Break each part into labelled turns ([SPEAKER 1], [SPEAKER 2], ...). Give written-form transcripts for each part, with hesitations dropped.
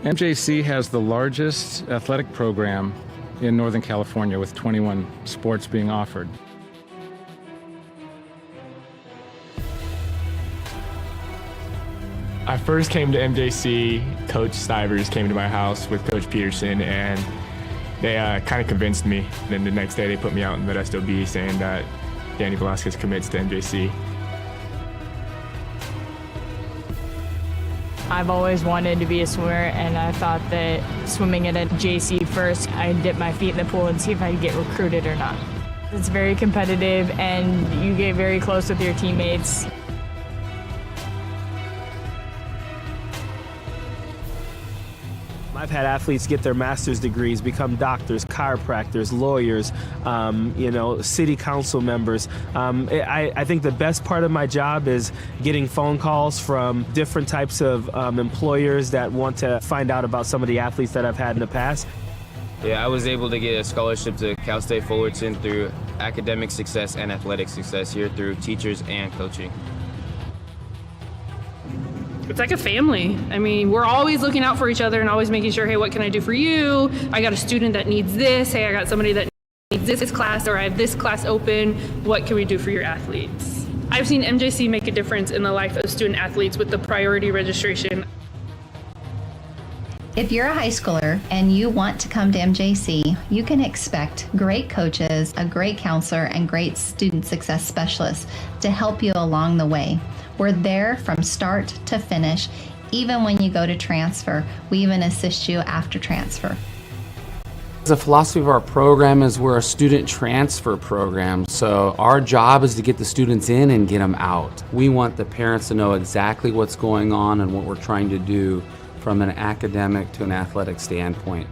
[SPEAKER 1] MJC has the largest athletic program in Northern California with 21 sports being offered.
[SPEAKER 2] I first came to MJC, Coach Stivers came to my house with Coach Peterson, and they kind of convinced me. Then the next day they put me out in Modesto B saying that Danny Velasquez commits to MJC.
[SPEAKER 3] I've always wanted to be a swimmer, and I thought that swimming at a JC first, I'd dip my feet in the pool and see if I'd get recruited or not. It's very competitive, and you get very close with your teammates.
[SPEAKER 4] I've had athletes get their master's degrees, become doctors, chiropractors, lawyers, city council members. I think the best part of my job is getting phone calls from different types of employers that want to find out about some of the athletes that I've had in the past.
[SPEAKER 5] Yeah, I was able to get a scholarship to Cal State Fullerton through academic success and athletic success here through teachers and coaching.
[SPEAKER 6] It's like a family. I mean, we're always looking out for each other and always making sure, hey, what can I do for you? I got a student that needs this. Hey, I got somebody that needs this class, or I have this class open. What can we do for your athletes? I've seen MJC make a difference in the life of student athletes with the priority registration.
[SPEAKER 7] If you're a high schooler and you want to come to MJC, you can expect great coaches, a great counselor, and great student success specialists to help you along the way. We're there from start to finish. Even when you go to transfer, we even assist you after transfer.
[SPEAKER 8] The philosophy of our program is we're a student transfer program, so our job is to get the students in and get them out. We want the parents to know exactly what's going on and what we're trying to do from an academic to an athletic standpoint.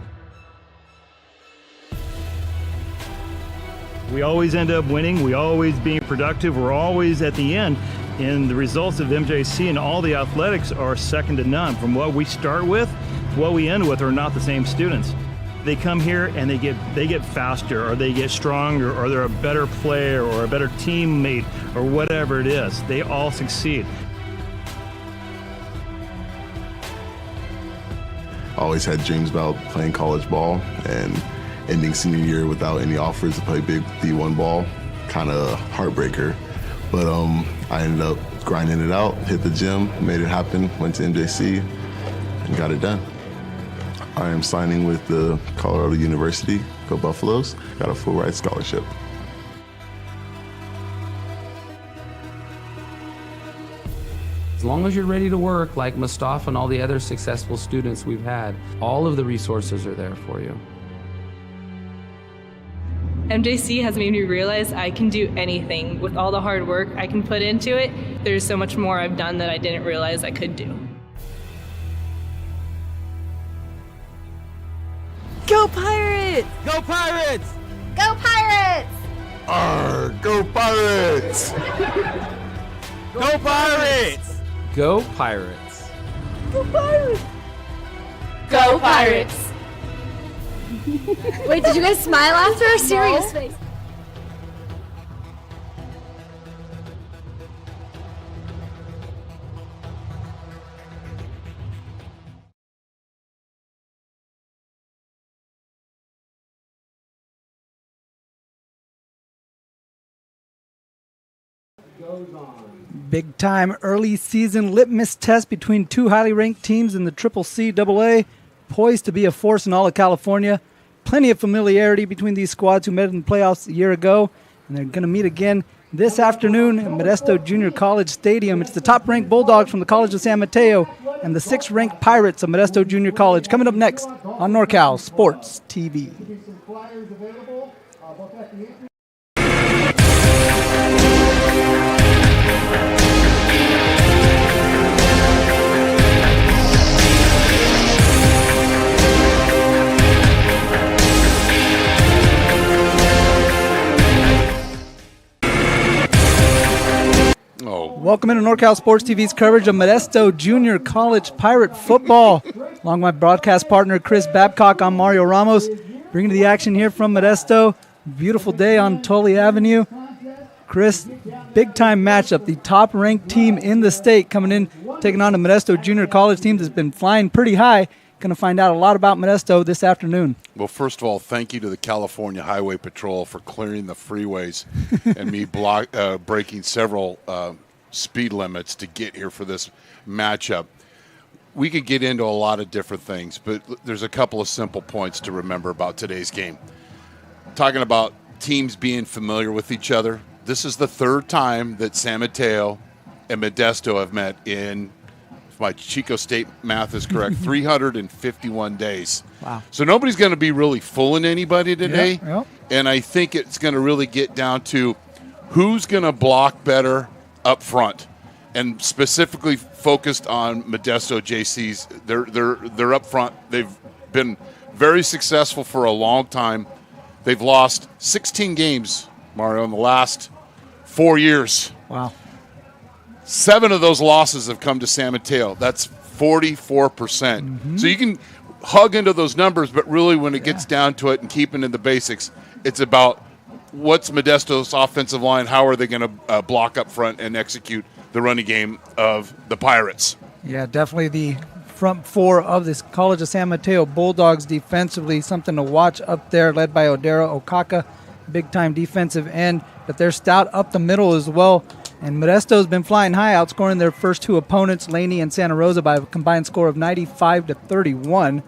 [SPEAKER 9] We always end up winning, we always being productive, we're always at the end. And the results of MJC and all the athletics are second to none. From what we start with to what we end with are not the same students. They come here and they get faster, or they get stronger, or they're a better player or a better teammate, or whatever it is. They all succeed.
[SPEAKER 10] I always had dreams about playing college ball, and ending senior year without any offers to play big D1 ball, kind of heartbreaker. But I ended up grinding it out, hit the gym, made it happen, went to MJC, and got it done. I am signing with the Colorado University, go Buffaloes, got a full ride scholarship.
[SPEAKER 8] As long as you're ready to work, like Mustafa and all the other successful students we've had, all of the resources are there for you.
[SPEAKER 11] MJC has made me realize I can do anything. With all the hard work I can put into it, there's so much more I've done that I didn't realize I could do.
[SPEAKER 12] Go Pirates!
[SPEAKER 13] Go Pirates!
[SPEAKER 7] Go Pirates!
[SPEAKER 10] Arr, go Pirates!
[SPEAKER 13] Go Pirates!
[SPEAKER 8] Go Pirates!
[SPEAKER 12] Go Pirates!
[SPEAKER 3] Go Pirates!
[SPEAKER 12] Wait, did you guys smile after a serious face?
[SPEAKER 14] Big time early season litmus test between two highly ranked teams in the CCAA, poised to be a force in all of California. Plenty of familiarity between these squads who met in the playoffs a year ago, and they're going to meet again this afternoon at Modesto Junior College Stadium. It's the top-ranked Bulldogs from the College of San Mateo and the 6th-ranked Pirates of Modesto Junior College. Coming up next on NorCal Sports TV. Welcome into NorCal Sports TV's coverage of Modesto Junior College Pirate football. Along with my broadcast partner, Chris Babcock, I'm Mario Ramos, bringing the action here from Modesto. Beautiful day on Tully Avenue. Chris, big-time matchup. The top-ranked team in the state coming in, taking on a Modesto Junior College team that's been flying pretty high. Going to find out a lot about Modesto this afternoon.
[SPEAKER 15] Well, first of all, thank you to the California Highway Patrol for clearing the freeways and me breaking several speed limits to get here for this matchup. We could get into a lot of different things, but there's a couple of simple points to remember about today's game. Talking about teams being familiar with each other, this is the third time that San Mateo and Modesto have met in, if my Chico State math is correct, 351 days.
[SPEAKER 14] Wow.
[SPEAKER 15] So nobody's going to be really fooling anybody today,
[SPEAKER 14] Yep.
[SPEAKER 15] and I think it's going to really get down to who's going to block better up front, and specifically focused on Modesto JC's. They're up front. They've been very successful for a long time. They've lost 16 games, Mario, in the last 4 years.
[SPEAKER 14] Wow.
[SPEAKER 15] 7 of those losses have come to San Mateo. That's 44%. So you can hug into those numbers, but really when it gets down to it and keeping in the basics, it's about what's Modesto's offensive line, how are they going to block up front and execute the running game of the Pirates.
[SPEAKER 14] Yeah, definitely the front four of this College of San Mateo Bulldogs defensively, something to watch up there, led by Odera Okaka, big-time defensive end, but they're stout up the middle as well. And Modesto's been flying high, outscoring their first two opponents, Laney and Santa Rosa, by a combined score of 95-31.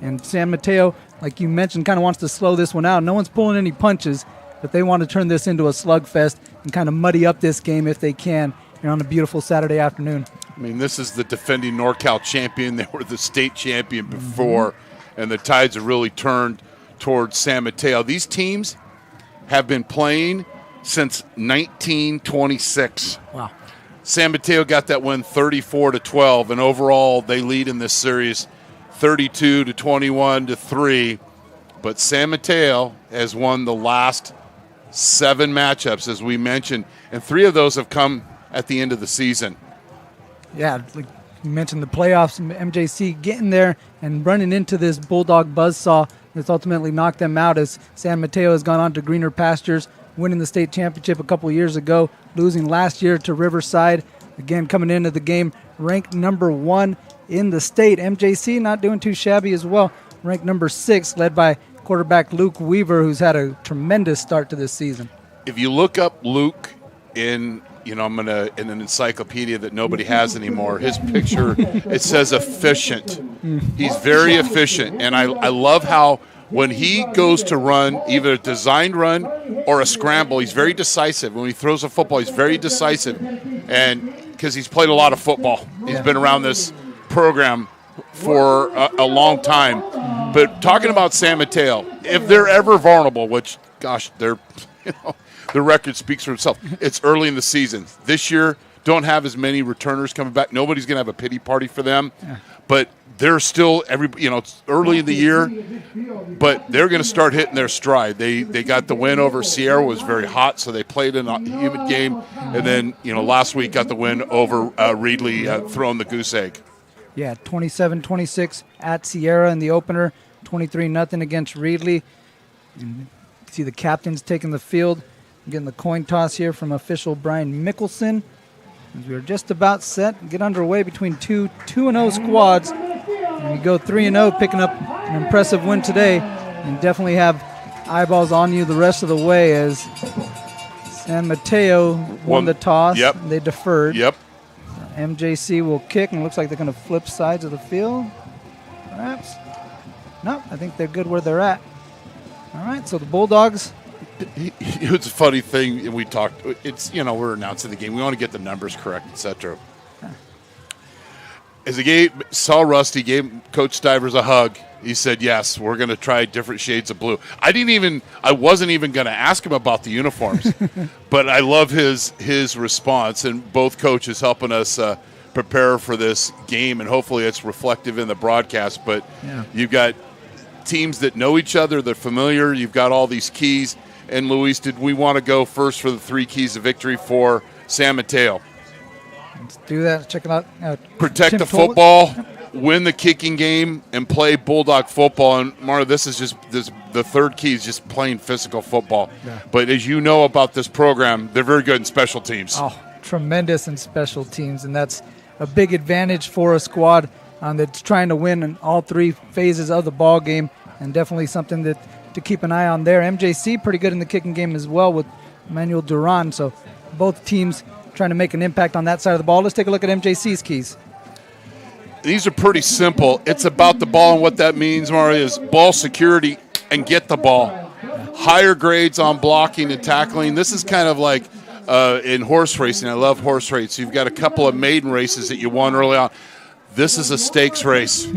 [SPEAKER 14] And San Mateo, like you mentioned, kind of wants to slow this one out. No one's pulling any punches, but they want to turn this into a slugfest and kind of muddy up this game if they can here on a beautiful Saturday afternoon.
[SPEAKER 15] I mean, this is the defending NorCal champion. They were the state champion before, and the tides have really turned towards San Mateo. These teams have been playing since 1926.
[SPEAKER 14] Wow.
[SPEAKER 15] San Mateo got that win 34-12, and overall they lead in this series 32-21-3. But San Mateo has won the last 7 matchups, as we mentioned, and 3 of those have come at the end of the season.
[SPEAKER 14] Yeah, like you mentioned, the playoffs, MJC getting there and running into this Bulldog buzzsaw that's ultimately knocked them out, as San Mateo has gone on to greener pastures, winning the state championship a couple of years ago, losing last year to Riverside. Again, coming into the game ranked number 1 in the state. MJC not doing too shabby as well, ranked number 6, led by quarterback Luke Weaver, who's had a tremendous start to this season.
[SPEAKER 15] If you look up Luke in in an encyclopedia that nobody has anymore, his picture, it says efficient. He's very efficient, and I love how when he goes to run, either a designed run or a scramble, he's very decisive. When he throws a football, he's very decisive, and because he's played a lot of football. He's been around this program for a long time. But talking about San Mateo, if they're ever vulnerable, which, gosh, they're, the record speaks for itself. It's early in the season. This year, don't have as many returners coming back. Nobody's going to have a pity party for them. Yeah. But they're still it's early in the year, but they're going to start hitting their stride. They got the win over Sierra, was very hot, so they played in a humid game, and then last week got the win over Reedley, throwing the goose egg.
[SPEAKER 14] Yeah, 27-26 at Sierra in the opener, 23-0 against Reedley. And you see the captains taking the field. Getting the coin toss here from official Brian Mickelson. As we're just about set and get underway between two 2-0 squads. And we go 3-0, picking up an impressive win today. And definitely have eyeballs on you the rest of the way as San Mateo won the toss.
[SPEAKER 15] Yep.
[SPEAKER 14] And they deferred.
[SPEAKER 15] Yep.
[SPEAKER 14] MJC will kick, and it looks like they're going to flip sides of the field. Perhaps. No, I think they're good where they're at. All right, so the Bulldogs.
[SPEAKER 15] It's a funny thing. We talked. It's we're announcing the game. We want to get the numbers correct, etc. As the game saw Rusty, gave Coach Stivers a hug. He said, "Yes, we're going to try different shades of blue." I wasn't even going to ask him about the uniforms, but I love his response, and both coaches helping us prepare for this game, and hopefully it's reflective in the broadcast. But you've got teams that know each other, they're familiar. You've got all these keys. And, Luis, did we want to go first for the 3 keys of victory for San Mateo?
[SPEAKER 14] Let's do that. Check it out.
[SPEAKER 15] Protect the football, win the kicking game, and play Bulldog football. And, Mario, this is just the third key is just playing physical football. Yeah. But as you know about this program, they're very good in special teams.
[SPEAKER 14] Oh, tremendous in special teams. And that's a big advantage for a squad that's trying to win in all 3 phases of the ball game, and definitely something that to keep an eye on there. MJC pretty good in the kicking game as well with Manuel Duran. So both teams trying to make an impact on that side of the ball. Let's take a look at MJC's keys.
[SPEAKER 15] These are pretty simple. It's about the ball, and what that means, Mario, is ball security and get the ball. Higher grades on blocking and tackling. This is kind of like in horse racing. I love horse races. You've got a couple of maiden races that you won early on. This is a stakes race.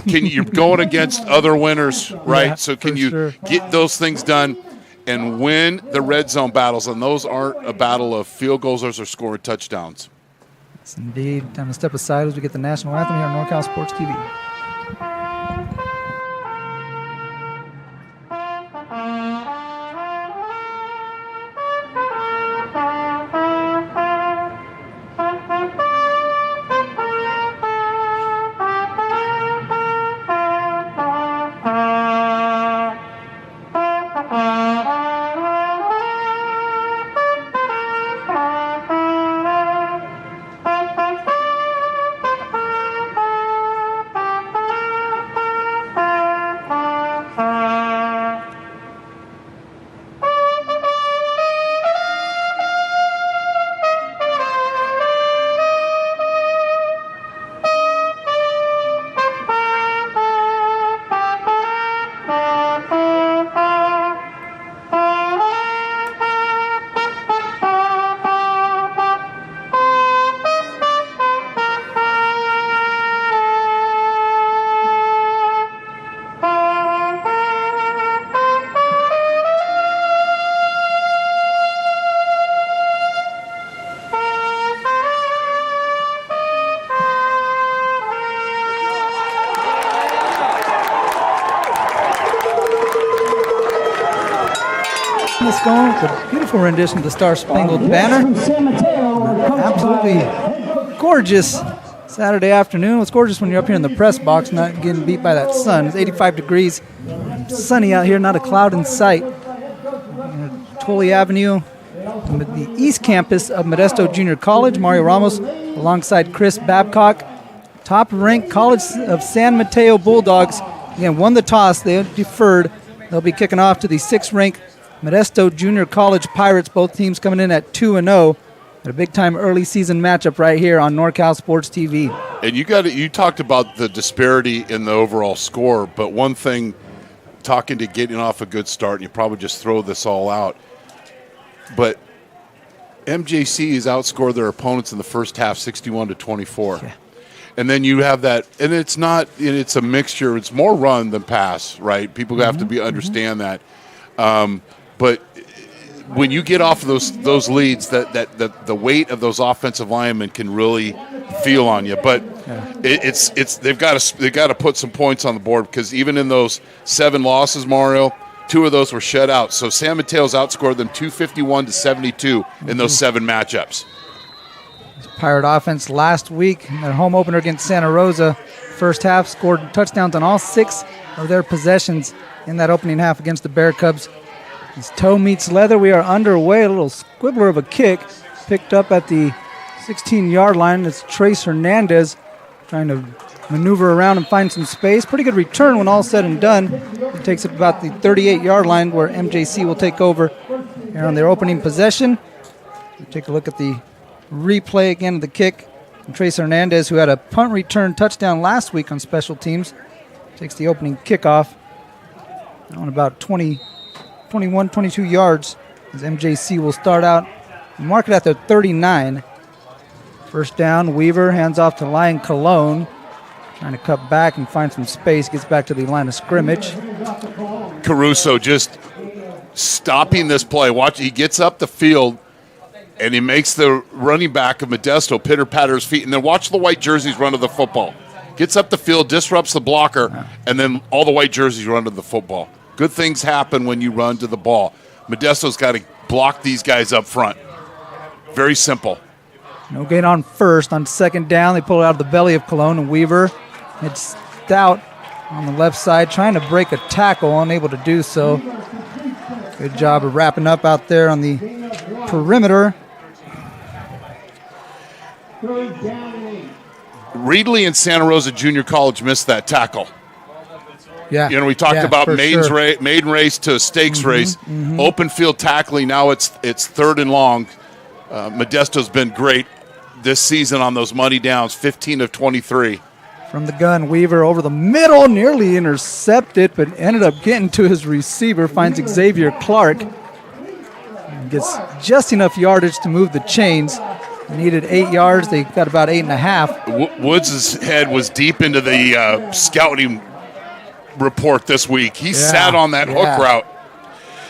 [SPEAKER 15] You're going against other winners, right?
[SPEAKER 14] Yeah,
[SPEAKER 15] so can you get those things done and win the red zone battles? And those aren't a battle of field goals. Those are scoring touchdowns.
[SPEAKER 14] Yes, indeed. Time to step aside as we get the national anthem here on NorCal Sports TV. Let's go. It's a beautiful rendition of the Star Spangled Banner. Absolutely gorgeous Saturday afternoon. It's gorgeous when you're up here in the press box, not getting beat by that sun. It's 85 degrees, sunny out here, not a cloud in sight. Tully Avenue, the East Campus of Modesto Junior College. Mario Ramos alongside Chris Babcock. Top-ranked College of San Mateo Bulldogs. Again, won the toss. They deferred. They'll be kicking off to the 6th-ranked Modesto Junior College Pirates. Both teams coming in at 2-0. A big-time early season matchup right here on NorCal Sports TV.
[SPEAKER 15] And you talked about the disparity in the overall score, but one thing, talking to getting off a good start, and you probably just throw this all out, but MJC has outscored their opponents in the first half 61-24. Yeah. And then you have that, and it's a mixture. It's more run than pass, right? People have to understand that. But when you get off of those leads, that the weight of those offensive linemen can really feel on you. But it's they've got to put some points on the board, because even in those 7 losses, Mario, 2 of those were shut out. So San Mateo's outscored them 251-72 in those 7 matchups.
[SPEAKER 14] Pirate offense last week in their home opener against Santa Rosa, first half scored touchdowns on all 6 of their possessions in that opening half against the Bear Cubs. As toe meets leather, we are underway. A little squibbler of a kick picked up at the 16-yard line. It's Trace Hernandez trying to maneuver around and find some space. Pretty good return when all said and done. It takes up about the 38-yard line, where MJC will take over here on their opening possession. We'll take a look at the replay again of the kick. And Trace Hernandez, who had a punt return touchdown last week on special teams, takes the opening kickoff on about 21, 22 yards, as MJC will start out and mark it at their 39. First down, Weaver hands off to Lion Cologne, trying to cut back and find some space, gets back to the line of scrimmage.
[SPEAKER 15] Caruso just stopping this play. Watch, he gets up the field, and he makes the running back of Modesto pitter-patter his feet, and then watch the white jerseys run to the football. Gets up the field, disrupts the blocker, and then all the white jerseys run to the football. Good things happen when you run to the ball. Modesto's got to block these guys up front. Very simple.
[SPEAKER 14] No gain on first. On second down, they pull it out of the belly of Cologne, and Weaver hits Stout on the left side, trying to break a tackle, unable to do so. Good job of wrapping up out there on the perimeter.
[SPEAKER 15] Reedley and Santa Rosa Junior College missed that tackle.
[SPEAKER 14] Yeah,
[SPEAKER 15] we talked about maiden race to stakes race. Open field tackling, now it's 3rd and long. Modesto's been great this season on those money downs, 15 of 23.
[SPEAKER 14] From the gun, Weaver over the middle, nearly intercepted, but ended up getting to his receiver, finds Xavier Clark. And gets just enough yardage to move the chains. Needed 8 yards. They got about 8.5.
[SPEAKER 15] Woods' head was deep into the scouting report this week. He sat on that hook route.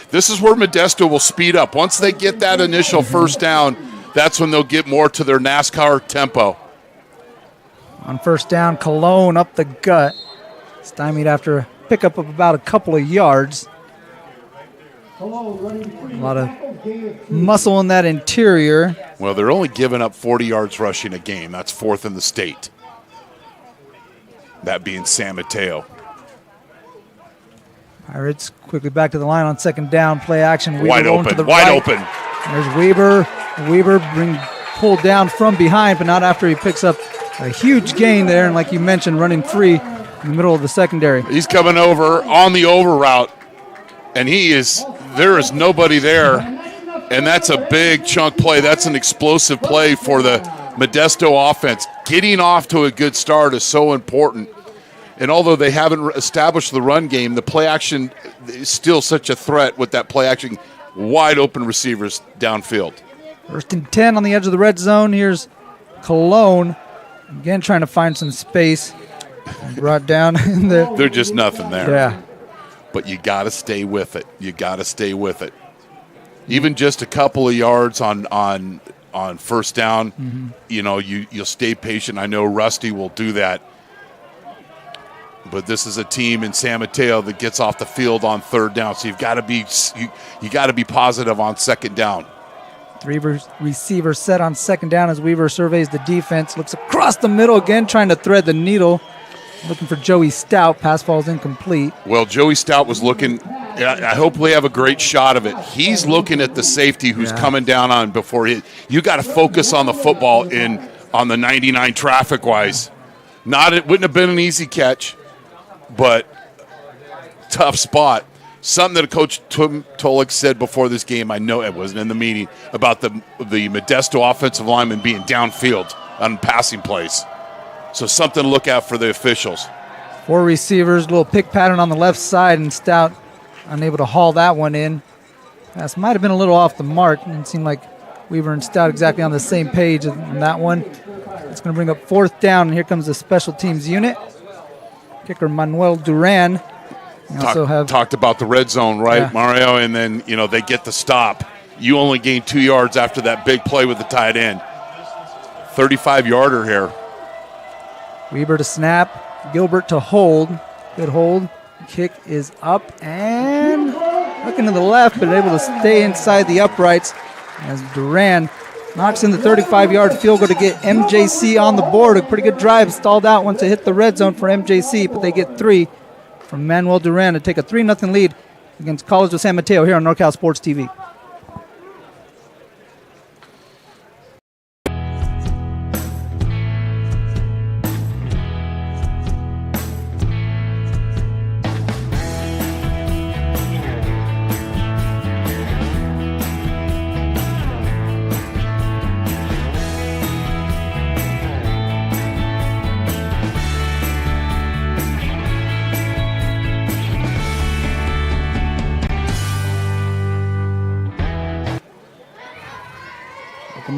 [SPEAKER 15] This is where Modesto will speed up. Once they get that initial first down, that's when they'll get more to their NASCAR tempo.
[SPEAKER 14] On first down, Cologne up the gut. Stymied after a pickup of about a couple of yards. A lot of muscle in that interior.
[SPEAKER 15] Well, they're only giving up 40 yards rushing a game. That's 4th in the state. That being San Mateo.
[SPEAKER 14] Pirates quickly back to the line on second down. Play action. Weaver
[SPEAKER 15] wide open.
[SPEAKER 14] To the
[SPEAKER 15] wide
[SPEAKER 14] right.
[SPEAKER 15] open.
[SPEAKER 14] There's Weaver. Weaver being pulled down from behind, but not after he picks up a huge gain there. And like you mentioned, running free in the middle of the secondary.
[SPEAKER 15] He's coming over on the over route, and there is nobody there. And that's a big chunk play. That's an explosive play for the Modesto offense. Getting off to a good start is so important. And although they haven't established the run game, the play action is still such a threat with that play action. Wide open receivers downfield.
[SPEAKER 14] 1st and 10 on the edge of the red zone. Here's Cologne. Again, trying to find some space. Brought down in the.
[SPEAKER 15] There's just nothing there.
[SPEAKER 14] Yeah.
[SPEAKER 15] But you got to stay with it. Even just a couple of yards on first down, you'll stay patient. I know Rusty will do that. But this is a team in San Mateo that gets off the field on 3rd down, so you've got to be you got to be positive on 2nd down.
[SPEAKER 14] 3 receivers set on 2nd down as Weaver surveys the defense. Looks across the middle again, trying to thread the needle. Looking for Joey Stout. Pass falls incomplete.
[SPEAKER 15] Well, Joey Stout was looking. I hope we have a great shot of it. He's looking at the safety who's coming down on before he. You got to focus on the football on the 99 traffic-wise. It wouldn't have been an easy catch, but tough spot. Something that Coach Tolik said before this game, I know it wasn't in the meeting, about the Modesto offensive lineman being downfield on passing plays. So something to look out for the officials.
[SPEAKER 14] 4 receivers, little pick pattern on the left side, and Stout unable to haul that one in. Pass might have been a little off the mark. It seemed like Weaver and Stout exactly on the same page on that one. It's going to bring up 4th down, and here comes the special teams unit. Kicker Manuel Duran.
[SPEAKER 15] Talked about the red zone, right, Mario? And then, they get the stop. You only gain 2 yards after that big play with the tight end. 35-yarder here.
[SPEAKER 14] Weber to snap. Gilbert to hold. Good hold. Kick is up and looking to the left, but able to stay inside the uprights as Duran knocks in the 35-yard field goal to get MJC on the board. A pretty good drive, stalled out once it hit the red zone for MJC, but they get 3 from Manuel Duran to take a 3-0 lead against College of San Mateo here on NorCal Sports TV.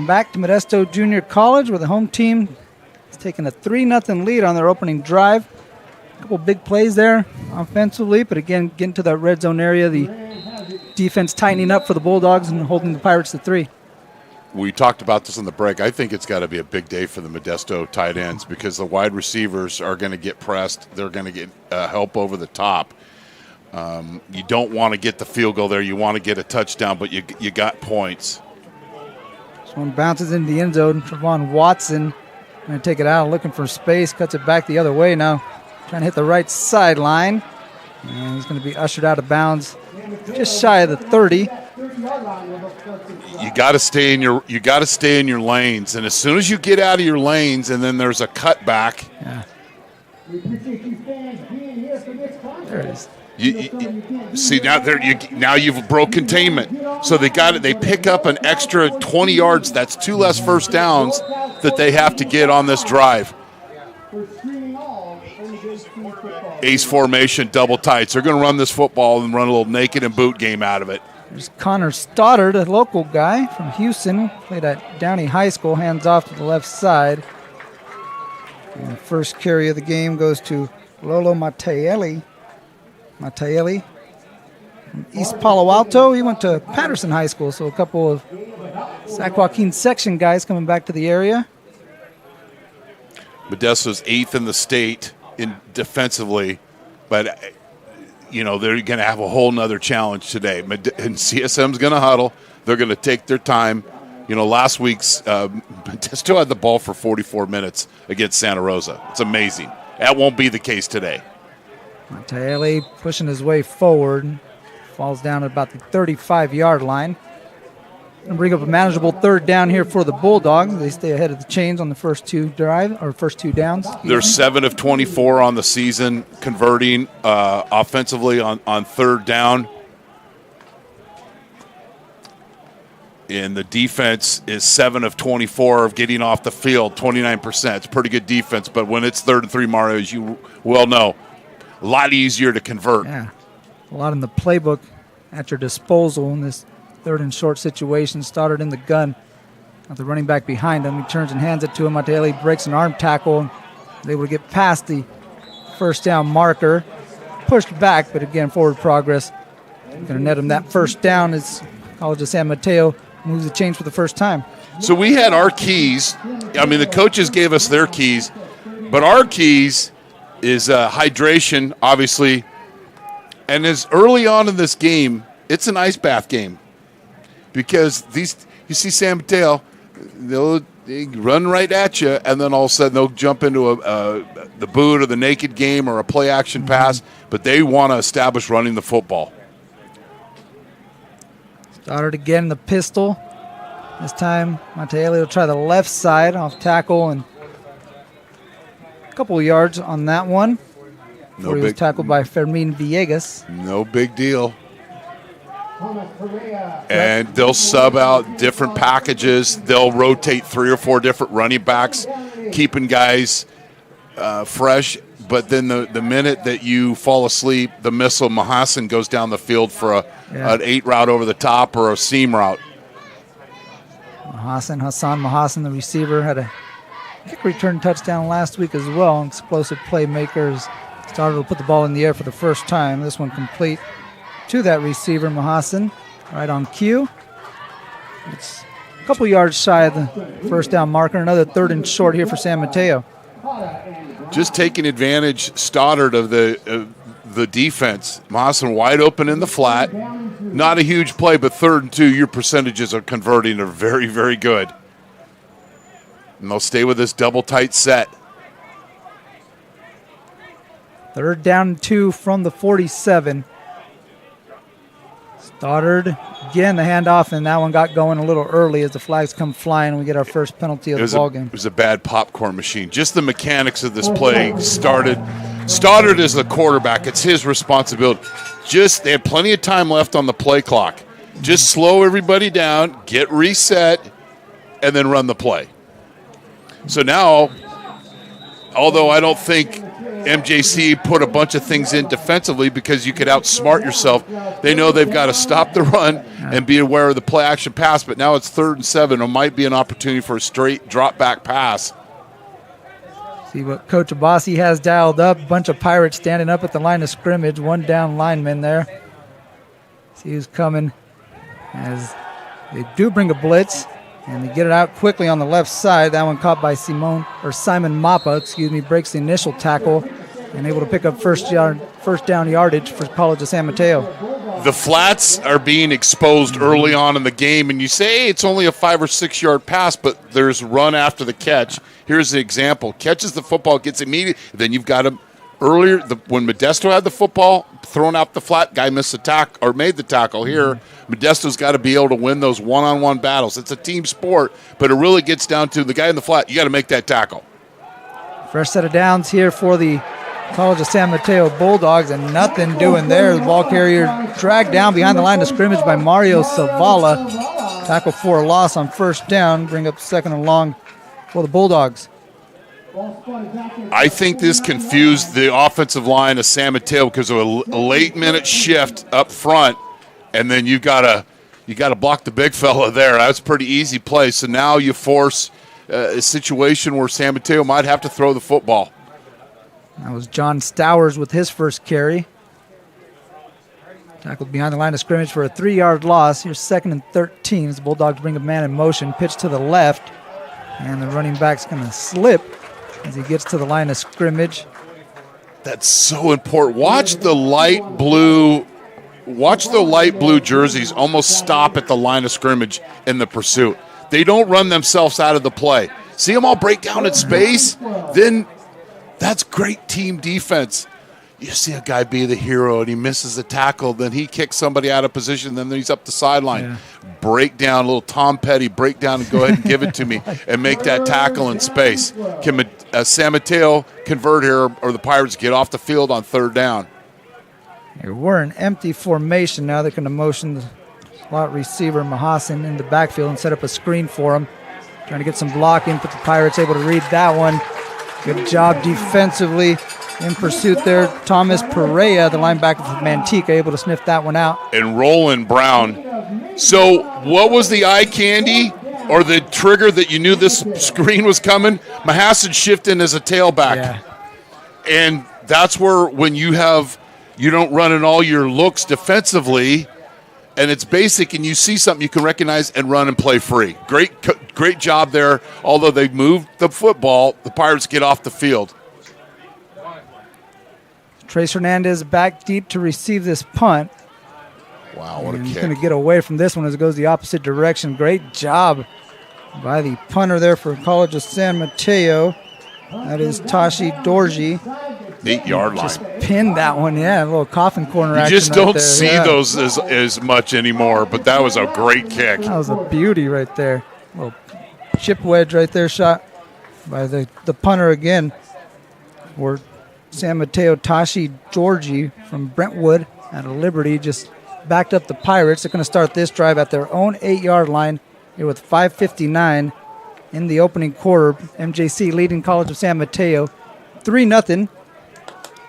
[SPEAKER 14] Back to Modesto Junior College, where the home team is taking a 3-0 lead on their opening drive. A couple big plays there offensively, but again, getting to that red zone area, the defense tightening up for the Bulldogs and holding the Pirates to 3.
[SPEAKER 15] We talked about this on the break. I think it's got to be a big day for the Modesto tight ends because the wide receivers are going to get pressed. They're going to get help over the top. You don't want to get the field goal there. You want to get a touchdown, but you got points.
[SPEAKER 14] This one bounces into the end zone. Trevon Watson going to take it out, looking for space, cuts it back the other way now. Trying to hit the right sideline. And he's going to be ushered out of bounds just shy of the 30.
[SPEAKER 15] You got to stay in your lanes, and as soon as you get out of your lanes, and then there's a cutback.
[SPEAKER 14] Yeah. There it is.
[SPEAKER 15] You see now you've broke containment. So they pick up an extra 20 yards. That's 2 less first downs that they have to get on this drive. Ace formation, double tights. They're going to run this football and run a little naked and boot game out of it.
[SPEAKER 14] There's Connor Stoddard, a local guy from Houston, played at Downey High School, hands off to the left side. And the first carry of the game goes to Lolo Mateo from East Palo Alto. He went to Patterson High School, so a couple of Sac Joaquin section guys coming back to the area.
[SPEAKER 15] Modesto's 8th in the state defensively, but they're going to have a whole nother challenge today. And CSM's going to huddle. They're going to take their time. Last week's Modesto had the ball for 44 minutes against Santa Rosa. It's amazing. That won't be the case today.
[SPEAKER 14] Matele pushing his way forward, falls down at about the 35-yard line. And bring up a manageable 3rd down here for the Bulldogs. They stay ahead of the chains on the first two downs.
[SPEAKER 15] They're 7 of 24 on the season, converting offensively on 3rd down. And the defense is 7 of 24 of getting off the field, 29%. It's pretty good defense, but when it's 3rd and 3, Mario, as you well know, a lot easier to convert.
[SPEAKER 14] Yeah, a lot in the playbook at your disposal in this 3rd and short situation. Stoddard in the gun. Got the running back behind him. He turns and hands it to him. Matele breaks an arm tackle and is able to get past the first down marker. Pushed back, but again, forward progress. Going to net him that first down as College of San Mateo moves the chains for the first time.
[SPEAKER 15] So we had our keys. I mean, the coaches gave us their keys, but our keys is hydration, obviously. And as early on in this game, it's an ice bath game because you see San Mateo, they run right at you, and then all of a sudden they'll jump into the boot or the naked game or a play action pass, but they want to establish running the football.
[SPEAKER 14] Stoddard again in the pistol. This time, Matele will try the left side off tackle and a couple of yards on that one. He was tackled by Fermin Villegas.
[SPEAKER 15] No big deal. And they'll sub out different packages. They'll rotate 3 or 4 different running backs, keeping guys fresh. But then the minute that you fall asleep, the missile Mahassan goes down the field for an 8 route over the top or a seam route.
[SPEAKER 14] Hassan Mahassan, the receiver, had a kick return touchdown last week as well. Explosive playmakers started to put the ball in the air for the first time. This one complete to that receiver, Mahassan, right on cue. It's a couple yards shy of the first down marker. Another 3rd and short here for San Mateo.
[SPEAKER 15] Just taking advantage, Stoddard, of the defense. Mawson wide open in the flat. Not a huge play, but 3rd and 2, your percentages of converting are very, very good. And they'll stay with this double tight set.
[SPEAKER 14] 3rd down and 2 from the 47. Stoddard, again, the handoff, and that one got going a little early as the flags come flying and we get our first penalty of the ball game.
[SPEAKER 15] It was a bad popcorn machine. Just the mechanics of this play started. Stoddard is the quarterback. It's his responsibility. They had plenty of time left on the play clock. Just slow everybody down, get reset, and then run the play. So now, although I don't think MJC put a bunch of things in defensively because you could outsmart yourself, they know they've got to stop the run and be aware of the play action pass, but now it's 3rd and 7. It might be an opportunity for a straight drop back pass.
[SPEAKER 14] See what Coach Abbasi has dialed up. A bunch of Pirates standing up at the line of scrimmage. 1 down lineman there. See who's coming as they do bring a blitz. And they get it out quickly on the left side. That one caught by Simon Mappa, breaks the initial tackle and able to pick up first down yardage for College of San Mateo.
[SPEAKER 15] The flats are being exposed early on in the game, and you say, hey, it's only a 5 or 6 yard pass, but there's run after the catch. Here's the example. Catches the football, gets immediate. Then you've got him earlier, when Modesto had the football, thrown out the flat, guy missed the tackle or made the tackle. Here, Modesto's got to be able to win those one-on-one battles. It's a team sport, but it really gets down to the guy in the flat. You got to make that tackle.
[SPEAKER 14] Fresh set of downs here for the College of San Mateo Bulldogs, and nothing doing there. The ball carrier dragged down behind the line of scrimmage by Mario Zavala. Tackle for a loss on first down. Bring up 2nd and long for the Bulldogs.
[SPEAKER 15] I think this confused the offensive line of San Mateo because of a late minute shift up front, and then you got to block the big fella there. That's a pretty easy play. So now you force a situation where San Mateo might have to throw the football.
[SPEAKER 14] That was John Stowers with his first carry. Tackled behind the line of scrimmage for a 3-yard loss. Here's 2nd and 13 as the Bulldogs bring a man in motion. Pitch to the left, and the running back's going to slip as he gets to the line of scrimmage.
[SPEAKER 15] That's so important. Watch the light blue jerseys almost stop at the line of scrimmage in the pursuit. They don't run themselves out of the play. See them all break down in space? Then that's great team defense. You see a guy be the hero and he misses a tackle, then he kicks somebody out of position, then he's up the sideline. Yeah. Break down, a little Tom Petty, break down and go ahead and give it to me and make that tackle in space. Can San Mateo convert here, or the Pirates get off the field on 3rd down?
[SPEAKER 14] We're in empty formation now. They're going to motion the slot receiver Mahasin in the backfield and set up a screen for him. Trying to get some blocking, but the Pirates able to read that one. Good job defensively in pursuit there. Thomas Perea, the linebacker from Manteca, able to sniff that one out.
[SPEAKER 15] And Roland Brown. So what was the eye candy or the trigger that you knew this screen was coming? Mahasin shifting as a tailback.
[SPEAKER 14] Yeah.
[SPEAKER 15] And that's where when you don't run in all your looks defensively, and it's basic, and you see something you can recognize and run and play free. Great job there. Although they moved the football, the Pirates get off the field.
[SPEAKER 14] Trace Hernandez back deep to receive this punt.
[SPEAKER 15] Wow, what a kick.
[SPEAKER 14] He's going to get away from this one as it goes the opposite direction. Great job by the punter there for College of San Mateo. That is Tashi Dorji.
[SPEAKER 15] 8-yard line.
[SPEAKER 14] Just pinned that one, yeah. A little coffin corner action.
[SPEAKER 15] You just
[SPEAKER 14] right
[SPEAKER 15] don't
[SPEAKER 14] there.
[SPEAKER 15] see those as much anymore, but that was a great kick.
[SPEAKER 14] That was a beauty right there. A little chip wedge right there, shot by the punter again for San Mateo. Tashi Georgie from Brentwood out of Liberty just backed up the Pirates. They're going to start this drive at their own 8-yard line here with 5:59 in the opening quarter. MJC leading College of San Mateo 3-0.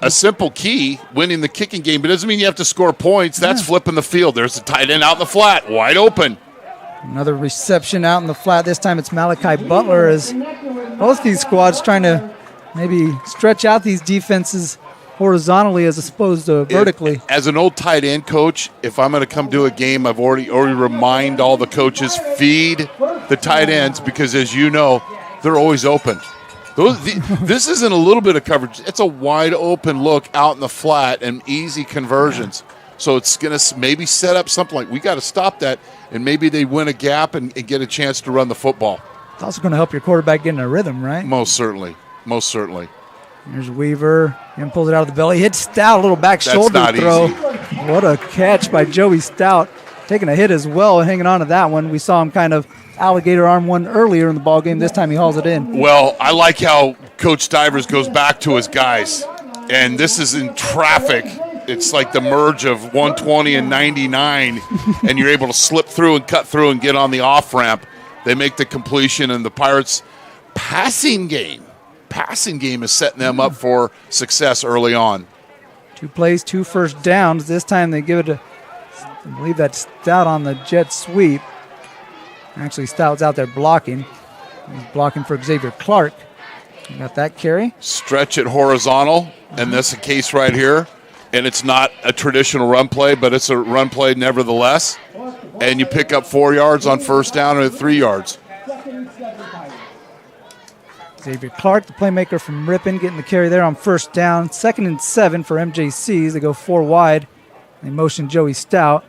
[SPEAKER 15] A simple key, winning the kicking game, but it doesn't mean you have to score points. That's flipping the field. There's a tight end out in the flat, wide open.
[SPEAKER 14] Another reception out in the flat. This time it's Malachi Butler as both these squads trying to maybe stretch out these defenses horizontally as opposed to vertically.
[SPEAKER 15] As an old tight end coach, if I'm going to come do a game, I've already remind all the coaches, feed the tight ends, because as you know, they're always open. This isn't a little bit of coverage. It's a wide open look out in the flat and easy conversions. So it's going to maybe set up something like, we got to stop that, and maybe they win a gap and get a chance to run the football.
[SPEAKER 14] It's also going to help your quarterback get in a rhythm, right?
[SPEAKER 15] Most certainly. Most certainly.
[SPEAKER 14] Here's Weaver. Him pulls it out of the belly. Hits Stout, a little back shoulder throw.
[SPEAKER 15] Easy.
[SPEAKER 14] What a catch by Joey Stout. Taking a hit as well and hanging on to that one. We saw him kind of alligator arm one earlier in the ball game. This time he hauls it in.
[SPEAKER 15] Well, I like how Coach Stivers goes back to his guys. And this is in traffic. It's like the merge of 120 and 99. And you're able to slip through and cut through and get on the off-ramp. They make the completion, and the Pirates' passing game is setting them up for success early on.
[SPEAKER 14] 2 plays, 2 first downs. This time they give it to, I believe that's Stout on the jet sweep. Actually, Stout's out there blocking. He's blocking for Xavier Clark. You got that carry.
[SPEAKER 15] Stretch it horizontal, and that's the case right here. And it's not a traditional run play, but it's a run play nevertheless. And you pick up 4 yards on first down and 3 yards.
[SPEAKER 14] Xavier Clark, the playmaker from Ripon, getting the carry there on first down. 2nd and 7 for MJCs. They go 4 wide. They motion Joey Stout.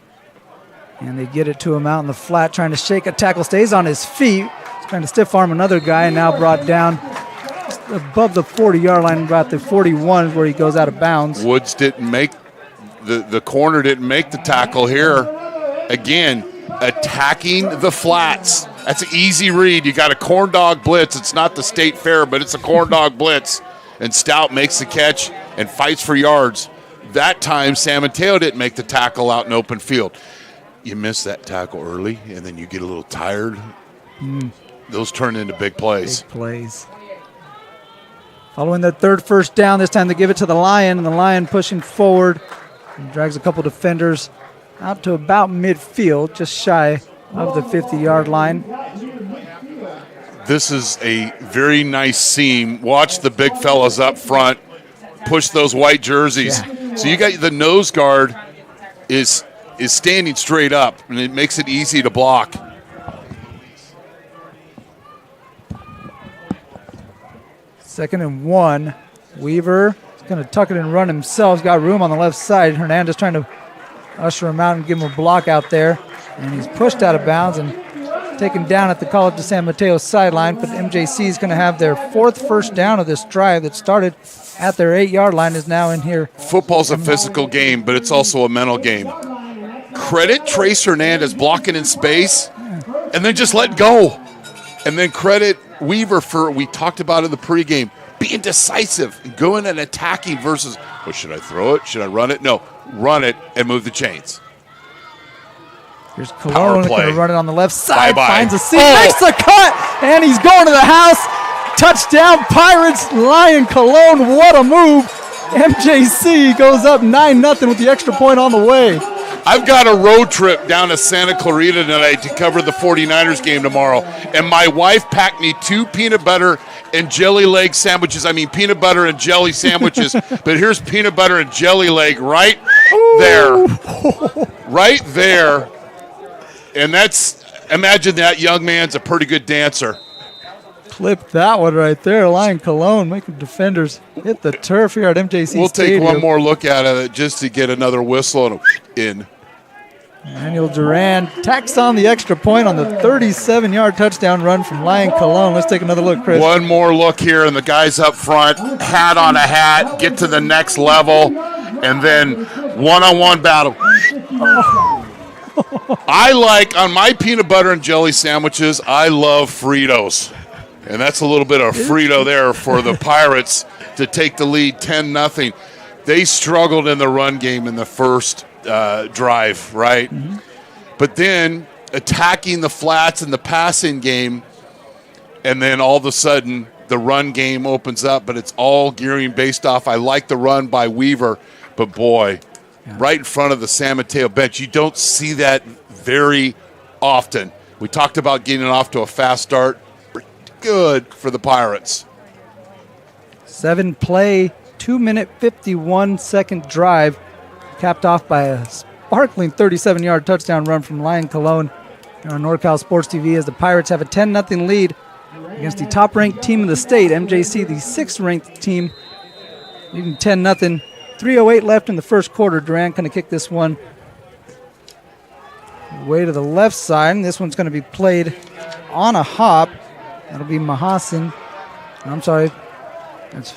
[SPEAKER 14] And they get it to him out in the flat, trying to shake a tackle. Stays on his feet. He's trying to stiff arm another guy, and now brought down just above the 40-yard line, about the 41 where he goes out of bounds.
[SPEAKER 15] Woods didn't make, the corner didn't make the tackle here. Again, attacking the flats. That's an easy read. You got a corn dog blitz. It's not the state fair, but it's a corn dog blitz. And Stout makes the catch and fights for yards. That time, San Mateo didn't make the tackle out in open field. You miss that tackle early, and then you get a little tired. Those turn into big plays.
[SPEAKER 14] Big plays. Following that third first down, this time they give it to the Lion, and the Lion pushing forward. And drags a couple defenders out to about midfield, just shy of the 50-yard line.
[SPEAKER 15] This is a very nice seam. Watch the big fellas up front push those white jerseys. Yeah. So you got the nose guard is standing straight up, and it makes it easy to block.
[SPEAKER 14] Second and 1. Weaver is going to tuck it and run himself. He's got room on the left side. Hernandez trying to usher him out and give him a block out there. And he's pushed out of bounds and taken down at the College of San Mateo sideline. But MJC is going to have their 4th first down of this drive that started at their 8-yard line, is now in here.
[SPEAKER 15] Football's a physical game, but it's also a mental game. Credit Trace Hernandez blocking in space and then just let go. And then credit Weaver for, we talked about in the pregame, being decisive and going and attacking versus, well, should I throw it? Should I run it? No, run it and move the chains.
[SPEAKER 14] Here's Cologne going to run it on the left side.
[SPEAKER 15] Bye-bye.
[SPEAKER 14] Finds a seat, makes the cut, and he's going to the house. Touchdown Pirates, Lion Cologne, what a move. MJC goes up 9-0 with the extra point on the way.
[SPEAKER 15] I've got a road trip down to Santa Clarita tonight to cover the 49ers game tomorrow, and my wife packed me 2 peanut butter and jelly leg sandwiches. I mean peanut butter and jelly sandwiches, but here's peanut butter and jelly leg right there. Right there. And that's, imagine that young man's a pretty good dancer.
[SPEAKER 14] Clipped that one right there. Lion Cologne making defenders hit the turf here at MJC
[SPEAKER 15] We'll
[SPEAKER 14] Stadium.
[SPEAKER 15] take one more look at it just to get another whistle and in.
[SPEAKER 14] Manuel Duran tacks on the extra point on the 37-yard touchdown run from Lion Cologne. Let's take another look, Chris.
[SPEAKER 15] One more look here, and the guys up front, hat on a hat, get to the next level, and then one-on-one battle. I like, on my peanut butter and jelly sandwiches, I love Fritos. And that's a little bit of Frito there for the Pirates to take the lead 10-0. They struggled in the run game in the first drive, right? Mm-hmm. But then attacking the flats in the passing game, and then all of a sudden the run game opens up, but it's all gearing based off. I like the run by Weaver, but boy, right in front of the San Mateo bench, you don't see that very often. We talked about getting off to a fast start. Good for the Pirates.
[SPEAKER 14] 7-play, 2-minute, 51-second drive, capped off by a sparkling 37-yard touchdown run from Lyon Cologne on NorCal Sports TV as the Pirates have a 10-0 lead against the top-ranked team in the state, MJC, the 6th-ranked team, leading 10-0. 3:08 left in the first quarter. Durant going to kick this one way to the left side. And this one's going to be played on a hop. That'll be Mahasin. I'm sorry, that's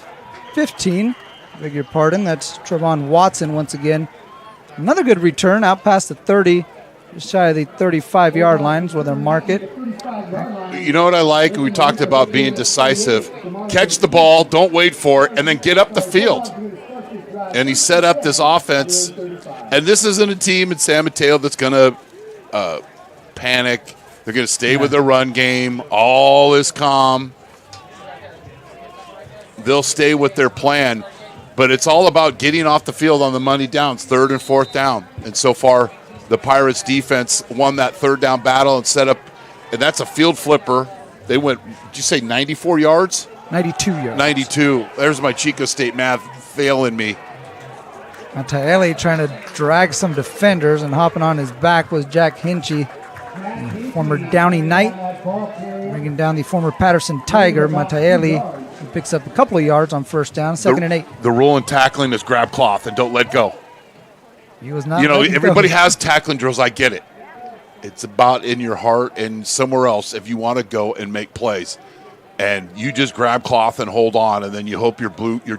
[SPEAKER 14] 15. Beg your pardon. That's Trevon Watson once again. Another good return out past the 30, just shy of the 35-yard lines where they'll mark it.
[SPEAKER 15] You know what I like? We talked about being decisive. Catch the ball, don't wait for it, and then get up the field. And he set up this offense. And this isn't a team in San Mateo that's going to panic. They're going to stay with their run game. All is calm. They'll stay with their plan. But it's all about getting off the field on the money downs, 3rd and 4th down. And so far, the Pirates defense won that 3rd down battle and set up, and that's a field flipper. They went, did you say 94 yards?
[SPEAKER 14] 92 yards.
[SPEAKER 15] 92. There's my Chico State math failing me.
[SPEAKER 14] Mateo trying to drag some defenders, and hopping on his back was Jack Hinchy, former Downey Knight, bringing down the former Patterson Tiger. Mateo picks up a couple of yards on 1st down, 2nd and 8.
[SPEAKER 15] The rule in tackling is grab cloth and don't let go.
[SPEAKER 14] He was not.
[SPEAKER 15] Everybody has tackling drills. I get it. It's about in your heart and somewhere else if you want to go and make plays. And you just grab cloth and hold on, and then you hope you trust your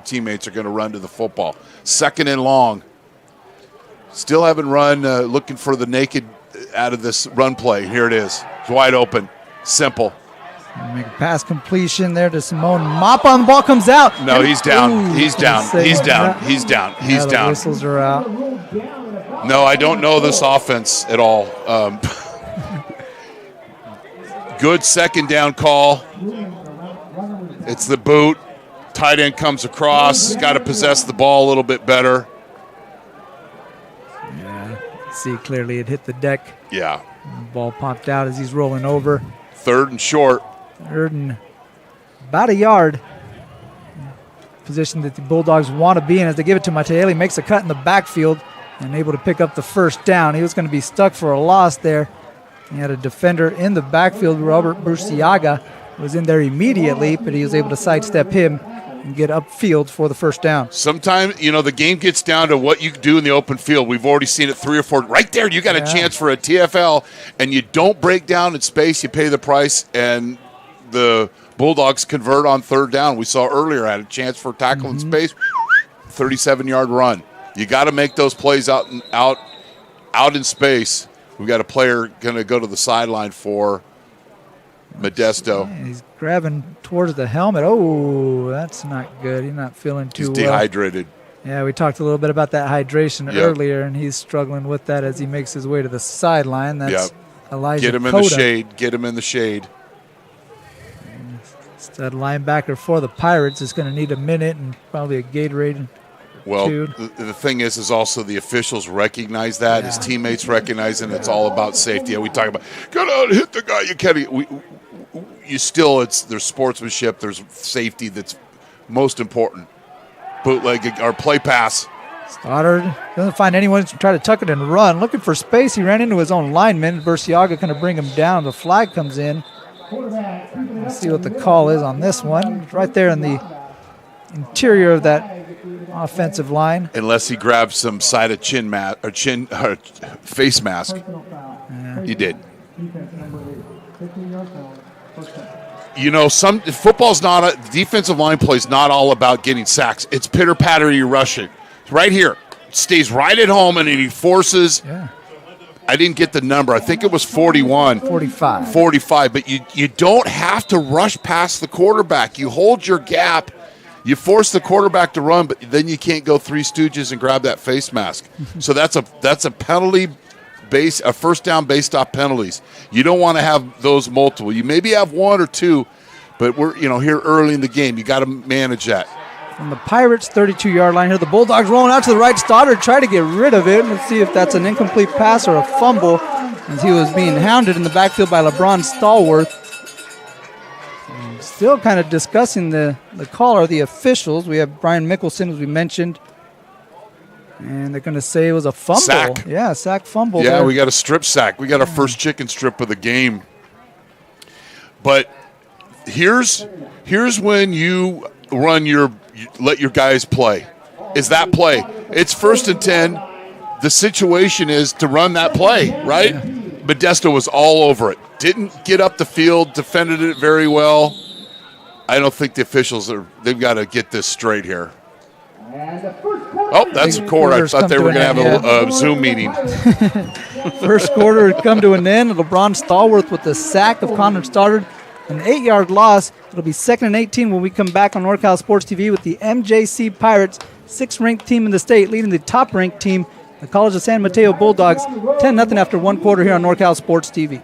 [SPEAKER 15] teammates are going to run to the football. 2nd and long. Still haven't run, looking for the naked out of this run play. Here it is. It's wide open. Simple.
[SPEAKER 14] Make a pass completion there to Simone. Mop on the ball comes out.
[SPEAKER 15] No, he's down. He's down. He's down. He's down. He's down.
[SPEAKER 14] Whistles are out.
[SPEAKER 15] No, I don't know this offense at all. Good 2nd down call. It's the boot. Tight end comes across. Got to possess the ball a little bit better.
[SPEAKER 14] Yeah, see clearly it hit the deck.
[SPEAKER 15] Yeah.
[SPEAKER 14] The ball popped out as he's rolling over.
[SPEAKER 15] 3rd and short.
[SPEAKER 14] 3rd and about a yard. Position that the Bulldogs want to be in as they give it to Mateo. He makes a cut in the backfield and able to pick up the 1st down. He was going to be stuck for a loss there. He had a defender in the backfield. Robert Burciaga was in there immediately, but he was able to sidestep him and get upfield for the 1st down.
[SPEAKER 15] Sometimes, the game gets down to what you do in the open field. We've already seen it 3 or 4. Right there, you got a chance for a TFL, and you don't break down in space. You pay the price, and the Bulldogs convert on 3rd down. We saw earlier had a chance for tackle in space, 37-yard run. You got to make those plays out in space. We've got a player going to go to the sideline for Modesto.
[SPEAKER 14] Yeah, he's grabbing towards the helmet. Oh, that's not good. He's not feeling too well.
[SPEAKER 15] He's dehydrated.
[SPEAKER 14] Yeah, we talked a little bit about that hydration earlier, and he's struggling with that as he makes his way to the sideline. That's Elijah
[SPEAKER 15] Get him in
[SPEAKER 14] Cota.
[SPEAKER 15] the shade. Get him in the shade.
[SPEAKER 14] Stud linebacker for the Pirates is going to need a minute and probably a Gatorade.
[SPEAKER 15] Well, the thing is also the officials recognize that. His teammates recognize it. It's all about safety. We talk about, get out, hit the guy. You can't. There's sportsmanship. There's safety that's most important. Bootleg or play pass.
[SPEAKER 14] Stoddard doesn't find anyone to try to tuck it and run. Looking for space. He ran into his own lineman. Burciaga going to bring him down. The flag comes in. Let's see what the call is on this one. Right there in the interior of that offensive line.
[SPEAKER 15] Unless he grabs some side of face mask. He did. Football's not defensive line play is not all about getting sacks. It's pitter patter. You rush it right here. Stays right at home, and he forces.
[SPEAKER 14] Yeah.
[SPEAKER 15] I didn't get the number. I think it was 41.
[SPEAKER 14] 45.
[SPEAKER 15] 45. But you don't have to rush past the quarterback. You hold your gap. You force the quarterback to run, but then you can't go Three Stooges and grab that face mask. So that's a penalty base, a 1st down based off penalties. You don't want to have those multiple. You maybe have 1 or 2, but we're here early in the game. You got to manage that.
[SPEAKER 14] From the Pirates' 32-yard line here, the Bulldogs rolling out to the right. Stoddard try to get rid of it. Let's see if that's an incomplete pass or a fumble, as he was being hounded in the backfield by LeBron Stallworth. And Still kind of discussing the call or the officials. We have Brian Mickelson, as we mentioned. And they're going to say it was a fumble.
[SPEAKER 15] Sack.
[SPEAKER 14] Yeah, sack fumble.
[SPEAKER 15] Yeah,
[SPEAKER 14] there.
[SPEAKER 15] we got a strip sack. We got our first chicken strip of the game. But here's when you let your guys play. Is that play? It's 1st and 10. The situation is to run that play, right? Modesto was all over it. Didn't get up the field, defended it very well. I don't think the officials they've got to get this straight here. Oh, that's a quarter. I thought they were going to have a Zoom meeting.
[SPEAKER 14] First quarter had come to an end. LeBron Stallworth with the sack of Connor Stoddard. An 8-yard loss. It'll be 2nd and 18 when we come back on NorCal Sports TV with the MJC Pirates, 6th-ranked team in the state, leading the top-ranked team, the College of San Mateo Bulldogs, 10-0 after one quarter here on NorCal Sports TV.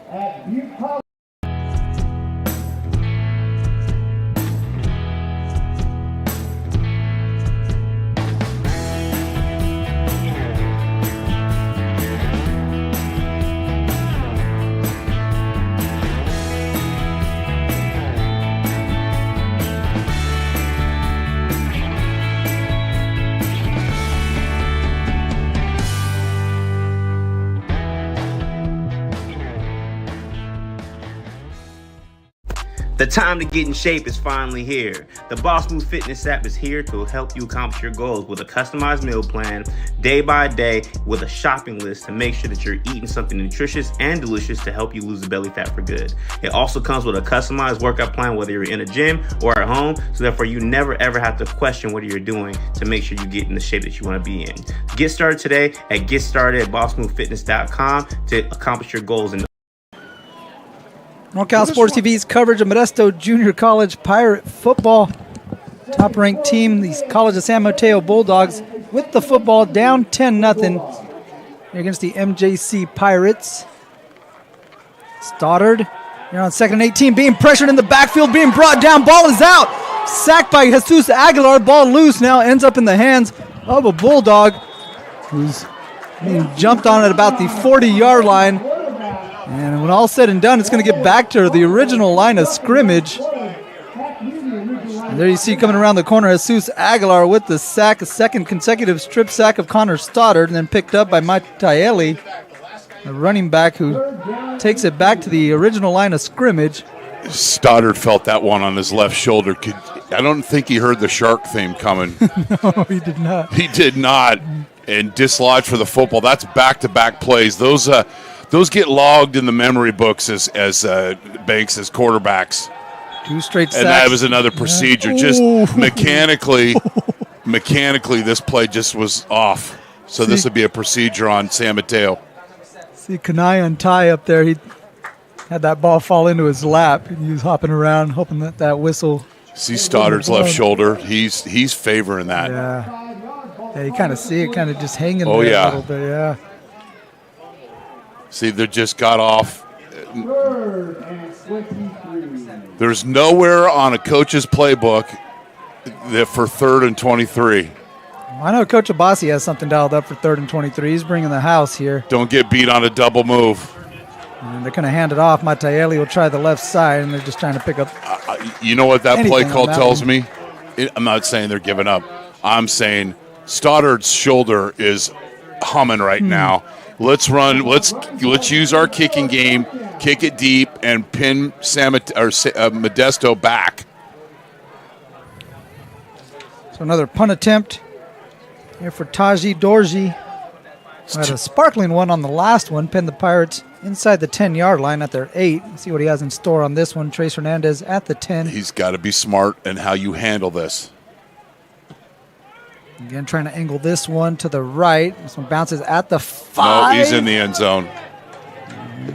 [SPEAKER 13] The time to get in shape is finally here. The Boss Move Fitness app is here to help you accomplish your goals with a customized meal plan, day by day, with a shopping list to make sure that you're eating something nutritious and delicious to help you lose the belly fat for good. It also comes with a customized workout plan, whether you're in a gym or at home, so therefore you never ever have to question what you're doing to make sure you get in the shape that you want to be in. Get started today at GetStartedAtBossMoveFitness.com to accomplish your goals.
[SPEAKER 14] NorCal Sports TV's coverage of Modesto Junior College Pirate football. Top-ranked team, the College of San Mateo Bulldogs, with the football down 10-0 against the MJC Pirates. Stoddard, you're on 2nd and 18, being pressured in the backfield, being brought down. Ball is out. Sacked by Jesus Aguilar. Ball loose now, ends up in the hands of a Bulldog who's being jumped on at about the 40-yard line. And when all's said and done, it's going to get back to the original line of scrimmage. And there you see coming around the corner, Jesus Aguilar with the sack, a second consecutive strip sack of Connor Stoddard, and then picked up by Mateo, a running back who takes it back to the original line of scrimmage.
[SPEAKER 15] Stoddard felt that one on his left shoulder. I don't think he heard the shark theme coming.
[SPEAKER 14] No, he did not.
[SPEAKER 15] He did not. And dislodged for the football. That's back-to-back plays. Those get logged in the memory books as Banks as quarterbacks.
[SPEAKER 14] 2 straight sacks.
[SPEAKER 15] And that was another procedure.
[SPEAKER 14] Yeah.
[SPEAKER 15] Just mechanically, this play just was off. So this would be a procedure on San Mateo.
[SPEAKER 14] See Kanai and Ty up there. He had that ball fall into his lap. He was hopping around, hoping that whistle.
[SPEAKER 15] See Stoddard's left shoulder. He's favoring that.
[SPEAKER 14] Yeah. Yeah, you kind of see it kind of just hanging there a little bit, yeah.
[SPEAKER 15] See, they just got off. There's nowhere on a coach's playbook that for 3rd and 23.
[SPEAKER 14] I know Coach Abbasi has something dialed up for 3rd and 23. He's bringing the house here.
[SPEAKER 15] Don't get beat on a double move.
[SPEAKER 14] And they're going to hand it off. Mateo will try the left side, and they're just trying to pick up.
[SPEAKER 15] You know what that play call tells
[SPEAKER 14] one.
[SPEAKER 15] me? I'm not saying they're giving up. I'm saying Stoddard's shoulder is humming right now. Let's run. Let's use our kicking game, kick it deep, and pin Modesto back.
[SPEAKER 14] So another punt attempt here for Taji Dorji. Had a sparkling one on the last one. Pinned the Pirates inside the 10-yard line at their 8. Let's see what he has in store on this one. Trace Hernandez at the 10.
[SPEAKER 15] He's got to be smart in how you handle this.
[SPEAKER 14] Again, trying to angle this one to the right. This one bounces at the 5.
[SPEAKER 15] No, he's in the end zone.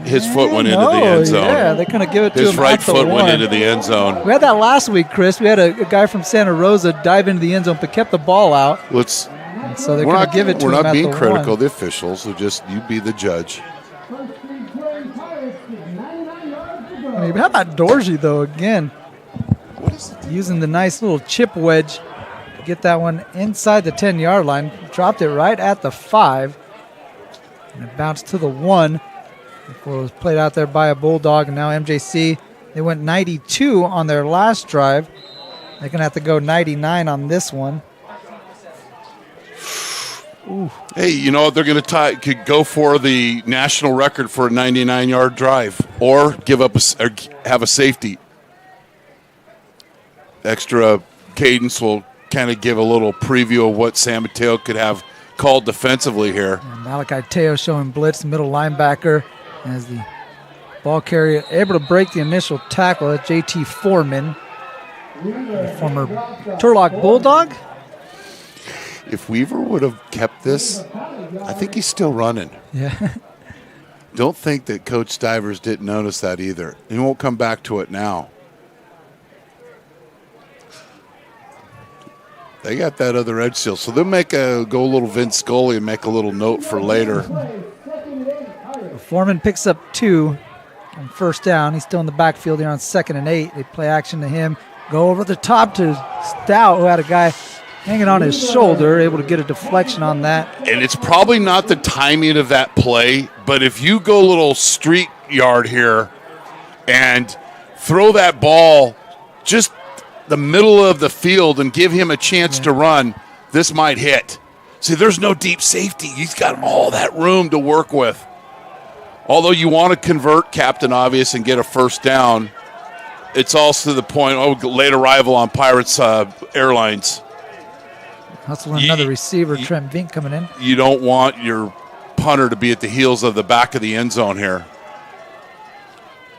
[SPEAKER 15] His foot went into the end zone.
[SPEAKER 14] Yeah, they're going to give it to him.
[SPEAKER 15] His right
[SPEAKER 14] at the
[SPEAKER 15] foot
[SPEAKER 14] 1.
[SPEAKER 15] went into the end zone.
[SPEAKER 14] We had that last week, Chris. We had a guy from Santa Rosa dive into the end zone but kept the ball out. So they're going to give it to him
[SPEAKER 15] We're
[SPEAKER 14] at
[SPEAKER 15] not being
[SPEAKER 14] the
[SPEAKER 15] critical
[SPEAKER 14] 1.
[SPEAKER 15] of the officials. So just you be the judge.
[SPEAKER 14] I mean, how about Dorji, though, again? Using the nice little chip wedge. Get that one inside the 10-yard line. Dropped it right at the 5. And it bounced to the 1 before it was played out there by a Bulldog. And now MJC They went 92 on their last drive. They're going to have to go 99 on this one.
[SPEAKER 15] Ooh. Hey, you know, they're going to could go for the national record for a 99-yard drive or give up or have a safety. Extra cadence will kind of give a little preview of what San Mateo could have called defensively here.
[SPEAKER 14] And Malachi Teo showing blitz, middle linebacker, as the ball carrier able to break the initial tackle. That's JT Foreman, the former Turlock Bulldog.
[SPEAKER 15] If Weaver would have kept this, I think he's still running.
[SPEAKER 14] Yeah.
[SPEAKER 15] Don't think that Coach Stivers didn't notice that either. He won't come back to it now. They got that other edge still. So they'll go a little Vince Scully and make a little note for later.
[SPEAKER 14] Foreman picks up 2 on first down. He's still in the backfield here on 2nd and 8. They play action to him. Go over the top to Stout, who had a guy hanging on his shoulder, able to get a deflection on that.
[SPEAKER 15] And it's probably not the timing of that play, but if you go a little street yard here and throw that ball just the middle of the field and give him a chance to run, this might hit. See, there's no deep safety. He's got all that room to work with. Although you want to convert Captain Obvious and get a first down, it's also the point, late arrival on Pirates Airlines.
[SPEAKER 14] Hustling another receiver, Trent Vink coming in.
[SPEAKER 15] You don't want your punter to be at the heels of the back of the end zone here.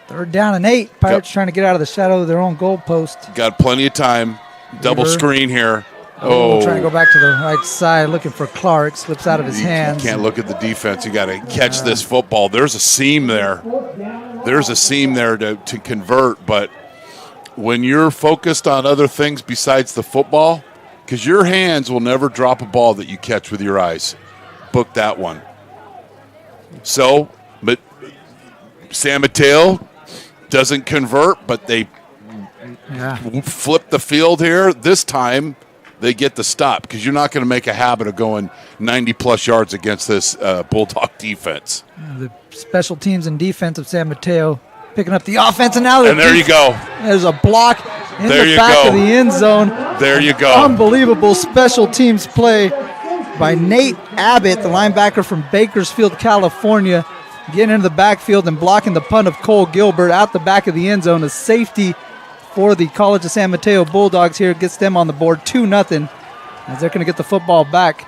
[SPEAKER 14] 3rd down and 8. Pirates trying to get out of the shadow of their own goal post.
[SPEAKER 15] Got plenty of time. Double screen here.
[SPEAKER 14] Trying to go back to the right side, looking for Clark. Slips out of his hands.
[SPEAKER 15] You can't look at the defense. You got to catch this football. There's a seam there. There's a seam there to convert. But when you're focused on other things besides the football, because your hands will never drop a ball that you catch with your eyes. Book that one. So, but San Mateo doesn't convert, but they flip the field here. This time, they get the stop because you're not going to make a habit of going 90-plus yards against this Bulldog defense.
[SPEAKER 14] The special teams and defense of San Mateo picking up the offense, and now
[SPEAKER 15] there you go.
[SPEAKER 14] There's a block in
[SPEAKER 15] there
[SPEAKER 14] the back of the end zone.
[SPEAKER 15] There you go.
[SPEAKER 14] Unbelievable special teams play by Nate Abbott, the linebacker from Bakersfield, California, getting into the backfield and blocking the punt of Cole Gilbert out the back of the end zone. A safety for the College of San Mateo Bulldogs here gets them on the board 2-0 as they're going to get the football back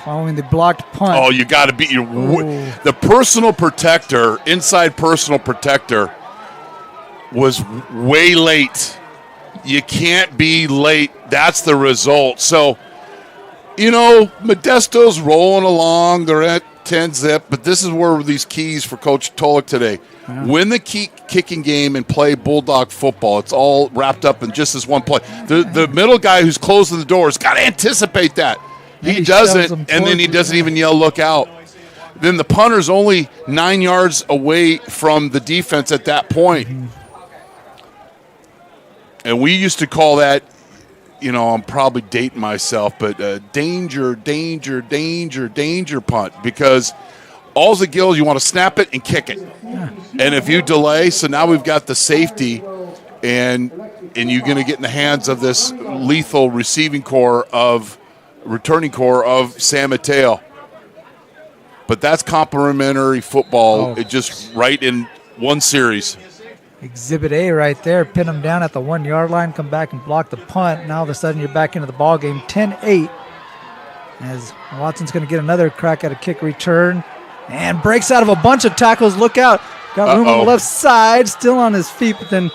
[SPEAKER 14] following the blocked punt.
[SPEAKER 15] Oh, you got to be the personal protector, inside personal protector was way late. You can't be late. That's the result. So, you know, Modesto's rolling along. They're at 10-zip, but this is where these keys for Coach Tolick today. Yeah. Win the kicking game and play Bulldog football. It's all wrapped up in just this one play. The middle guy who's closing the doors got to anticipate that. He doesn't, and then he doesn't even yell, look out. Then the punter's only 9 yards away from the defense at that point. Mm-hmm. And we used to call that, you know, I'm probably dating myself, but danger punt, because all the gills, you want to snap it and kick it. Yeah. And if you delay, so now we've got the safety, and you're going to get in the hands of this lethal returning core of San Mateo. But that's complimentary football. It just right in one series.
[SPEAKER 14] Exhibit A right there. Pin them down at the 1 yard line. Come back and block the punt. Now all of a sudden you're back into the ball game. 10-8 as Watson's going to get another crack at a kick return and breaks out of a bunch of tackles. Look out. Got room on the left side. Still on his feet, but then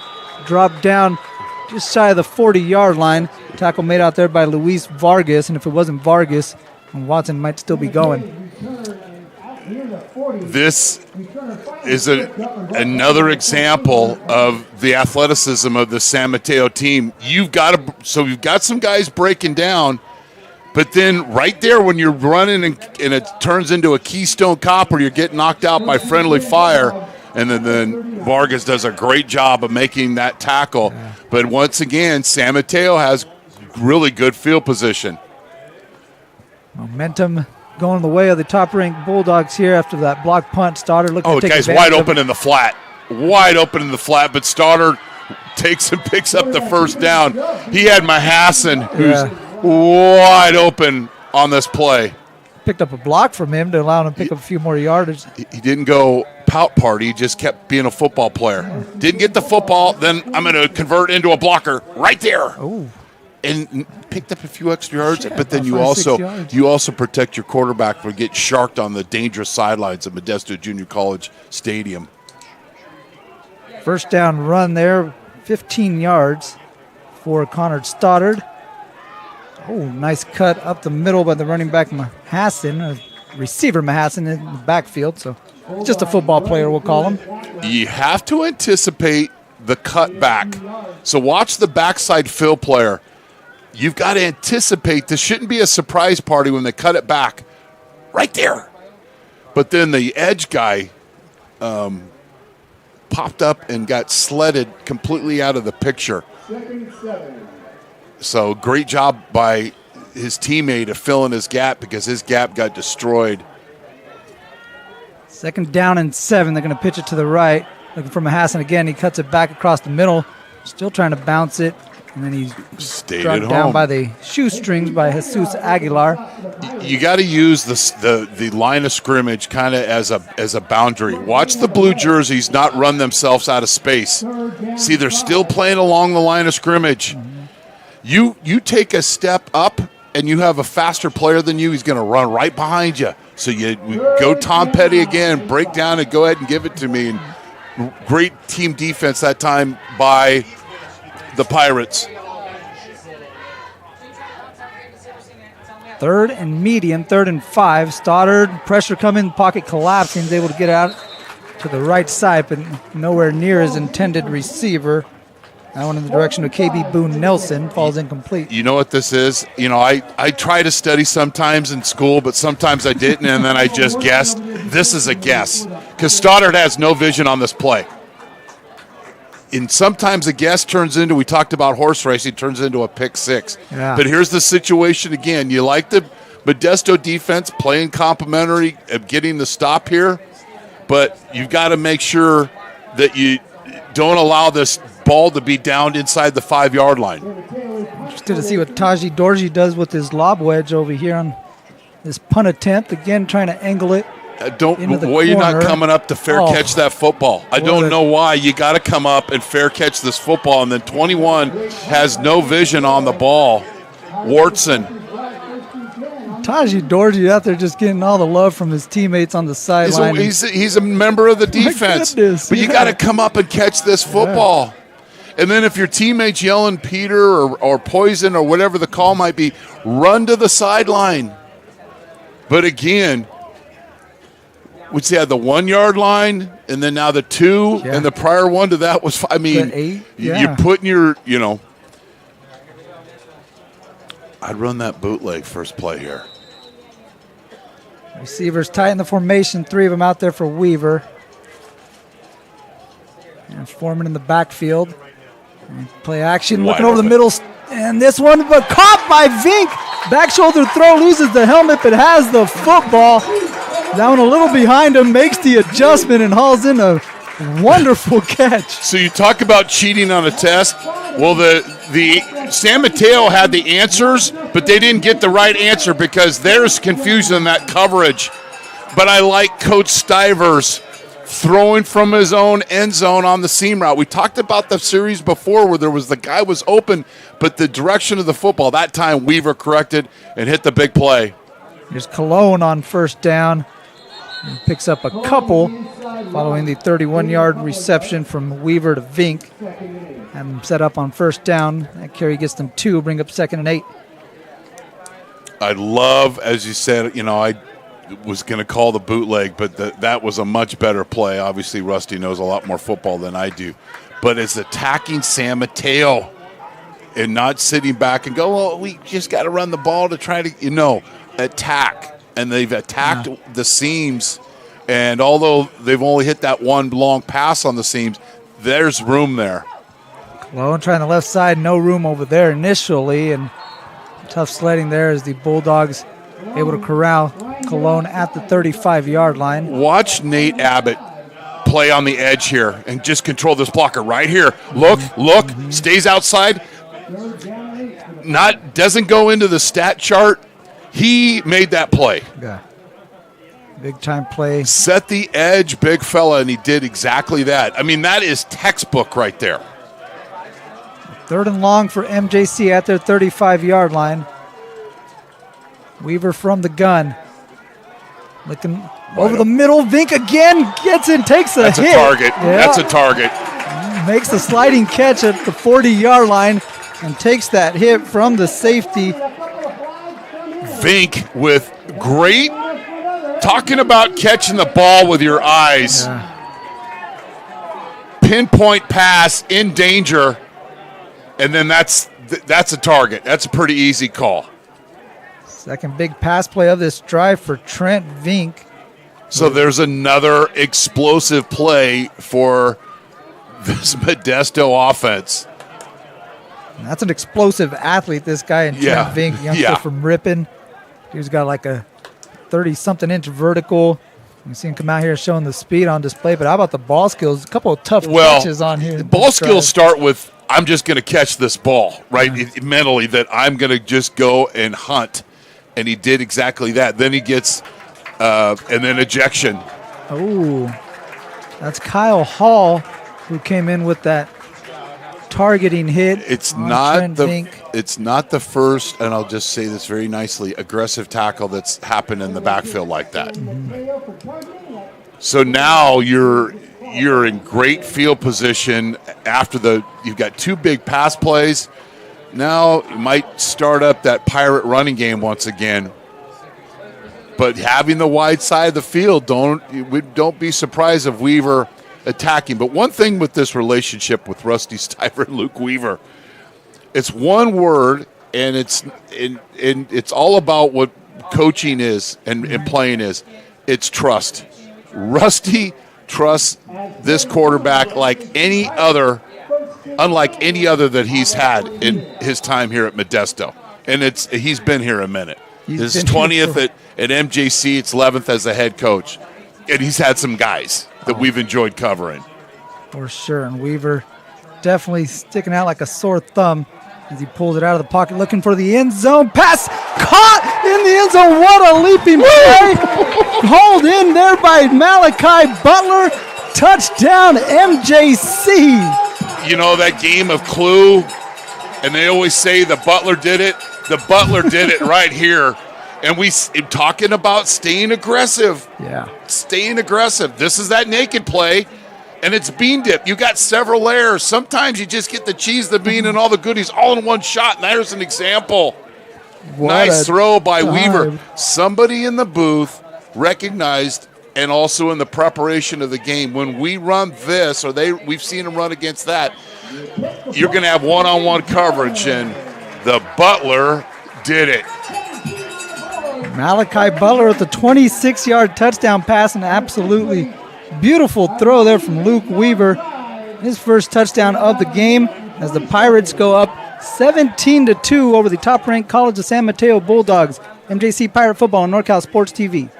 [SPEAKER 14] dropped down just shy of the 40-yard line. Tackle made out there by Luis Vargas, and if it wasn't Vargas, Watson might still be going.
[SPEAKER 15] This is another example of the athleticism of the San Mateo team. You've got some guys breaking down, but then right there when you're running and it turns into a Keystone Cop where you're getting knocked out by friendly fire, and then Vargas does a great job of making that tackle. Yeah. But once again, San Mateo has really good field position.
[SPEAKER 14] Momentum going the way of the top-ranked Bulldogs here after that block punt. Stoddard looking to take
[SPEAKER 15] guy's
[SPEAKER 14] advantage
[SPEAKER 15] wide open in the flat. wide open in the flat, but Stoddard takes and picks up the first down. He had Mahassan, who's wide open on this play.
[SPEAKER 14] Picked up a block from him to allow him to pick up a few more yardage.
[SPEAKER 15] He didn't go pout party. He just kept being a football player. Didn't get the football. Then I'm going to convert into a blocker right there.
[SPEAKER 14] Oh.
[SPEAKER 15] And picked up a few extra yards. But then you also protect your quarterback from getting sharked on the dangerous sidelines of Modesto Junior College Stadium.
[SPEAKER 14] First down run there, 15 yards for Connor Stoddard. Oh, nice cut up the middle by the running back Mahassan, receiver Mahassan in the backfield. So just a football player, we'll call him.
[SPEAKER 15] You have to anticipate the cut back. So watch the backside fill player. You've got to anticipate this shouldn't be a surprise party when they cut it back. Right there. But then the edge guy popped up and got sledded completely out of the picture. So great job by his teammate of filling his gap because his gap got destroyed.
[SPEAKER 14] Second down and 7. They're going to pitch it to the right. Looking for Mahassan again. He cuts it back across the middle. Still trying to bounce it. And then he's dropped down by the shoestrings by Jesus Aguilar.
[SPEAKER 15] You got to use the line of scrimmage kind of as a boundary. Watch the blue jerseys not run themselves out of space. See, they're still playing along the line of scrimmage. You take a step up and you have a faster player than you, he's going to run right behind you. So we go Tom Petty again, break down and go ahead and give it to me. And great team defense that time by the Pirates.
[SPEAKER 14] Third and medium, 3rd and 5. Stoddard, pressure coming, pocket collapsing. He's able to get out to the right side, but nowhere near his intended receiver. That one in the direction of KB Boone Nelson falls incomplete.
[SPEAKER 15] You know what this is? You know, I try to study sometimes in school, but sometimes I didn't, and then I just guessed. This is a guess because Stoddard has no vision on this play. And sometimes a guess turns into, we talked about horse racing, turns into a pick six.
[SPEAKER 14] Yeah.
[SPEAKER 15] But here's the situation again. You like the Modesto defense playing complimentary of getting the stop here, but you've got to make sure that you don't allow this ball to be down inside the 5-yard line.
[SPEAKER 14] Interested to see what Taji Dorji does with his lob wedge over here on this punt attempt. Again, trying to angle it.
[SPEAKER 15] You're not coming up to fair catch that football. I don't know why. You got to come up and fair catch this football. And then 21 has no vision on the ball. Wartson.
[SPEAKER 14] Taji Dorji out there just getting all the love from his teammates on the sideline.
[SPEAKER 15] He's a member of the defense. But you got to come up and catch this football. And then if your teammate's yelling Peter or poison or whatever the call might be, run to the sideline. But again, which they had the 1-yard line and then now the 2, and the prior one to that was, I mean,
[SPEAKER 14] 8,
[SPEAKER 15] you're putting your, I'd run that bootleg first play here.
[SPEAKER 14] Receivers tighten the formation, 3 of them out there for Weaver. And Foreman in the backfield. And play action, looking over the middle, and this one, but caught by Vink. Back shoulder throw, loses the helmet, but has the football. Down a little behind him, makes the adjustment and hauls in a wonderful catch.
[SPEAKER 15] So you talk about cheating on a test. Well, the San Mateo had the answers, but they didn't get the right answer because there's confusion in that coverage. But I like Coach Stivers throwing from his own end zone on the seam route. We talked about the series before where the guy was open, but the direction of the football, that time Weaver corrected and hit the big play.
[SPEAKER 14] Here's Cologne on first down. And picks up a couple following the 31-yard reception from Weaver to Vink. Have them set up on first down. That carry gets them 2, bring up 2nd and 8.
[SPEAKER 15] I love, as you said, I was going to call the bootleg, but that was a much better play. Obviously, Rusty knows a lot more football than I do. But it's attacking San Mateo and not sitting back and go, well, we just got to run the ball to try to, attack. And they've attacked the seams. And although they've only hit that one long pass on the seams, there's room there.
[SPEAKER 14] Cologne trying the left side, no room over there initially. And tough sledding there as the Bulldogs able to corral Cologne at the 35-yard line.
[SPEAKER 15] Watch Nate Abbott play on the edge here and just control this blocker right here. Look, stays outside. Doesn't go into the stat chart. He made that play.
[SPEAKER 14] Yeah. Big time play.
[SPEAKER 15] Set the edge, big fella, and he did exactly that. I mean, that is textbook right there.
[SPEAKER 14] 3rd and long for MJC at their 35-yard line. Weaver from the gun. Looking over the middle. Vink again gets in, takes a hit.
[SPEAKER 15] That's a target.
[SPEAKER 14] Yeah.
[SPEAKER 15] That's a target.
[SPEAKER 14] Makes the sliding catch at the 40-yard line and takes that hit from the safety.
[SPEAKER 15] Vink with great, talking about catching the ball with your eyes.
[SPEAKER 14] Yeah.
[SPEAKER 15] Pinpoint pass in danger, and then that's a target. That's a pretty easy call.
[SPEAKER 14] Second big pass play of this drive for Trent Vink.
[SPEAKER 15] So there's another explosive play for this Modesto offense.
[SPEAKER 14] And that's an explosive athlete, this guy, and Trent Vink, youngster from Ripon. He's got like a 30-something inch vertical. You see him come out here showing the speed on display, but how about the ball skills? A couple of tough catches on here.
[SPEAKER 15] Ball skills start with, I'm just going to catch this ball, right? Mentally, that I'm going to just go and hunt. And he did exactly that. Then he gets, and then ejection.
[SPEAKER 14] Oh, that's Kyle Hall who came in with that targeting hit.
[SPEAKER 15] It's not the first, and I'll just say this very nicely, aggressive tackle that's happened in the backfield like that. Mm-hmm. So now you're in great field position after you've got 2 big pass plays. Now you might start up that Pirate running game once again. But having the wide side of the field, don't be surprised if Weaver attacking. But one thing with this relationship with Rusty Stiver and Luke Weaver, it's one word, and it's all about what coaching is and playing is. It's trust. Rusty trusts this quarterback unlike any other that he's had in his time here at Modesto. And he's been here a minute. This is 20th at MJC. It's 11th as a head coach. And he's had some guys that we've enjoyed covering.
[SPEAKER 14] For sure. And Weaver definitely sticking out like a sore thumb as he pulls it out of the pocket, looking for the end zone. Pass caught in the end zone. What a leaping play. Hauled in there by Malachi Butler. Touchdown, MJC.
[SPEAKER 15] You know that game of Clue, and they always say the Butler did it. The Butler did it right here. And we talking about staying aggressive.
[SPEAKER 14] Yeah.
[SPEAKER 15] Staying aggressive. This is that naked play, and it's bean dip. You got several layers. Sometimes you just get the cheese, the bean, and all the goodies all in one shot. And there's an example. Nice throw by Weaver. Somebody in the booth recognized, and also in the preparation of the game, when we run this, we've seen them run against that, you're going to have one-on-one coverage, and the Butler did it.
[SPEAKER 14] Malachi Butler with the 26-yard touchdown pass, an absolutely beautiful throw there from Luke Weaver. His first touchdown of the game as the Pirates go up 17-2 over the top-ranked College of San Mateo Bulldogs. MJC Pirate Football on NorCal Sports TV.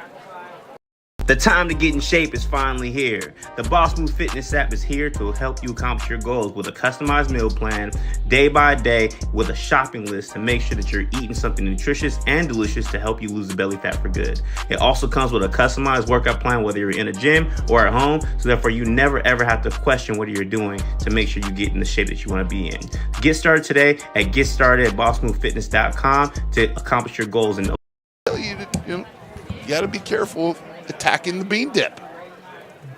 [SPEAKER 13] The time to get in shape is finally here. The Boss Move Fitness app is here to help you accomplish your goals with a customized meal plan, day by day, with a shopping list to make sure that you're eating something nutritious and delicious to help you lose the belly fat for good. It also comes with a customized workout plan, whether you're in a gym or at home, so therefore you never ever have to question what you're doing to make sure you get in the shape that you want to be in. Get started today at GetStarted@BossMoveFitness.com to accomplish your goals. And
[SPEAKER 15] You got to be careful attacking the bean dip.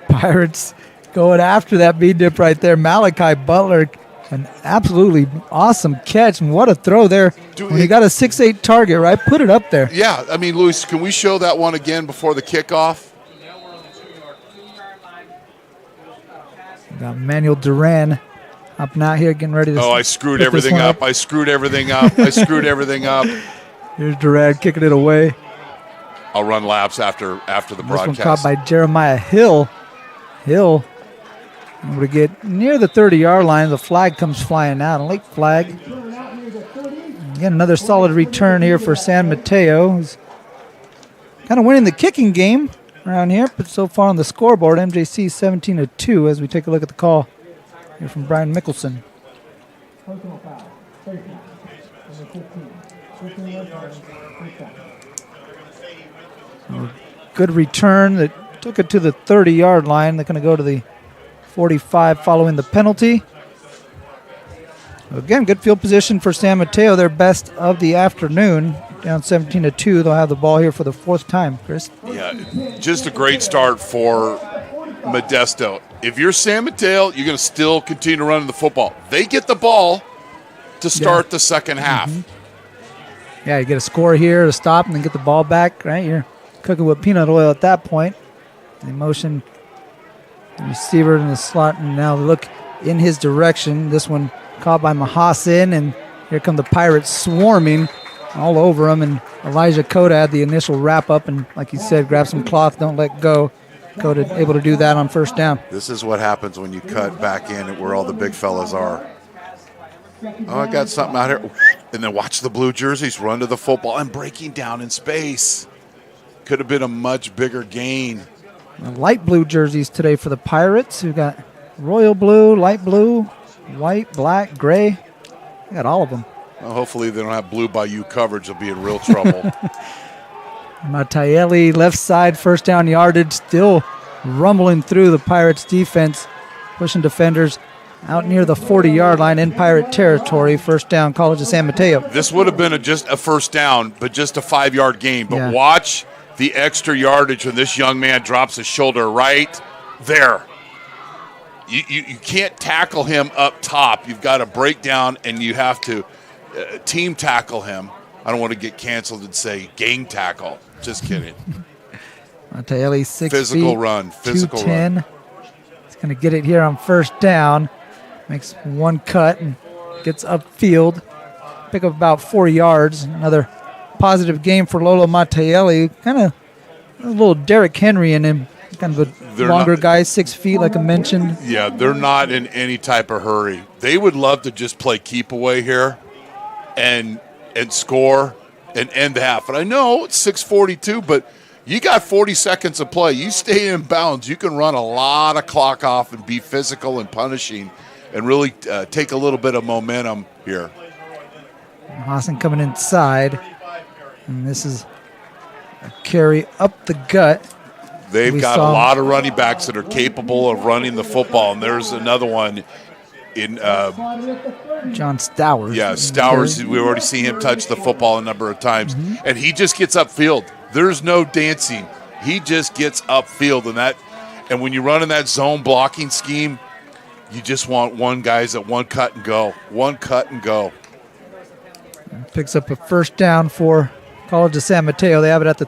[SPEAKER 14] Pirates going after that bean dip right there. Malachi Butler, an absolutely awesome catch, and what a throw there. When he got a 6'8" target, right? Put it up there.
[SPEAKER 15] Yeah, I mean, Luis, can we show that one again before the kickoff?
[SPEAKER 14] Got Manuel Duran up and out here getting ready to.
[SPEAKER 15] Oh, I screwed everything up. I screwed everything up.
[SPEAKER 14] Here's Duran kicking it away.
[SPEAKER 15] I'll run laps after the broadcast.
[SPEAKER 14] This one caught by Jeremiah Hill. Able to get near the 30-yard line. The flag comes flying out, a late flag. Again, another solid return here for San Mateo, who's kind of winning the kicking game around here, but so far on the scoreboard, MJC 17-2 as we take a look at the call here from Brian Mickelson. Good return that took it to the 30-yard line. They're going to go to the 45 following the penalty. Again, good field position for San Mateo, their best of the afternoon. Down 17-2, they'll have the ball here for the fourth time, Chris.
[SPEAKER 15] Yeah, just a great start for Modesto. If you're San Mateo, you're going to still continue to run the football. They get the ball to start the second half.
[SPEAKER 14] Mm-hmm. Yeah, you get a score here to stop and then get the ball back, right? You're cooking with peanut oil at that point. The motion, the receiver in the slot, and now look in his direction. This one caught by Mahasin, and here come the Pirates swarming all over him, and Elijah Cota had the initial wrap up, and like you said, grab some cloth, don't let go. Cota able to do that on first down.
[SPEAKER 15] This is what happens when you cut back in at where all the big fellas are. Oh, I got something out here. And then watch the blue jerseys run to the football and breaking down in space. Could have been a much bigger gain.
[SPEAKER 14] Light blue jerseys today for the Pirates. We've got royal blue, light blue, white, black, gray. We got all of them.
[SPEAKER 15] Well, hopefully they don't have blue by you coverage. They'll be in real trouble.
[SPEAKER 14] Mateo, left side, first down yardage, still rumbling through the Pirates defense, pushing defenders out near the 40-yard line in Pirate territory. First down, College of San Mateo.
[SPEAKER 15] This would have been just a first down, but just a 5-yard gain. But watch the extra yardage when this young man drops his shoulder right there. You can't tackle him up top. You've got to break down, and you have to team tackle him. I don't want to get canceled and say gang tackle. Just kidding.
[SPEAKER 14] Mateo, 6
[SPEAKER 15] physical
[SPEAKER 14] feet,
[SPEAKER 15] run. Physical
[SPEAKER 14] 210.
[SPEAKER 15] run.
[SPEAKER 14] He's going to get it here on first down. Makes one cut and gets upfield. Pick up about 4 yards. Another positive game for Lolo Mateo. Kind of a little Derrick Henry in him. Kind of a longer guy, 6 feet, like I mentioned.
[SPEAKER 15] Yeah, they're not in any type of hurry. They would love to just play keep away here and score and end the half. And I know it's 6:42, but you got 40 seconds of play. You stay in bounds. You can run a lot of clock off and be physical and punishing and really take a little bit of momentum here.
[SPEAKER 14] Hassan coming inside. And this is a carry up the gut.
[SPEAKER 15] They've got a lot of running backs that are capable of running the football, and there's another one in
[SPEAKER 14] John Stowers.
[SPEAKER 15] Yeah, Stowers. We already seen him touch the football a number of times, and he just gets upfield. There's no dancing. He just gets upfield, and when you run in that zone blocking scheme, you just want one guys at one cut and go.
[SPEAKER 14] Picks up a first down for College of San Mateo. They have it at the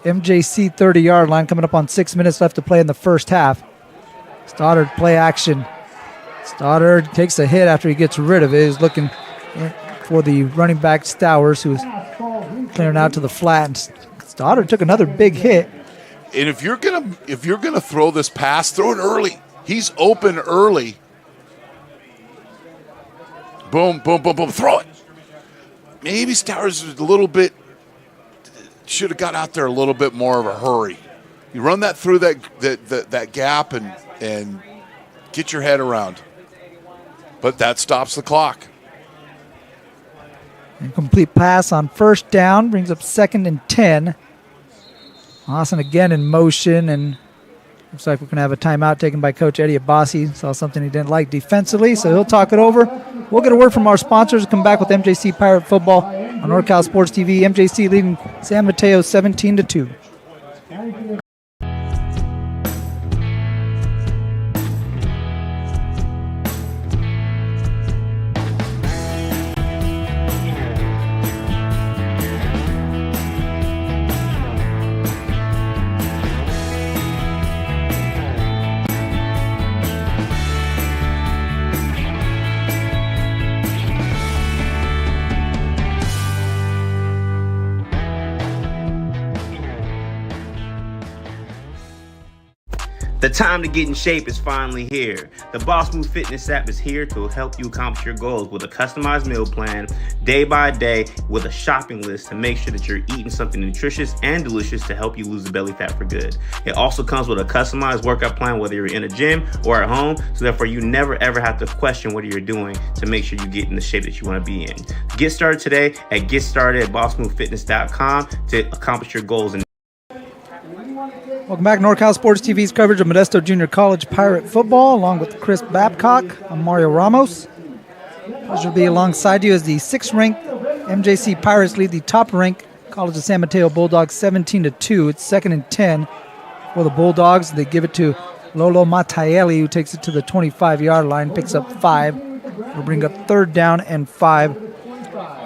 [SPEAKER 14] MJC 30-yard line, coming up on 6 minutes left to play in the first half. Stoddard play action. Stoddard takes a hit after he gets rid of it. He's looking for the running back Stowers, who's clearing out to the flat. And Stoddard took another big hit.
[SPEAKER 15] And if you're gonna throw this pass, throw it early. He's open early. Boom, boom, boom, boom. Throw it. Maybe Stowers is a little bit. Should have got out there a little bit more of a hurry. You run that through that gap and get your head around. But that stops the clock.
[SPEAKER 14] Incomplete pass on first down brings up 2nd and 10. Hassan again in motion, and looks like we're going to have a timeout taken by Coach Eddie Abbasi. Saw something he didn't like defensively, so he'll talk it over. We'll get a word from our sponsors and come back with MJC Pirate Football on NorCal Sports TV. MJC leading San Mateo 17-2.
[SPEAKER 13] The time to get in shape is finally here. The Boss Move Fitness app is here to help you accomplish your goals with a customized meal plan, day by day, with a shopping list to make sure that you're eating something nutritious and delicious to help you lose the belly fat for good. It also comes with a customized workout plan, whether you're in a gym or at home, so therefore you never ever have to question what you're doing to make sure you get in the shape that you want to be in. Get started today at GetStartedAtBossMoveFitness.com to accomplish your goals.
[SPEAKER 14] Welcome back. NorCal Sports TV's coverage of Modesto Junior College Pirate football, along with Chris Babcock. I'm Mario Ramos. Pleasure to be alongside you as the 6th-ranked MJC Pirates lead the top-ranked College of San Mateo Bulldogs 17-2. It's 2nd and 10 for the Bulldogs. They give it to Lolo Mateo, who takes it to the 25-yard line, picks up 5. It'll bring up 3rd down and 5.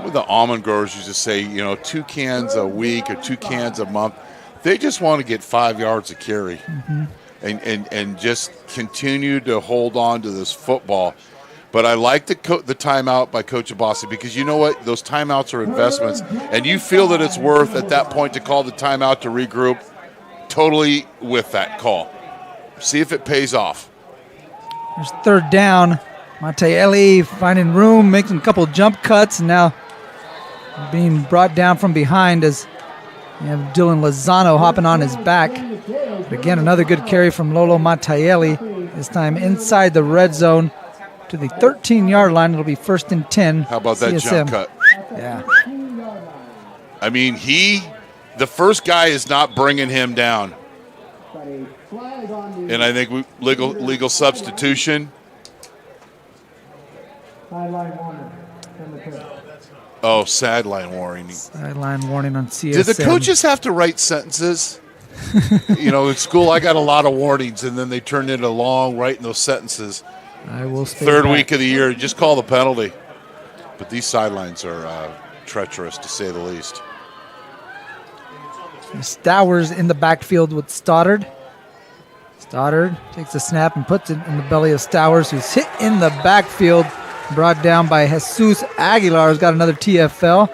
[SPEAKER 15] With the almond growers used to say, 2 cans a week or 2 cans a month. They just want to get 5 yards of carry and just continue to hold on to this football. But I like the timeout by Coach Abbasi, because you know what? Those timeouts are investments, and you feel that it's worth at that point to call the timeout to regroup. Totally with that call. See if it pays off.
[SPEAKER 14] There's 3rd down. Mateo finding room, making a couple jump cuts, and now being brought down from behind as you have Dylan Lozano hopping on his back. But again, another good carry from Lolo Mateo, this time inside the red zone to the 13-yard line. It'll be 1st and 10.
[SPEAKER 15] How about that jump cut?
[SPEAKER 14] Yeah.
[SPEAKER 15] I mean, the first guy is not bringing him down. And I think legal substitution. Oh, sideline warning.
[SPEAKER 14] Sideline warning on CSM.
[SPEAKER 15] Did the coaches have to write sentences? In school I got a lot of warnings, and then they turned into long writing those sentences.
[SPEAKER 14] I will stay
[SPEAKER 15] 3rd
[SPEAKER 14] back.
[SPEAKER 15] week of the year, just call the penalty. But these sidelines are treacherous, to say the least.
[SPEAKER 14] Stowers in the backfield with Stoddard. Stoddard takes a snap and puts it in the belly of Stowers, who's hit in the backfield. Brought down by Jesus Aguilar, who's got another TFL.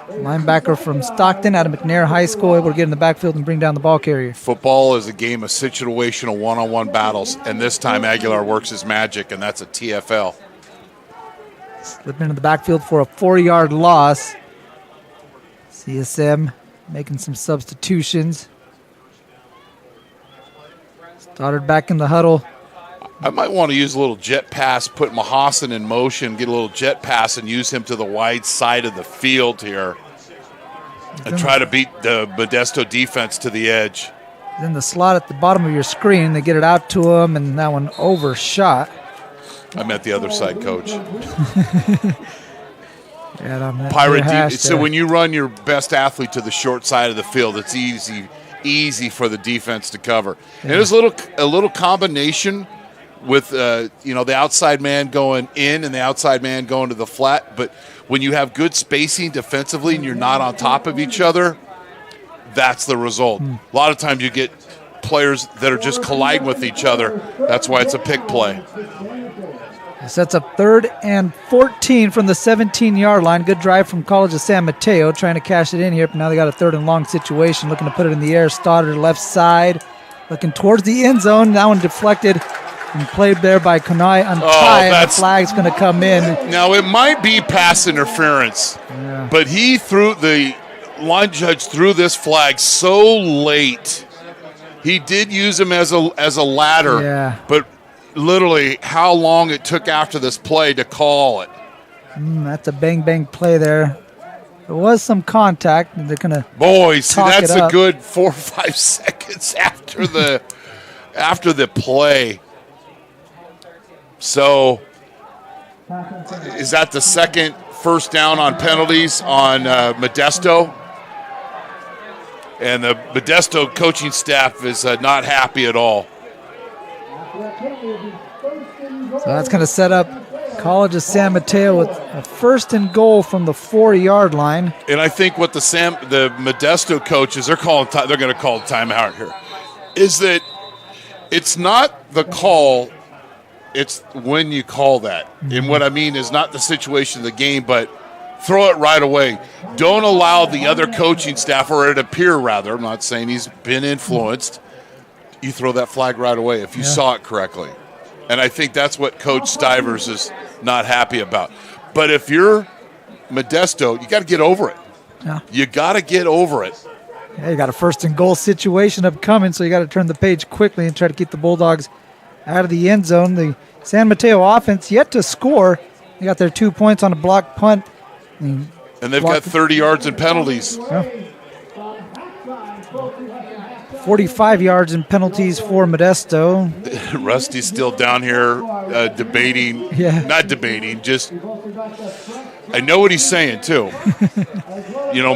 [SPEAKER 14] Linebacker from Stockton out of McNair High School, able to get in the backfield and bring down the ball carrier.
[SPEAKER 15] Football is a game of situational one-on-one battles, and this time Aguilar works his magic, and that's a TFL.
[SPEAKER 14] Slipping into the backfield for a 4-yard loss. CSM making some substitutions. Stoddard back in the huddle.
[SPEAKER 15] I might want to use a little jet pass, put Mahasan in motion, get a little jet pass, and use him to the wide side of the field here and try to beat the Modesto defense to the edge.
[SPEAKER 14] Then the slot at the bottom of your screen, they get it out to him, and that one overshot.
[SPEAKER 15] I meant the other side, Coach. So when you run your best athlete to the short side of the field, it's easy for the defense to cover. Yeah. And there's a little combination with the outside man going in and the outside man going to the flat. But when you have good spacing defensively and you're not on top of each other, that's the result. A lot of times you get players that are just colliding with each other. That's why it's a pick play.
[SPEAKER 14] It sets up 3rd and 14 from the 17-yard line. Good drive from College of San Mateo, trying to cash it in here. But now they got a 3rd and long situation, looking to put it in the air. Stoddard left side, looking towards the end zone. That one deflected and played there by Kanai Untie. The flag's going to come in.
[SPEAKER 15] Now, it might be pass interference, but the line judge threw this flag so late. He did use him as a ladder, but literally how long it took after this play to call it.
[SPEAKER 14] That's a bang play there. There was some contact, and they're going to
[SPEAKER 15] that's a good 4 or 5 seconds after the play. So is that the second first down on penalties on Modesto? And the Modesto coaching staff is not happy at all.
[SPEAKER 14] So that's going to set up College of San Mateo with a 1st and goal from the 4-yard line.
[SPEAKER 15] And I think what the Modesto coaches they're going to call timeout here, is that it's not the call, it's when you call that. And what I mean is not the situation of the game, but throw it right away. Don't allow the other coaching staff, or it appear rather, I'm not saying he's been influenced, you throw that flag right away if you saw it correctly. And I think that's what Coach Stivers is not happy about. But if you're Modesto, you got to get over it.
[SPEAKER 14] Yeah.
[SPEAKER 15] You got to get over it.
[SPEAKER 14] Yeah, you got a first and goal situation upcoming, so you got to turn the page quickly and try to keep the Bulldogs out of the end zone. The San Mateo offense yet to score. They got their 2 points on a blocked punt.
[SPEAKER 15] And they've got 30 yards in penalties.
[SPEAKER 14] Yeah. 45 yards in penalties for Modesto.
[SPEAKER 15] Rusty's still down here debating.
[SPEAKER 14] Yeah.
[SPEAKER 15] Not debating, just I know what he's saying too.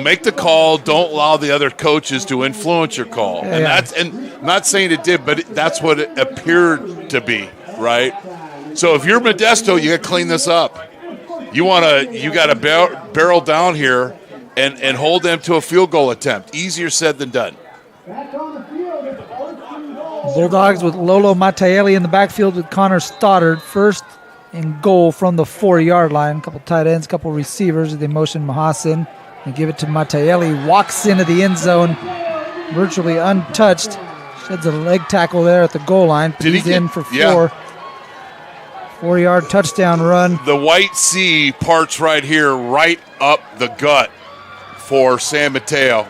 [SPEAKER 15] Make the call. Don't allow the other coaches to influence your call. And I'm not saying it did, but that's what it appeared to be, right? So if you're Modesto, you got to clean this up. You got to barrel down here and hold them to a field goal attempt. Easier said than done.
[SPEAKER 14] Bulldogs with Lolo Mateo in the backfield with Connor Stoddard. First and goal from the 4-yard line. A couple tight ends, a couple receivers. They motion Mahassan and give it to Mateo. Walks into the end zone virtually untouched. Sheds a leg tackle there at the goal line. He's in for 4.
[SPEAKER 15] Yeah.
[SPEAKER 14] 4-yard touchdown run.
[SPEAKER 15] The White Sea parts right here, right up the gut for San Mateo.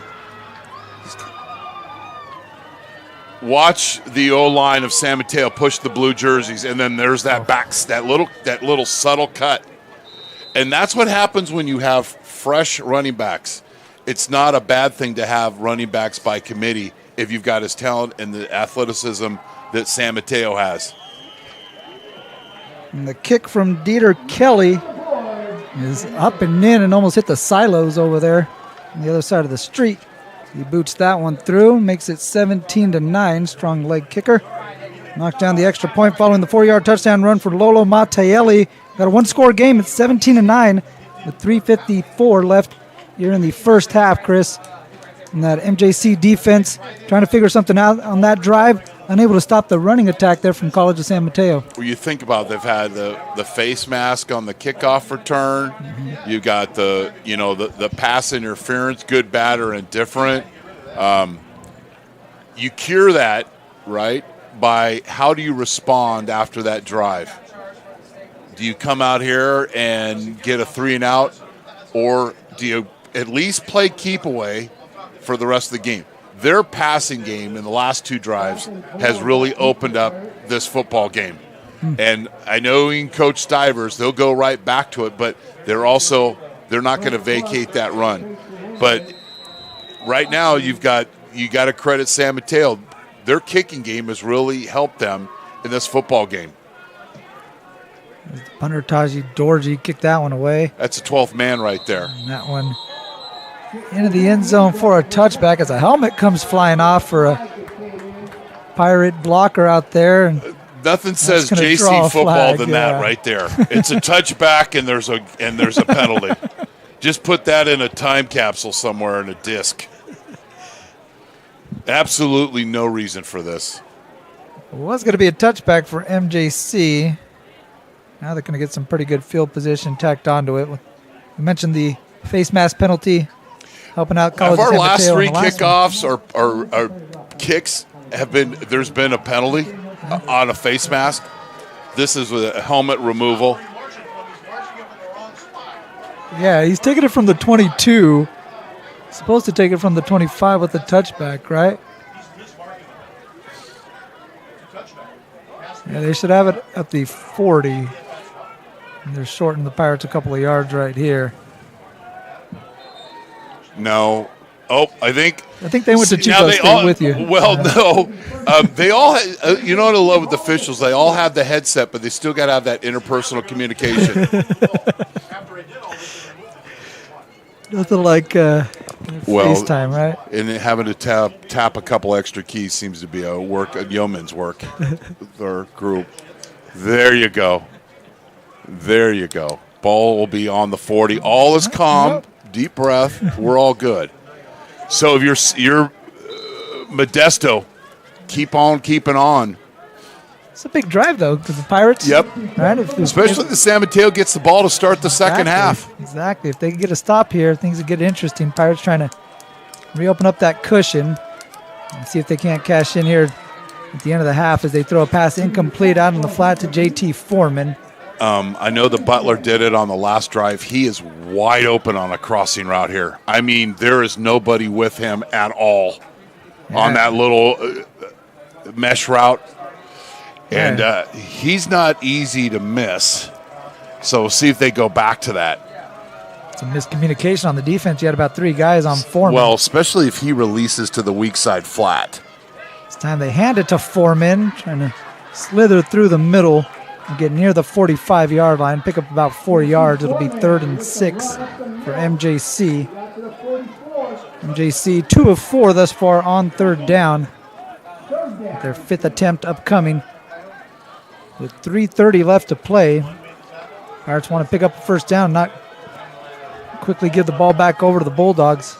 [SPEAKER 15] Watch the O-line of San Mateo push the blue jerseys, and then there's that little subtle cut. And that's what happens when you have fresh running backs. It's not a bad thing to have running backs by committee if you've got his talent and the athleticism that San Mateo has.
[SPEAKER 14] And the kick from Dieter Kelly is up and in and almost hit the silos over there on the other side of the street. He boots that one through, makes it 17-9. Strong leg kicker. Knocked down the extra point following the 4-yard touchdown run for Lolo Mateo. Got a one-score game. It's 17-9 with 3:54 left here in the first half, Chris. And that MJC defense trying to figure something out on that drive. Unable to stop the running attack there from College of San Mateo.
[SPEAKER 15] Well, you think about it, they've had the face mask on the kickoff return. Mm-hmm. You got the pass interference, good, bad, or indifferent. You cure that, right, by how do you respond after that drive? Do you come out here and get a 3-and-out, or do you at least play keep away for the rest of the game? Their passing game in the last 2 drives has really opened up this football game. And I know in Coach Stivers, they'll go right back to it, but they're not going to vacate that run. But right now you got to credit San Mateo. Their kicking game has really helped them in this football game.
[SPEAKER 14] Punter Taji Dorji kicked that one away.
[SPEAKER 15] That's a 12th man right there.
[SPEAKER 14] And that one into the end zone for a touchback as a helmet comes flying off for a Pirate blocker out there. And
[SPEAKER 15] nothing says JC football than that right there. It's a touchback and there's a penalty. Just put that in a time capsule somewhere in a disc. Absolutely no reason for this.
[SPEAKER 14] It was going to be a touchback for MJC. Now they're going to get some pretty good field position tacked onto it. We mentioned the face mask penalty helping out College of San Mateo.
[SPEAKER 15] Our last 3 kickoffs or kicks have been, there's been a penalty on a face mask. This is with a helmet removal.
[SPEAKER 14] Yeah, he's taking it from the 22. He's supposed to take it from the 25 with the touchback, right? Yeah, they should have it at the 40. And they're shorting the Pirates a couple of yards right here.
[SPEAKER 15] No. Oh, I think
[SPEAKER 14] they went to Chico State with you.
[SPEAKER 15] Well, no. They all, you know what I love with the officials? They all have the headset, but they still got to have that interpersonal communication.
[SPEAKER 14] Nothing like FaceTime, right?
[SPEAKER 15] And having to tap a couple extra keys seems to be a yeoman's work with our group. There you go. There you go. Ball will be on the 40. All is calm. Deep breath. We're all good. So if you're Modesto, keep on keeping on.
[SPEAKER 14] It's a big drive, though, because the Pirates.
[SPEAKER 15] Yep.
[SPEAKER 14] Right,
[SPEAKER 15] especially the San Mateo gets the ball to start the second half.
[SPEAKER 14] Exactly. If they can get a stop here, things will get interesting. Pirates trying to reopen up that cushion and see if they can't cash in here at the end of the half as they throw a pass incomplete out on the flat to JT Foreman.
[SPEAKER 15] I know the Butler did it on the last drive. He is wide open on a crossing route here. I mean, there is nobody with him at all on that little mesh route. And he's not easy to miss. So we'll see if they go back to that.
[SPEAKER 14] Some miscommunication on the defense. You had about 3 guys on Foreman.
[SPEAKER 15] Well, especially if he releases to the weak side flat.
[SPEAKER 14] This time they hand it to Foreman, trying to slither through the middle and get near the 45-yard line, pick up about 4 yards. It'll be 3rd and 6 for MJC. MJC 2 of 4 thus far on 3rd down. Their 5th attempt upcoming. With 3:30 left to play, Pirates want to pick up a first down, not quickly give the ball back over to the Bulldogs.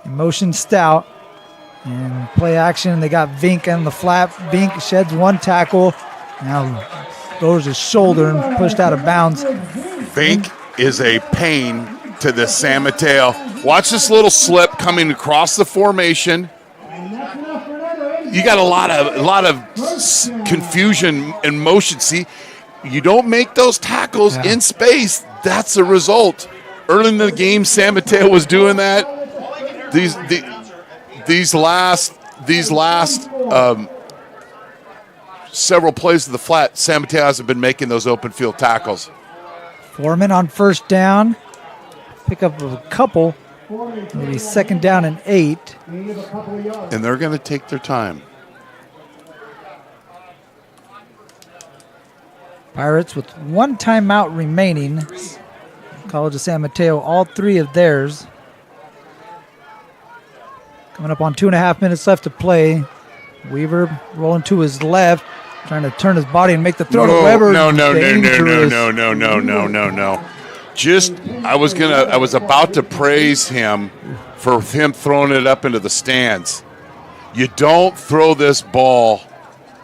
[SPEAKER 14] In motion, Stout. And play action, they got Vink on the flat. Vink sheds 1 tackle. Now lowers his shoulder and pushed out of bounds.
[SPEAKER 15] Vink is a pain to the San Mateo. Watch this little slip coming across the formation. You got a lot of confusion and motion. See, you don't make those tackles in space. That's the result. Early in the game, San Mateo was doing that. These last several plays of the flat, San Mateo hasn't been making those open field tackles.
[SPEAKER 14] Foreman on first down. Pick up a couple. Maybe 2nd down and 8.
[SPEAKER 15] And they're going to take their time.
[SPEAKER 14] Pirates with 1 timeout remaining. College of San Mateo, all 3 of theirs. Coming up on 2.5 minutes left to play. Weaver rolling to his left, trying to turn his body and make the throw to Weber.
[SPEAKER 15] No. Just, I was about to praise him for him throwing it up into the stands. You don't throw this ball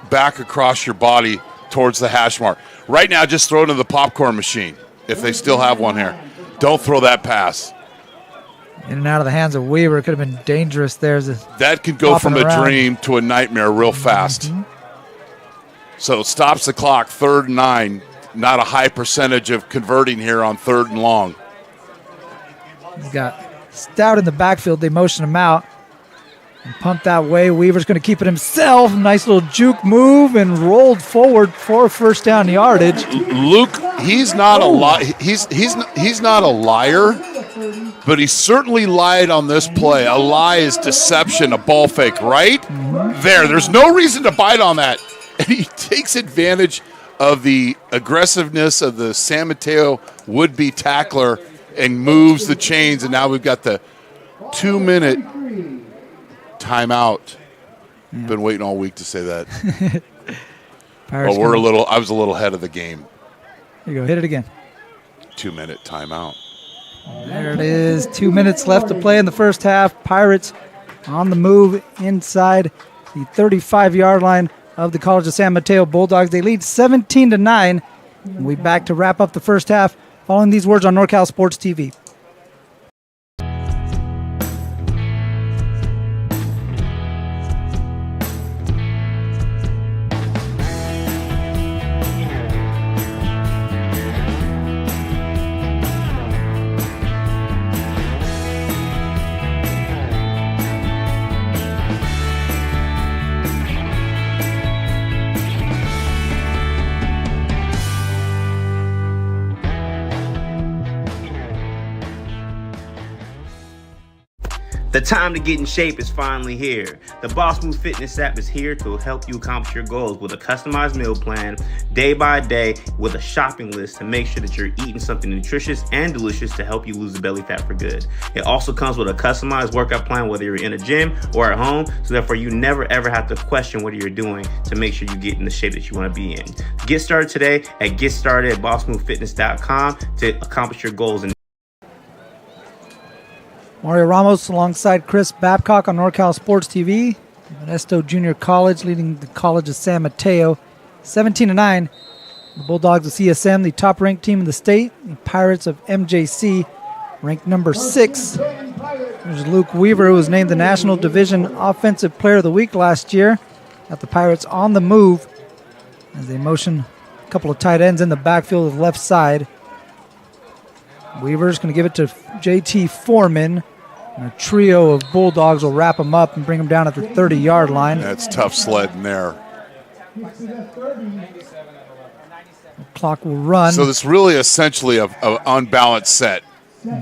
[SPEAKER 15] back across your body towards the hash mark. Right now, just throw it in the popcorn machine, if they still have one here. Don't throw that pass.
[SPEAKER 14] In and out of the hands of Weaver. It could have been dangerous there.
[SPEAKER 15] That could go from a dream to a nightmare real fast. So it stops the clock, 3rd and 9. Not a high percentage of converting here on 3rd and long.
[SPEAKER 14] You got Stout in the backfield. They motion him out and pump that way. Weaver's going to keep it himself. Nice little juke move and rolled forward for first down yardage.
[SPEAKER 15] Luke, he's not he's not a liar, but he certainly lied on this play. A lie is deception, a ball fake, right? There's no reason to bite on that. And he takes advantage of the aggressiveness of the San Mateo would-be tackler and moves the chains, and now we've got the 2-minute timeout. Been waiting all week to say that. I was a little ahead of the game.
[SPEAKER 14] Here you go, hit it again.
[SPEAKER 15] 2-minute timeout.
[SPEAKER 14] There it is, 2 minutes left to play in the first half. Pirates on the move inside the 35-yard line of the College of San Mateo Bulldogs. They lead 17-9. We back to wrap up the first half following these words on NorCal Sports TV.
[SPEAKER 13] The time to get in shape is finally here. The Boss Move Fitness app is here to help you accomplish your goals with a customized meal plan, day by day, with a shopping list to make sure that you're eating something nutritious and delicious to help you lose the belly fat for good. It also comes with a customized workout plan, whether you're in a gym or at home, so therefore you never ever have to question what you're doing to make sure you get in the shape that you want to be in. Get started today at GetStartedAtBossMoveFitness.com to accomplish your goals.
[SPEAKER 14] Mario Ramos alongside Chris Babcock on NorCal Sports TV. Modesto Junior College leading the College of San Mateo 17-9. The Bulldogs of CSM, the top-ranked team in the state. The Pirates of MJC, ranked number 6. There's Luke Weaver, who was named the National Division Offensive Player of the Week last year. Got the Pirates on the move as they motion a couple of tight ends in the backfield of the left side. Weaver's going to give it to J.T. Foreman. And a trio of Bulldogs will wrap him up and bring him down at the 30-yard line.
[SPEAKER 15] That's tough sledding there.
[SPEAKER 14] Clock will run.
[SPEAKER 15] So this really essentially a unbalanced set.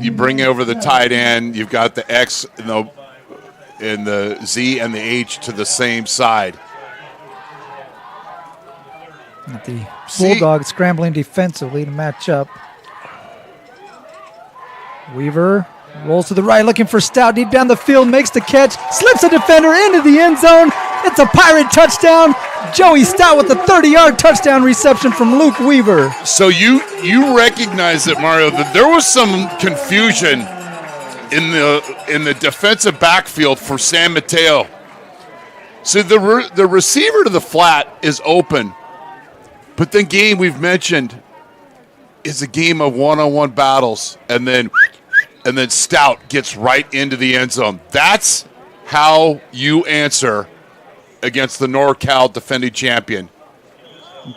[SPEAKER 15] You bring over the tight end. You've got the X and the Z and the H to the same side.
[SPEAKER 14] The Bulldogs scrambling defensively to match up. Weaver rolls to the right, looking for Stout deep down the field, makes the catch, slips a defender into the end zone. It's a Pirate touchdown. Joey Stout with a 30-yard touchdown reception from Luke Weaver.
[SPEAKER 15] So you recognize it, Mario, that there was some confusion in the defensive backfield for San Mateo. So the receiver to the flat is open, but the game we've mentioned is a game of one-on-one battles, and then Stout gets right into the end zone. That's how you answer against the NorCal defending champion.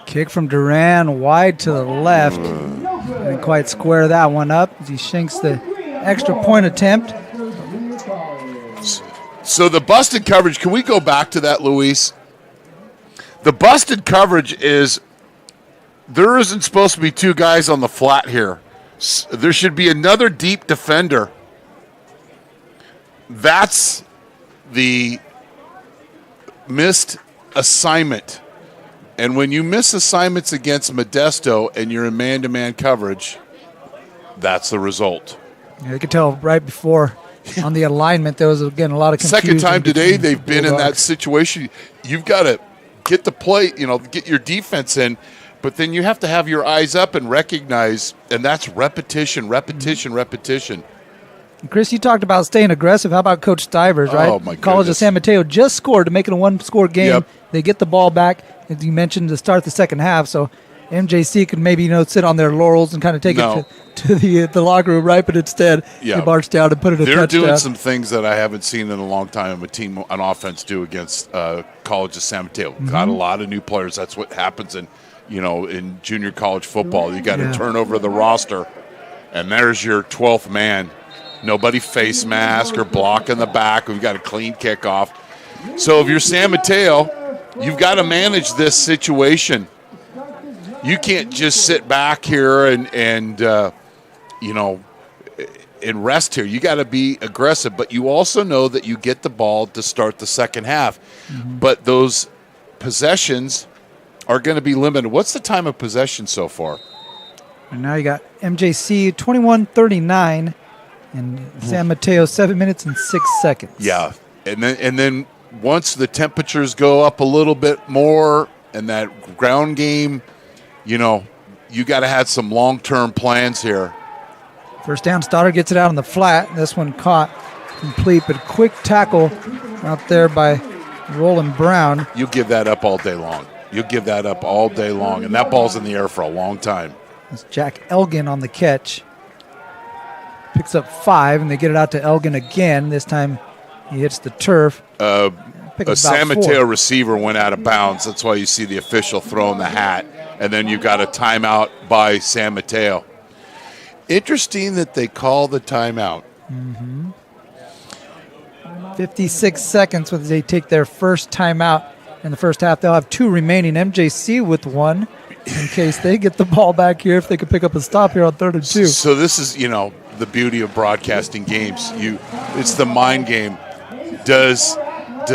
[SPEAKER 14] Kick from Duran wide to the left. Didn't quite square that one up as he shanks the extra point attempt.
[SPEAKER 15] So the busted coverage, can we go back to that, Luis? The busted coverage is there isn't supposed to be two guys on the flat here. There should be another deep defender. That's the missed assignment. And when you miss assignments against Modesto and you're in man-to-man coverage, that's the result.
[SPEAKER 14] Yeah, you could tell right before on the alignment there was, again, a lot of confusion.
[SPEAKER 15] Second time today they've been in that situation. You've got to get the play, get your defense in, but then you have to have your eyes up and recognize, and that's repetition.
[SPEAKER 14] Chris, you talked about staying aggressive. How about Coach Stivers, right?
[SPEAKER 15] Oh, my
[SPEAKER 14] College of San Mateo just scored to make it a one-score game.
[SPEAKER 15] Yep.
[SPEAKER 14] They get the ball back, as you mentioned, to start the second half. So MJC could maybe sit on their laurels and kind of take it to the locker room, right? But instead, they marched out and put it a touchdown.
[SPEAKER 15] They're doing some things that I haven't seen in a long time a team on offense do against College of San Mateo. Got a lot of new players. That's what happens in junior college football. You got to turn over the roster, and there's your 12th man. Nobody face mask or block in the back. We've got a clean kickoff. So if you're San Mateo, you've got to manage this situation. You can't just sit back here and rest here. You got to be aggressive, but you also know that you get the ball to start the second half. But those possessions are going to be limited. What's the time of possession so far?
[SPEAKER 14] And now you got MJC 21-39. And San Mateo, 7 minutes and 6 seconds.
[SPEAKER 15] Yeah, and then once the temperatures go up a little bit more and that ground game, you got to have some long-term plans here.
[SPEAKER 14] First down, Stoddard gets it out on the flat. This one caught complete, but quick tackle out there by Roland Brown.
[SPEAKER 15] You give that up all day long. And that ball's in the air for a long time.
[SPEAKER 14] That's Jack Elgin on the catch. Picks up 5, and they get it out to Elgin again. This time he hits the turf.
[SPEAKER 15] A San Mateo receiver went out of bounds. That's why you see the official throwing the hat. And then you got a timeout by San Mateo. Interesting that they call the timeout.
[SPEAKER 14] 56 seconds when they take their first timeout in the first half. They'll have 2 remaining. MJC with 1 in case they get the ball back here, if they could pick up a stop here on 3rd and 2.
[SPEAKER 15] So this is, the beauty of broadcasting games. It's the mind game. Does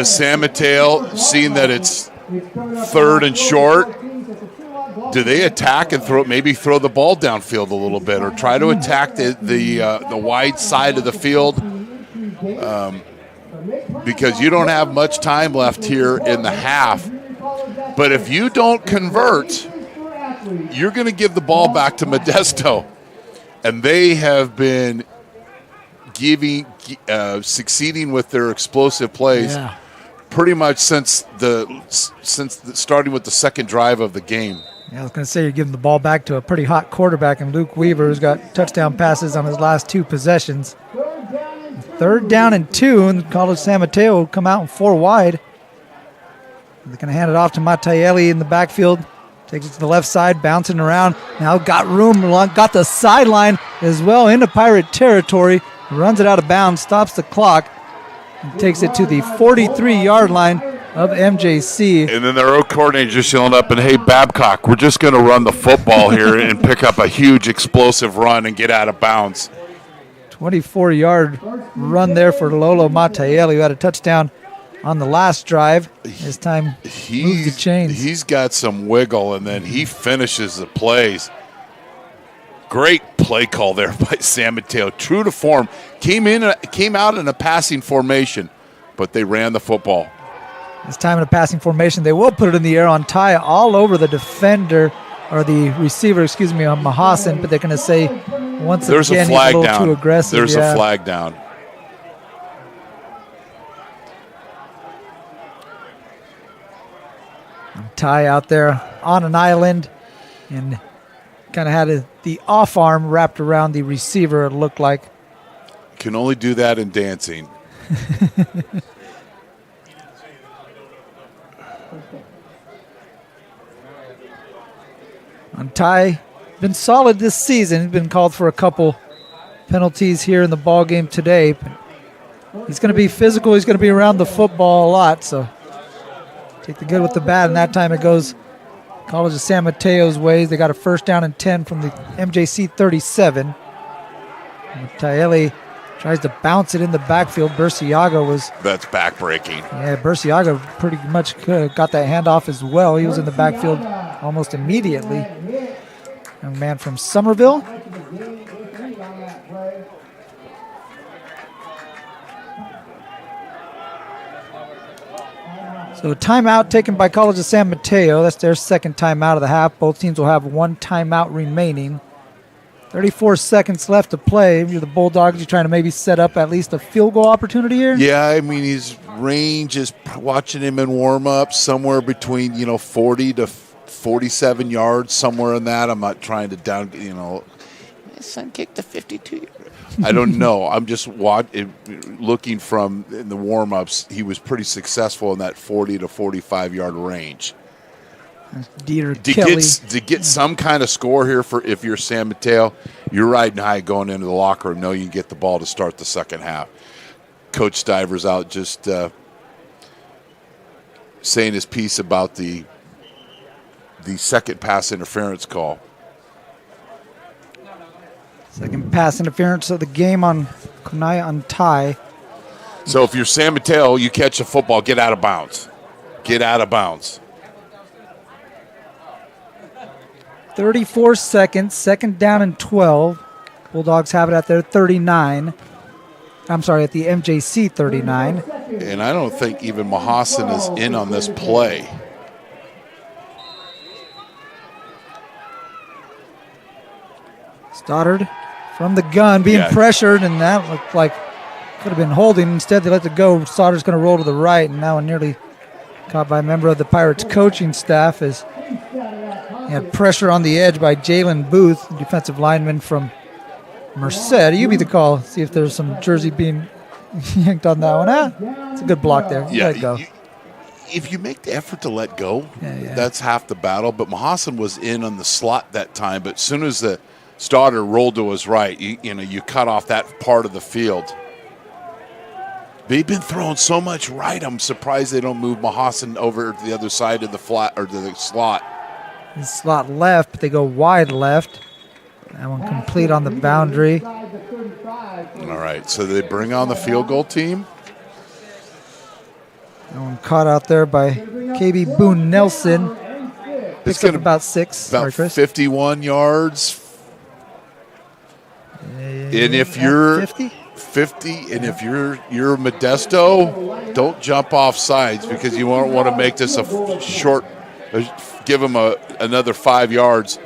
[SPEAKER 15] San Mateo, seeing that it's 3rd and short, do they attack and throw the ball downfield a little bit, or try to attack the wide side of the field? Because you don't have much time left here in the half. But if you don't convert, you're going to give the ball back to Modesto. And they have been succeeding with their explosive plays pretty much since starting with the second drive of the game.
[SPEAKER 14] Yeah, I was going to say you're giving the ball back to a pretty hot quarterback in Luke Weaver, who's got touchdown passes on his last 2 possessions. 3rd down and 2, and College San Mateo will come out in 4 wide. They're going to hand it off to Mateo in the backfield. Takes it to the left side, bouncing around. Now got room, got the sideline as well into Pirate territory. Runs it out of bounds, stops the clock, and takes it to the 43-yard line of MJC.
[SPEAKER 15] And then their own coordinator just yelling up, and hey, Babcock, we're just going to run the football here and pick up a huge explosive run and get out of bounds.
[SPEAKER 14] 24-yard run there for Lolo Mateo, who had a touchdown on the last drive. This time moves the chains.
[SPEAKER 15] He's got some wiggle, and then he finishes the plays. Great play call there by San Mateo. True to form. Came out in a passing formation, but they ran the football.
[SPEAKER 14] This time in a passing formation, they will put it in the air on Ty all over the defender, or the receiver, on Mahasan, but they're going to say once
[SPEAKER 15] There's
[SPEAKER 14] again
[SPEAKER 15] a flag
[SPEAKER 14] he's a little
[SPEAKER 15] down.
[SPEAKER 14] too aggressive.
[SPEAKER 15] There's a flag down.
[SPEAKER 14] Ty out there on an island and kind of had the off arm wrapped around the receiver, it looked like.
[SPEAKER 15] Can only do that in dancing.
[SPEAKER 14] And Ty been solid this season. He's been called for a couple penalties here in the ball game today. But he's going to be physical. He's going to be around the football a lot. So take the good with the bad, and that time it goes College of San Mateo's ways. They got a first down and 10 from the MJC 37. Taeli tries to bounce it in the backfield. Burciaga was...
[SPEAKER 15] That's backbreaking.
[SPEAKER 14] Yeah, Burciaga pretty much got that handoff as well. He was in the backfield almost immediately. Young man from Somerville. So a timeout taken by College of San Mateo. That's their second timeout of the half. Both teams will have one timeout remaining. 34 seconds left to play. You're the Bulldogs. You're trying to maybe set up at least a field goal opportunity here?
[SPEAKER 15] Yeah, I mean, his range is, watching him in warm-up, somewhere between, 40 to 47 yards, somewhere in that. I'm not trying to down, son kicked the 52. I don't know. I'm just looking from in the warm-ups. He was pretty successful in that 40 to 45-yard range.
[SPEAKER 14] To
[SPEAKER 15] get some kind of score here for if you're San Mateo, you're riding high going into the locker room. Know you can get the ball to start the second half. Coach Stivers out just saying his piece about the second pass interference call.
[SPEAKER 14] Second pass interference of the game on Kunai on Ty.
[SPEAKER 15] So if you're San Mateo, you catch a football, get out of bounds. Get out of bounds.
[SPEAKER 14] 34 seconds, second down and 12. Bulldogs have it at their 39. I'm sorry, at the MJC 39.
[SPEAKER 15] And I don't think even Mahasan is in on this play.
[SPEAKER 14] Stoddard from the gun being pressured, and that looked like could have been holding. Instead, they let it go. Stoddard's going to roll to the right, and now nearly caught by a member of the Pirates coaching staff as he had pressure on the edge by Jalen Booth, defensive lineman from Merced. You be the call. See if there's some jersey being yanked on that one. It's a good block there.
[SPEAKER 15] Yeah,
[SPEAKER 14] Let it go.
[SPEAKER 15] If you make the effort to let go, that's half the battle. But Mahasan was in on the slot that time. But as soon as the Stoddard rolled to his right, you cut off that part of the field. They've been throwing so much right. I'm surprised they don't move Mahasan over to the other side of the flat or the slot.
[SPEAKER 14] The slot left, but they go wide left. That one complete on the boundary.
[SPEAKER 15] All right, so they bring on the field goal team.
[SPEAKER 14] That one caught out there by KB Boone Nelson. Picks up about 6.
[SPEAKER 15] About 51 yards. And if you're 50, and if you're Modesto, don't jump off sides because you won't want to make this a short. Give them another 5 yards.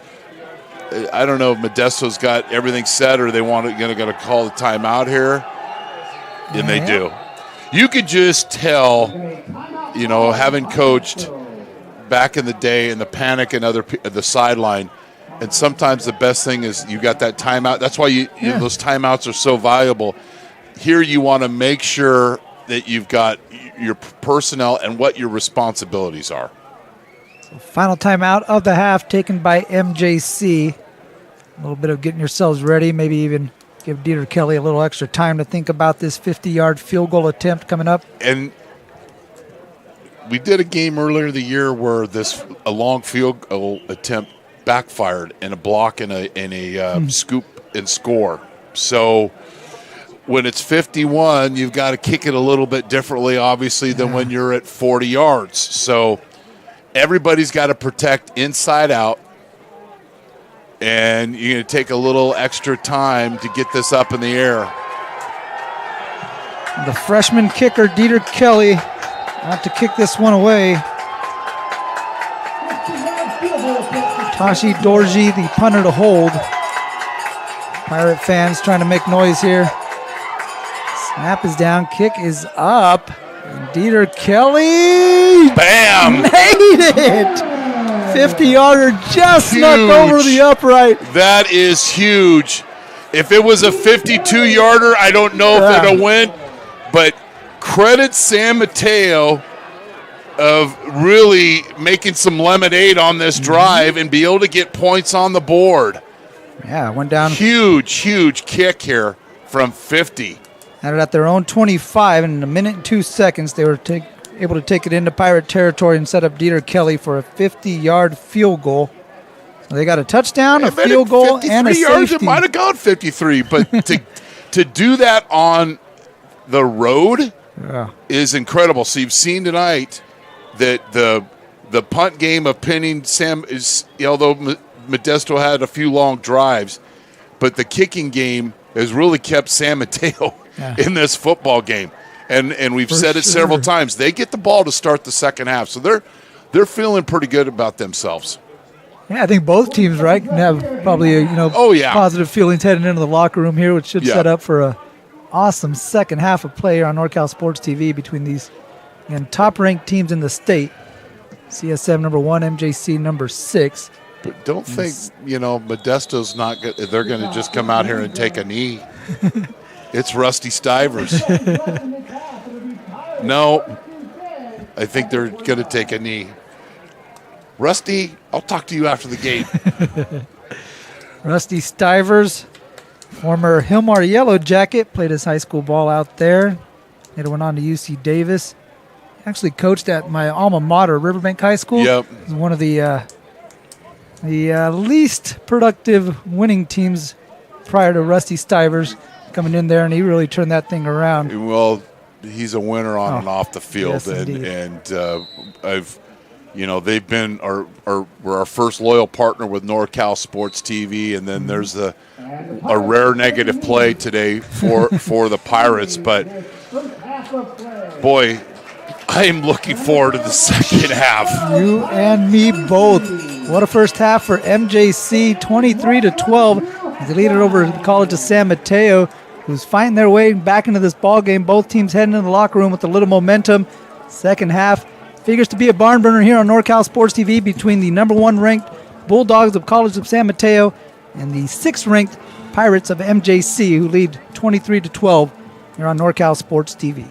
[SPEAKER 15] I don't know if Modesto's got everything set or they going to call the timeout here, and they do. You could just tell, having coached back in the day in the panic and the sideline. And sometimes the best thing is you got that timeout. That's why those timeouts are so valuable. Here you want to make sure that you've got your personnel and what your responsibilities are.
[SPEAKER 14] Final timeout of the half taken by MJC. A little bit of getting yourselves ready, maybe even give Dieter Kelly a little extra time to think about this 50-yard field goal attempt coming up.
[SPEAKER 15] And we did a game earlier the year where a long field goal attempt backfired in a block and a scoop and score. So when it's 51, you've got to kick it a little bit differently, obviously, than when you're at 40 yards. So everybody's got to protect inside out, and you're going to take a little extra time to get this up in the air.
[SPEAKER 14] The freshman kicker, Dieter Kelly, out to kick this one away. Tashi Dorji, the punter, to hold. Pirate fans trying to make noise here. Snap is down, kick is up. And Dieter Kelly,
[SPEAKER 15] bam,
[SPEAKER 14] made it. 50-yarder just snuck over the upright.
[SPEAKER 15] That is huge. If it was a 52-yarder, I don't know if it would have went, but credit San Mateo of really making some lemonade on this drive and be able to get points on the board.
[SPEAKER 14] Yeah, went down.
[SPEAKER 15] Huge kick here from 50.
[SPEAKER 14] Had it at their own 25, and in a minute and 2 seconds, they were able to take it into Pirate territory and set up Dieter Kelly for a 50-yard field goal. So they got a touchdown, a field goal, and a
[SPEAKER 15] yards,
[SPEAKER 14] safety.
[SPEAKER 15] it might have gone 53, but to do that on the road is incredible. So you've seen tonight that the punt game of pinning Sam is, although Modesto had a few long drives, but the kicking game has really kept San Mateo in this football game. And we've said it several times. They get the ball to start the second half, so they're feeling pretty good about themselves.
[SPEAKER 14] Yeah, I think both teams, right, can have probably positive feelings heading into the locker room here, which should set up for a awesome second half of play on NorCal Sports TV between these top-ranked teams in the state. CSM number 1, MJC number 6.
[SPEAKER 15] But don't think, Modesto's not good. They're going to just come out here and take a knee. It's Rusty Stivers. No, I think they're going to take a knee. Rusty, I'll talk to you after the game.
[SPEAKER 14] Rusty Stivers, former Hilmar Yellow Jacket, played his high school ball out there. Later went on to UC Davis. Actually coached at my alma mater, Riverbank High School.
[SPEAKER 15] Yep.
[SPEAKER 14] It was one of the least productive winning teams prior to Rusty Stivers coming in there, and he really turned that thing around.
[SPEAKER 15] Well, he's a winner on and off the field,
[SPEAKER 14] yes,
[SPEAKER 15] and I've, they've been we're our first loyal partner with NorCal Sports TV, and then there's a rare negative play today for the Pirates, but boy, I am looking forward to the second half.
[SPEAKER 14] You and me both. What a first half for MJC, 23-12. They lead it over to the College of San Mateo, who's fighting their way back into this ball game. Both teams heading into the locker room with a little momentum. Second half figures to be a barn burner here on NorCal Sports TV between the number 1 ranked Bulldogs of College of San Mateo and the 6th ranked Pirates of MJC, who lead 23-12 here on NorCal Sports TV.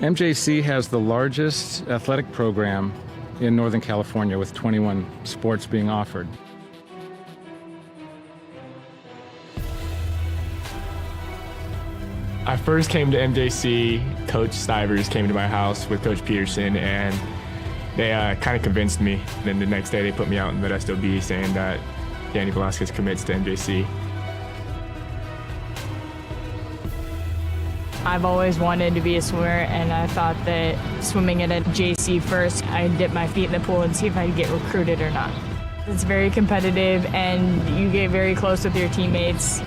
[SPEAKER 1] MJC has the largest athletic program in Northern California with 21 sports being offered.
[SPEAKER 2] I first came to MJC, Coach Stivers came to my house with Coach Peterson, and they kind of convinced me. Then the next day they put me out in Modesto B saying that Danny Velasquez commits to MJC.
[SPEAKER 3] I've always wanted to be a swimmer, and I thought that swimming at a JC first, I'd dip my feet in the pool and see if I'd get recruited or not. It's very competitive, and you get very close with your teammates.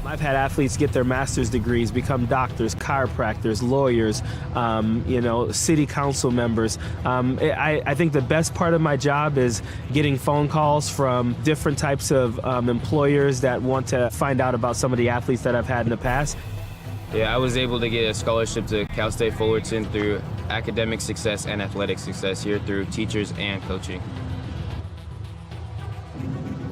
[SPEAKER 4] I've had athletes get their master's degrees, become doctors, chiropractors, lawyers, city council members. I think the best part of my job is getting phone calls from different types of employers that want to find out about some of the athletes that I've had in the past.
[SPEAKER 5] Yeah, I was able to get a scholarship to Cal State Fullerton through academic success and athletic success here through teachers and coaching.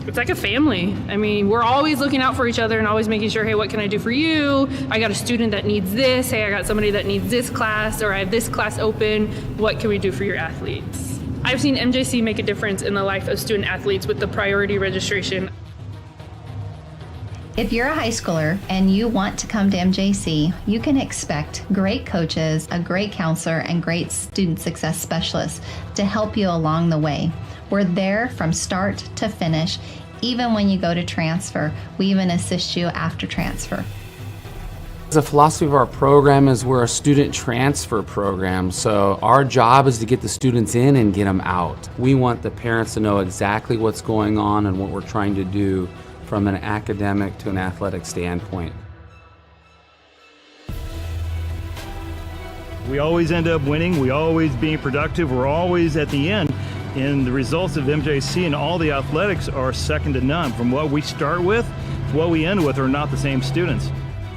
[SPEAKER 6] It's like a family. I mean, we're always looking out for each other and always making sure, hey, what can I do for you? I got a student that needs this. Hey, I got somebody that needs this class, or I have this class open. What can we do for your athletes? I've seen MJC make a difference in the life of student athletes with the priority registration.
[SPEAKER 7] If you're a high schooler and you want to come to MJC, you can expect great coaches, a great counselor, and great student success specialists to help you along the way. We're there from start to finish. Even when you go to transfer, we even assist you after transfer.
[SPEAKER 8] The philosophy of our program is we're a student transfer program, so our job is to get the students in and get them out. We want the parents to know exactly what's going on and what we're trying to do from an academic to an athletic standpoint.
[SPEAKER 9] We always end up winning. We always being productive. We're always at the end. And the results of MJC and all the athletics are second to none. From what we start with to what we end with are not the same students.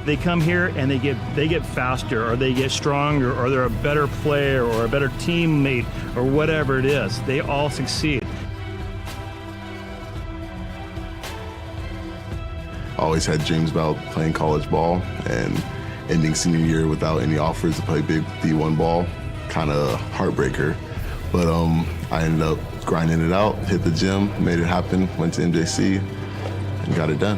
[SPEAKER 9] They come here and they get faster, or they get stronger, or they're a better player or a better teammate or whatever it is. They all succeed.
[SPEAKER 10] I always had dreams about playing college ball, and ending senior year without any offers to play big D1 ball, kind of heartbreaker. But I ended up grinding it out, hit the gym, made it happen, went to MJC, and got it done.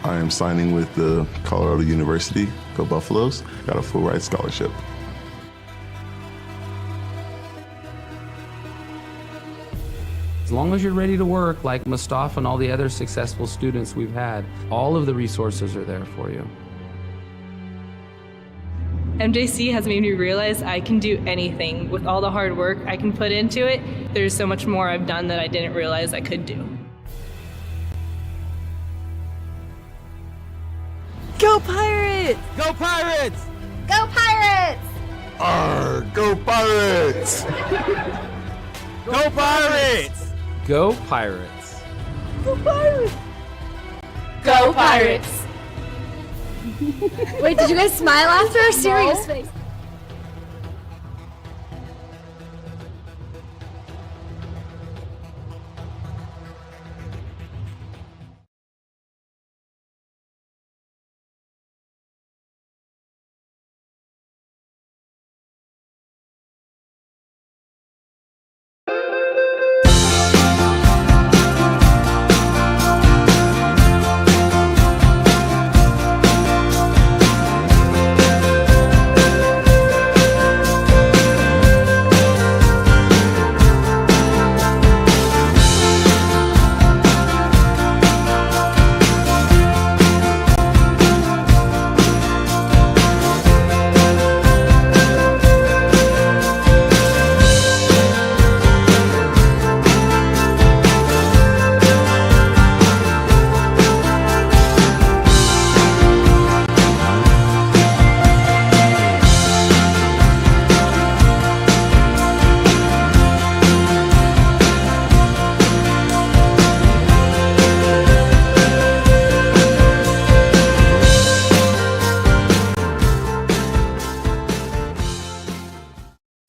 [SPEAKER 10] I am signing with the Colorado University, go Buffaloes, got a full ride scholarship.
[SPEAKER 8] As long as you're ready to work, like Mustafa and all the other successful students we've had, all of the resources are there for you.
[SPEAKER 11] MJC has made me realize I can do anything with all the hard work I can put into it. There's so much more I've done that I didn't realize I could do.
[SPEAKER 12] Go Pirates!
[SPEAKER 16] Go Pirates!
[SPEAKER 12] Go Pirates!
[SPEAKER 10] Arr, go Pirates!
[SPEAKER 16] Go Pirates!
[SPEAKER 8] Go Pirates!
[SPEAKER 12] Go Pirates!
[SPEAKER 11] Go Pirates!
[SPEAKER 12] Wait, did you guys smile after our serious face?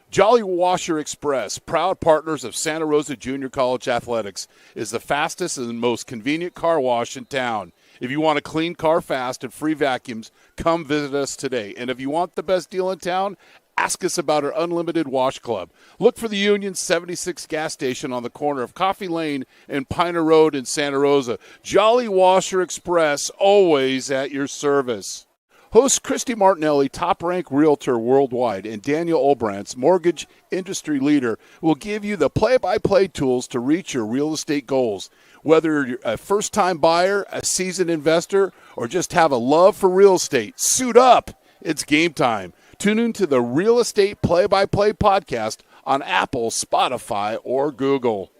[SPEAKER 15] Jolly Washer Express, proud partners of Santa Rosa Junior College Athletics, is the fastest and most convenient car wash in town. If you want a clean car fast and free vacuums, come visit us today. And if you want the best deal in town, ask us about our unlimited wash club. Look for the Union 76 gas station on the corner of Coffee Lane and Piner Road in Santa Rosa. Jolly Washer Express, always at your service. Host Christy Martinelli, top-ranked realtor worldwide, and Daniel Olbrantz, mortgage industry leader, will give you the play-by-play tools to reach your real estate goals. Whether you're a first-time buyer, a seasoned investor, or just have a love for real estate, suit up. It's game time. Tune in to the Real Estate Play-by-Play podcast on Apple, Spotify, or Google.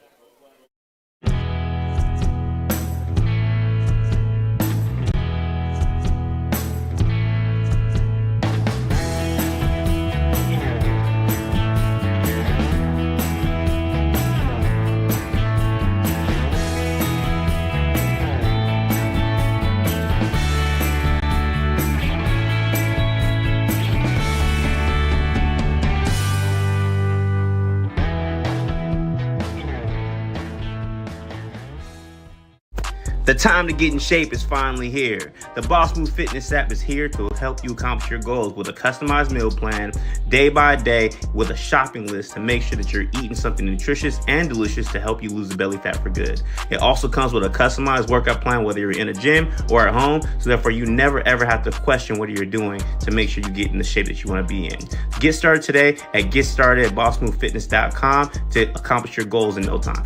[SPEAKER 13] The time to get in shape is finally here. The Boss Move Fitness app is here to help you accomplish your goals with a customized meal plan, day by day, with a shopping list to make sure that you're eating something nutritious and delicious to help you lose the belly fat for good. It also comes with a customized workout plan, whether you're in a gym or at home, so therefore you never ever have to question what you're doing to make sure you get in the shape that you want to be in. Get started today at GetStartedAtBossMoveFitness.com to accomplish your goals in no time.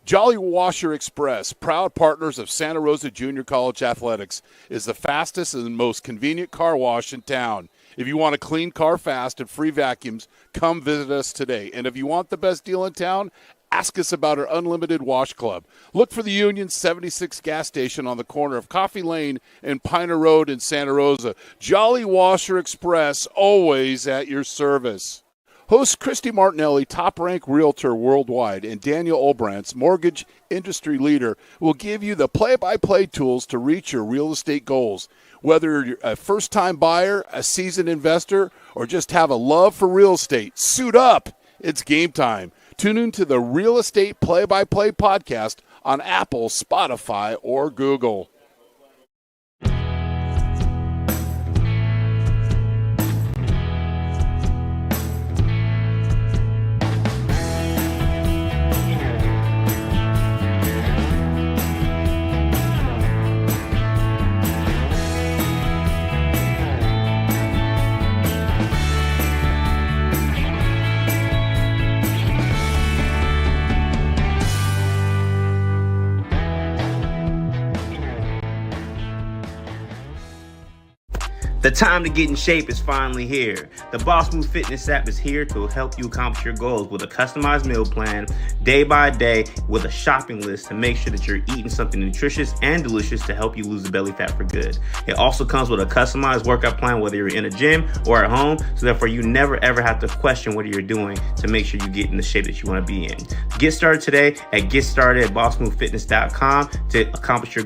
[SPEAKER 15] Jolly Washer Express, proud partners of Santa Rosa Junior College Athletics, is the fastest and most convenient car wash in town. If you want a clean car fast and free vacuums, come visit us today. And if you want the best deal in town, ask us about our unlimited wash club. Look for the Union 76 gas station on the corner of Coffee Lane and Piner Road in Santa Rosa. Jolly Washer Express, always at your service. Host Christy Martinelli, top-ranked realtor worldwide, and Daniel Olbrantz, mortgage industry leader, will give you the play-by-play tools to reach your real estate goals. Whether you're a first-time buyer, a seasoned investor, or just have a love for real estate, suit up. It's game time. Tune in to the Real Estate Play-by-Play podcast on Apple, Spotify, or Google.
[SPEAKER 13] The time to get in shape is finally here. The Boss Move Fitness app is here to help you accomplish your goals with a customized meal plan, day by day, with a shopping list to make sure that you're eating something nutritious and delicious to help you lose the belly fat for good. It also comes with a customized workout plan, whether you're in a gym or at home, so therefore you never ever have to question what you're doing to make sure you get in the shape that you want to be in. Get started today at GetStartedAtBossMoveFitness.com to accomplish your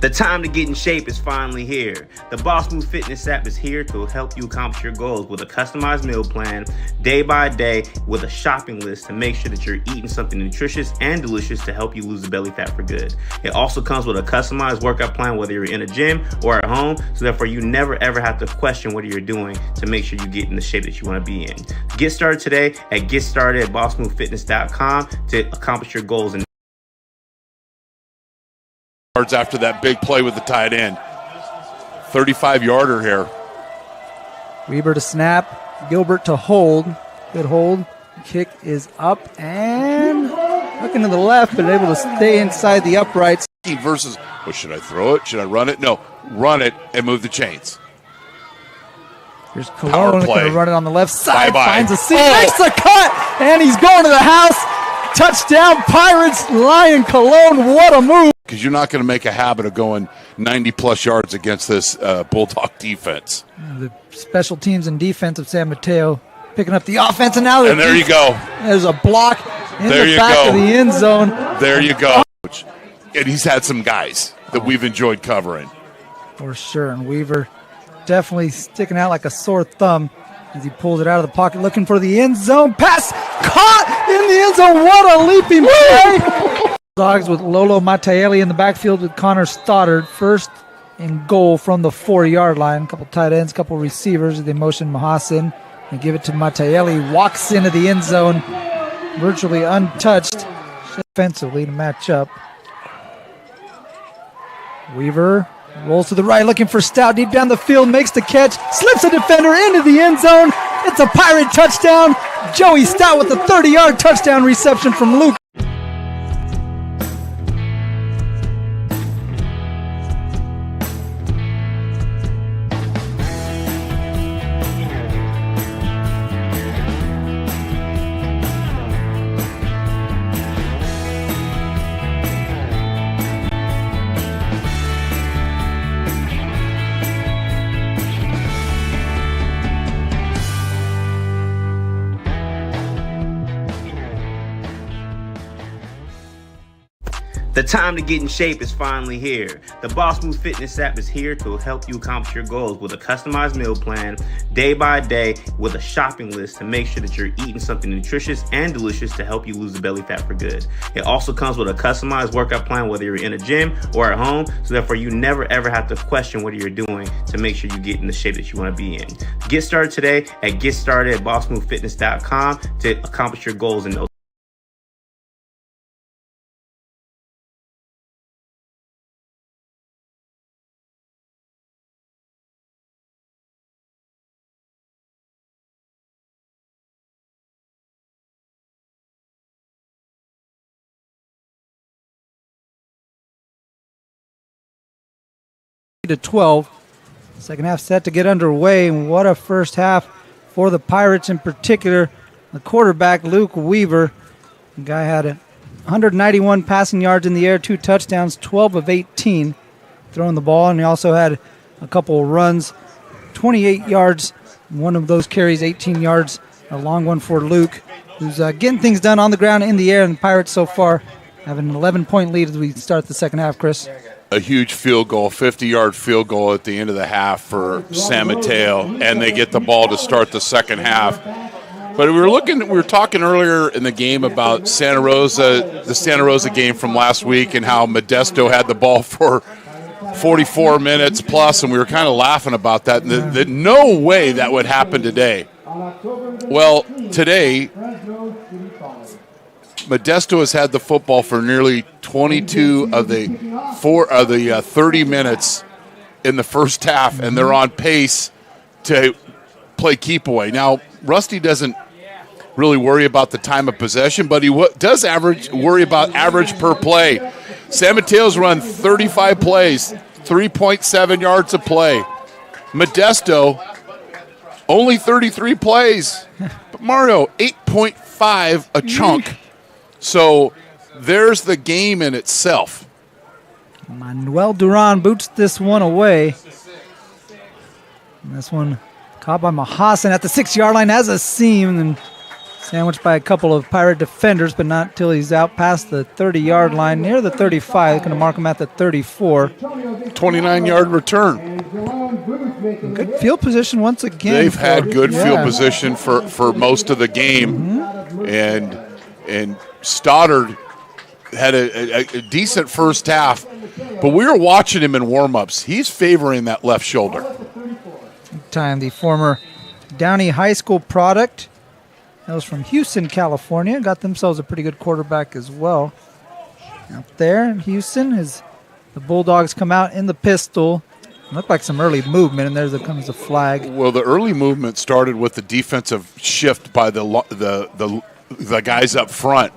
[SPEAKER 13] The time to get in shape is finally here. The Boss Move Fitness app is here to help you accomplish your goals with a customized meal plan, day by day, with a shopping list to make sure that you're eating something nutritious and delicious to help you lose the belly fat for good. It also comes with a customized workout plan, whether you're in a gym or at home, so therefore you never ever have to question what you're doing to make sure you get in the shape that you want to be in. Get started today at GetStartedAtBossMoveFitness.com to accomplish your goals in
[SPEAKER 15] Yards after that big play with the tight end. 35-yarder here.
[SPEAKER 14] Weber to snap, Gilbert to hold. Good hold. Kick is up and looking to the left, but able to stay inside the uprights.
[SPEAKER 15] Versus, well, should I throw it? Should I run it? No, run it and move the chains.
[SPEAKER 14] Here's Cologne going to run it on the left side.
[SPEAKER 15] Bye-bye.
[SPEAKER 14] Finds a seat, makes the cut, and he's going to the house. touchdown, Pirates. Lion Cologne, what a move.
[SPEAKER 15] Because you're not going to make a habit of going 90-plus yards against this Bulldog defense.
[SPEAKER 14] The special teams and defense of San Mateo picking up the offense, and now
[SPEAKER 15] there you go.
[SPEAKER 14] There's a block in
[SPEAKER 15] There
[SPEAKER 14] the
[SPEAKER 15] you
[SPEAKER 14] back
[SPEAKER 15] go.
[SPEAKER 14] of the end zone.
[SPEAKER 15] There you go. And he's had some guys that we've enjoyed covering.
[SPEAKER 14] For sure, and Weaver definitely sticking out like a sore thumb as he pulls it out of the pocket, looking for the end zone. Pass caught in the end zone. What a leaping play! Dogs with Lolo Mateo in the backfield with Connor Stoddard. First and goal from the 4-yard line. A couple tight ends, a couple receivers. They motion Mahasin and give it to Mateo. He walks into the end zone, virtually untouched defensively to match up. Weaver rolls to the right, looking for Stout deep down the field, makes the catch, slips a defender into the end zone. It's a Pirate touchdown. Joey Stout with a 30-yard touchdown reception from Luke.
[SPEAKER 13] The time to get in shape is finally here. The Boss Move Fitness app is here to help you accomplish your goals with a customized meal plan, day by day, with a shopping list to make sure that you're eating something nutritious and delicious to help you lose the belly fat for good. It also comes with a customized workout plan, whether you're in a gym or at home, so therefore you never ever have to question what you're doing to make sure you get in the shape that you want to be in. Get started today at GetStartedAtBossMoveFitness.com to accomplish your goals in no
[SPEAKER 14] to 12. Second half set to get underway, and what a first half for the Pirates in particular. The quarterback, Luke Weaver, the guy had 191 passing yards in the air, 2 touchdowns, 12 of 18 throwing the ball, and he also had a couple of runs, 28 yards, one of those carries, 18 yards, a long one for Luke, who's getting things done on the ground, in the air, and the Pirates so far have an 11-point lead as we start the second half, Chris.
[SPEAKER 15] A huge field goal, 50-yard field goal at the end of the half for San Mateo, and they get the ball to start the second half. But we were talking earlier in the game about Santa Rosa, the Santa Rosa game from last week, and how Modesto had the ball for 44 minutes plus, and we were kind of laughing about that. That no way that would happen today. Well, today, Modesto has had the football for nearly 22 of the 30 minutes in the first half, and they're on pace to play keep away. Now, Rusty doesn't really worry about the time of possession, but he does worry about average per play. San Mateo's run 35 plays, 3.7 yards a play. Modesto, only 33 plays. But Mario, 8.5 a chunk. So there's the game in itself.
[SPEAKER 14] Manuel Duran boots this one away. And this one caught by Mahasin at the 6-yard line, has a seam and sandwiched by a couple of Pirate defenders, but not till he's out past the 30-yard line, near the 35. Going to mark him at the 34.
[SPEAKER 15] 29-yard return.
[SPEAKER 14] Good field position once again.
[SPEAKER 15] They've had good field position for most of the game. And Stoddard had a decent first half, but we were watching him in warm-ups. He's favoring that left shoulder.
[SPEAKER 14] Time, the former Downey High School product. That was from Houston, California. Got themselves a pretty good quarterback as well. Out there in Houston, as the Bulldogs come out in the pistol. Looked like some early movement, and there comes the flag.
[SPEAKER 15] Well, the early movement started with the defensive shift by the guys up front.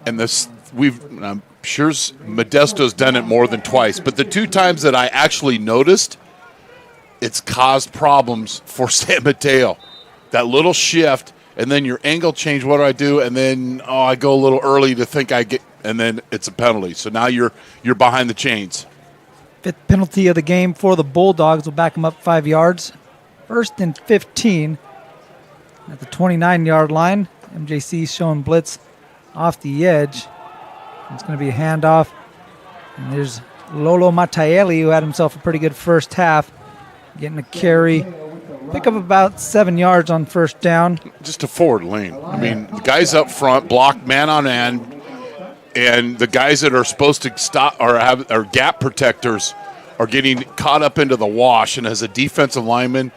[SPEAKER 15] And I'm sure Modesto's done it more than twice, but the 2 times that I actually noticed, it's caused problems for San Mateo. That little shift, and then your angle change. What do I do? And then I go a little early to think I get, and then it's a penalty. So now you're behind the chains.
[SPEAKER 14] 5th penalty of the game for the Bulldogs will back them up 5 yards. 1st and 15 at the 29-yard line. MJC showing blitz off the edge. It's going to be a handoff. And there's Lolo Mataeli, who had himself a pretty good first half, getting a carry. Pick up about 7 yards on first down.
[SPEAKER 15] Just a forward lane. I mean, the guys up front block man on end, and the guys that are supposed to stop or have or gap protectors are getting caught up into the wash. And as a defensive lineman,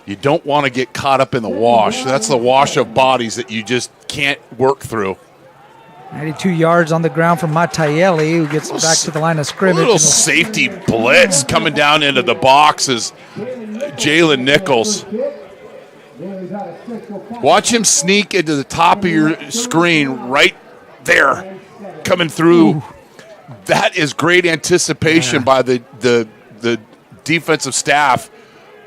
[SPEAKER 15] you don't want to get caught up in the wash. That's the wash of bodies that you just can't work through.
[SPEAKER 14] 92 yards on the ground from Mataeli, who gets back to the line of scrimmage.
[SPEAKER 15] A little safety blitz coming down into the box is Jalen Nichols. Watch him sneak into the top of your screen right there, coming through. Ooh. That is great anticipation by the defensive staff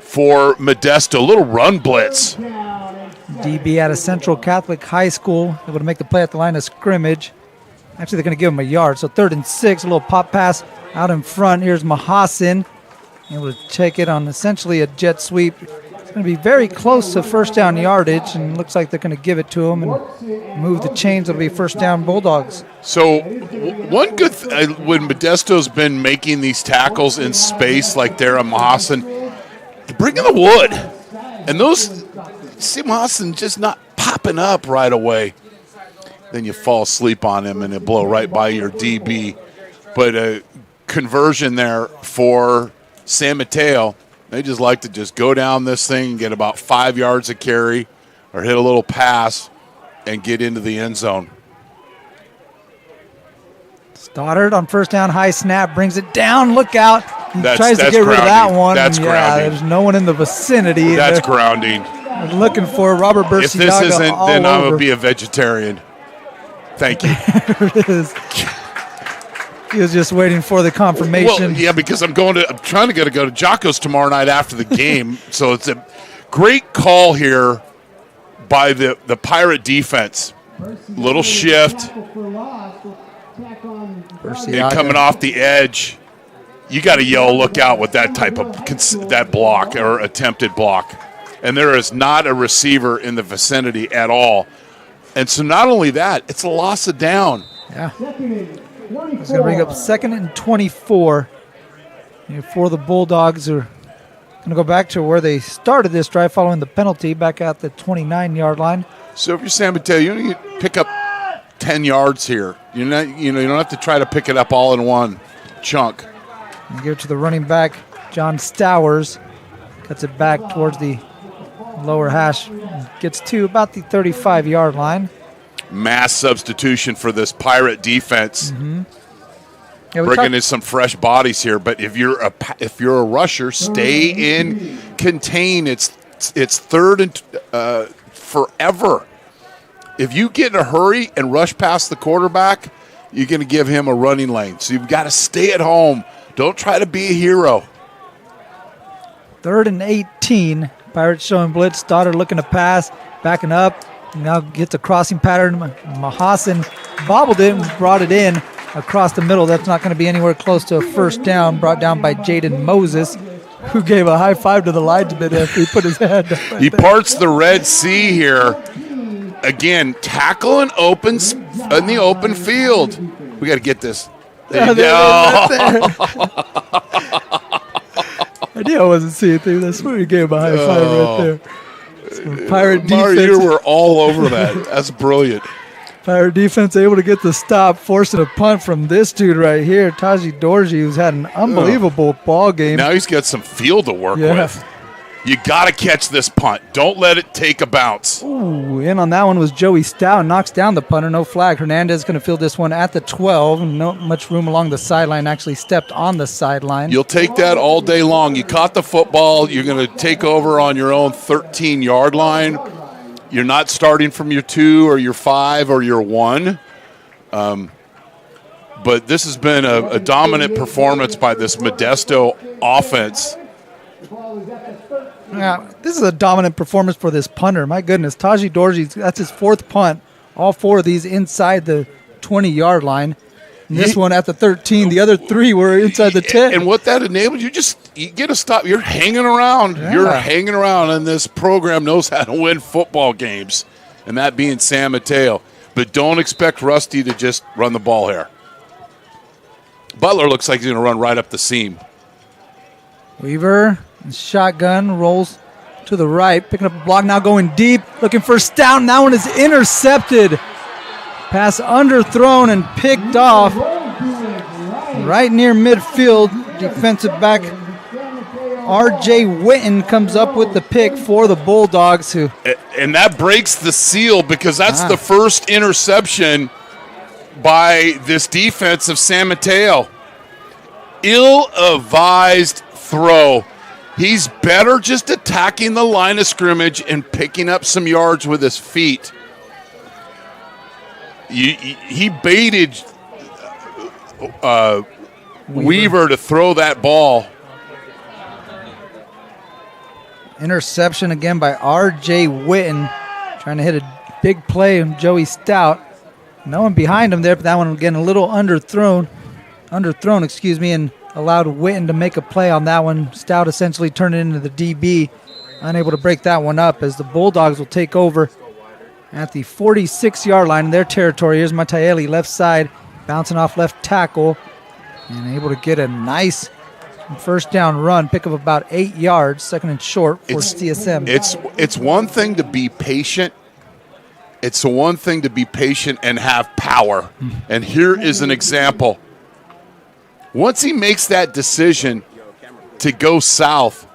[SPEAKER 15] for Modesto. A little run blitz.
[SPEAKER 14] DB out of Central Catholic High School, able to make the play at the line of scrimmage. Actually, they're going to give him a yard. So 3rd and 6, a little pop pass out in front. Here's Mahasin, able to take it on essentially a jet sweep. It's going to be very close to first down yardage, and looks like they're going to give it to him and move the chains. It'll be first down Bulldogs.
[SPEAKER 15] So one good when Modesto's been making these tackles in space like there on Mahasin, bring in the wood. And those, see Mahasin just not popping up right away. Then you fall asleep on him and it blow right by your DB. But a conversion there for San Mateo. They just like to just go down this thing and get about 5 yards of carry or hit a little pass and get into the end zone.
[SPEAKER 14] Stoddard on first down, high snap, brings it down. Look out. He tries to get rid of that one.
[SPEAKER 15] That's grounding.
[SPEAKER 14] There's no one in the vicinity.
[SPEAKER 15] That's grounding.
[SPEAKER 14] They're looking for Robert Berciaga.
[SPEAKER 15] If this isn't, then I would be a vegetarian. Thank you.
[SPEAKER 14] There it is. He was just waiting for the confirmation.
[SPEAKER 15] Well, yeah, because I'm trying to go to Jocko's tomorrow night after the game. So it's a great call here by the Pirate defense. Little shift. And coming off the edge, you got to yell, look out with that type of that block or attempted block. And there is not a receiver in the vicinity at all. And so not only that, it's a loss of down.
[SPEAKER 14] Yeah. It's going to bring up 2nd and 24 for the Bulldogs, who are going to go back to where they started this drive following the penalty, back at the 29-yard line.
[SPEAKER 15] So if you're San Mateo, you pick up 10 yards here. You don't have to try to pick it up all in one chunk.
[SPEAKER 14] You give it to the running back, John Stowers. Cuts it back towards the lower hash. Gets to about the 35-yard line.
[SPEAKER 15] Mass substitution for this Pirate defense.
[SPEAKER 14] Mm-hmm.
[SPEAKER 15] Bringing in some fresh bodies here, but if you're a rusher, stay in, contain. It's 3rd and forever. If you get in a hurry and rush past the quarterback, you're going to give him a running lane. So you've got to stay at home. Don't try to be a hero.
[SPEAKER 14] 3rd and 18. Pirates showing blitz. Stoddard looking to pass, backing up. Now gets a crossing pattern. Mahasin bobbled it and brought it in across the middle. That's not going to be anywhere close to a first down. Brought down by Jaden Moses, who gave a high five to the linesman after he put his head down.
[SPEAKER 15] He parts the Red Sea here. Again, tackle in the open field. We got to get this. There you go.
[SPEAKER 14] I knew I wasn't seeing through. That's where he gave a high five right there. So Pirate defense.
[SPEAKER 15] You were all over that. That's brilliant.
[SPEAKER 14] Pirate defense able to get the stop, forcing a punt from this dude right here, Taji Dorji, who's had an unbelievable ball game.
[SPEAKER 15] Now he's got some field to work with. You got to catch this punt. Don't let it take a bounce.
[SPEAKER 14] Ooh, in on that one was Joey Stout. Knocks down the punter. No flag. Hernandez going to field this one at the 12. Not much room along the sideline. Actually stepped on the sideline.
[SPEAKER 15] You'll take that all day long. You caught the football. You're going to take over on your own 13-yard line. You're not starting from your 2 or your 5 or your 1. But this has been a dominant performance by this Modesto offense.
[SPEAKER 14] Yeah, this is a dominant performance for this punter. My goodness, Taji Dorji, that's his 4th punt. All 4 of these inside the 20-yard line. And this one at the 13. The other 3 were inside the 10.
[SPEAKER 15] And what that enables, you get a stop. You're hanging around.
[SPEAKER 14] Yeah.
[SPEAKER 15] You're hanging around, and this program knows how to win football games, and that being San Mateo. But don't expect Rusty to just run the ball here. Butler looks like he's going to run right up the seam.
[SPEAKER 14] Weaver, shotgun, rolls to the right, picking up a block, now going deep, looking for Stout. That one is intercepted. Pass underthrown and picked off right near midfield. Defensive back R.J. Witten comes up with the pick for the Bulldogs.
[SPEAKER 15] And that breaks the seal because that's the first interception by this defense of San Mateo. Ill-advised throw. He's better just attacking the line of scrimmage and picking up some yards with his feet. He baited Weaver to throw that ball.
[SPEAKER 14] Interception again by R.J. Witten, trying to hit a big play on Joey Stout. No one behind him there, but that one again a little underthrown, and allowed Witten to make a play on that one. Stout essentially turned it into the DB, unable to break that one up as the Bulldogs will take over at the 46-yard line in their territory. Here's Mateo, left side, bouncing off left tackle, and able to get a nice first down run, pick up about 8 yards, 2nd and short for CSM.
[SPEAKER 15] It's one thing to be patient. It's one thing to be patient and have power. And here is an example. Once he makes that decision to go south,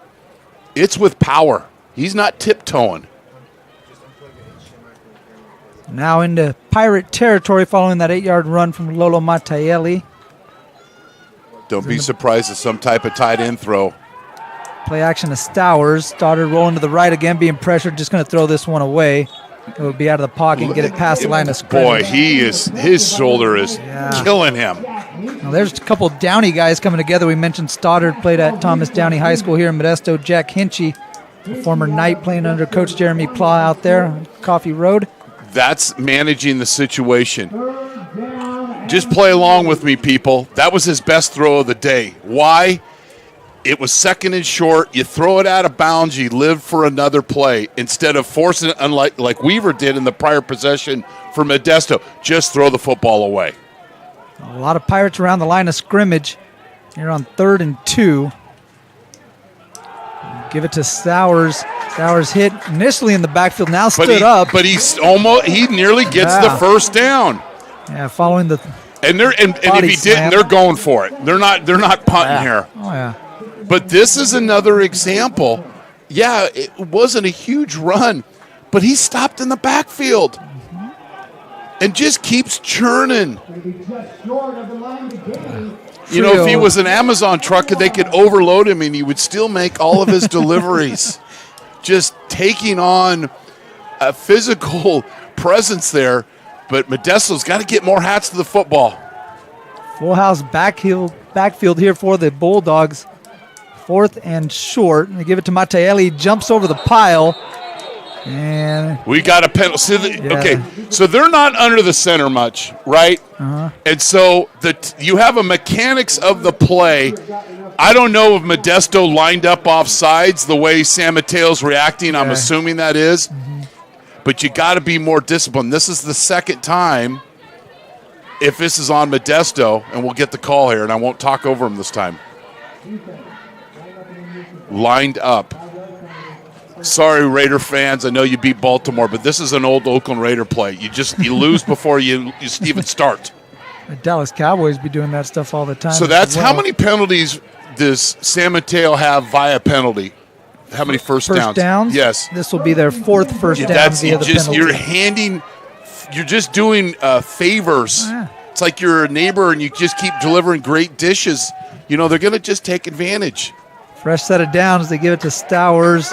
[SPEAKER 15] it's with power. He's not tiptoeing.
[SPEAKER 14] Now into Pirate territory following that 8-yard run from Lolo Matayeli.
[SPEAKER 15] Don't be surprised at some type of tight end throw.
[SPEAKER 14] Play action to Stowers. Started rolling to the right again, being pressured. Just going to throw this one away. It would be out of the pocket and get it past the line of scrimmage.
[SPEAKER 15] Boy, his shoulder is killing him.
[SPEAKER 14] Now there's a couple Downey guys coming together. We mentioned Stoddard played at Thomas Downey High School here in Modesto. Jack Hinchy, the former Knight, playing under Coach Jeremy Pla out there on Coffee Road.
[SPEAKER 15] That's managing the situation. Just play along with me, people. That was his best throw of the day. Why? It was 2nd and short. You throw it out of bounds, you live for another play. Instead of forcing it, like Weaver did in the prior possession for Modesto, just throw the football away.
[SPEAKER 14] A lot of Pirates around the line of scrimmage. Here on 3rd and 2. Give it to Stowers. Stowers hit initially in the backfield, now stood up.
[SPEAKER 15] But he nearly gets the first down.
[SPEAKER 14] Yeah, following the
[SPEAKER 15] and if he didn't, they're going for it. They're not punting here.
[SPEAKER 14] Oh yeah.
[SPEAKER 15] But this is another example. Yeah, it wasn't a huge run, but he stopped in the backfield and just keeps churning. You know, if he was an Amazon truck, they could overload him and he would still make all of his deliveries. Just taking on a physical presence there. But Modesto's got to get more hats to the football.
[SPEAKER 14] Full house backfield here for the Bulldogs. 4th and short. They give it to Mateo. He jumps over the pile. And
[SPEAKER 15] we got a penalty. Okay, so they're not under the center much, right? And so you have a mechanics of the play. I don't know if Modesto lined up off sides the way San Mateo's reacting. I'm assuming that is. But you got to be more disciplined. This is the 2nd time if this is on Modesto, and we'll get the call here, and I won't talk over him this time. Lined up. Sorry, Raider fans. I know you beat Baltimore, but this is an old Oakland Raider play. You lose before you even start.
[SPEAKER 14] The Dallas Cowboys be doing that stuff all the time.
[SPEAKER 15] So that's how many penalties does San Mateo have via penalty? How many first downs? Yes.
[SPEAKER 14] This will be their 4th first down via the penalty.
[SPEAKER 15] You're just doing favors. It's like you're a neighbor and you just keep delivering great dishes. You know, they're going to just take advantage.
[SPEAKER 14] Fresh set of downs. They give it to Stowers.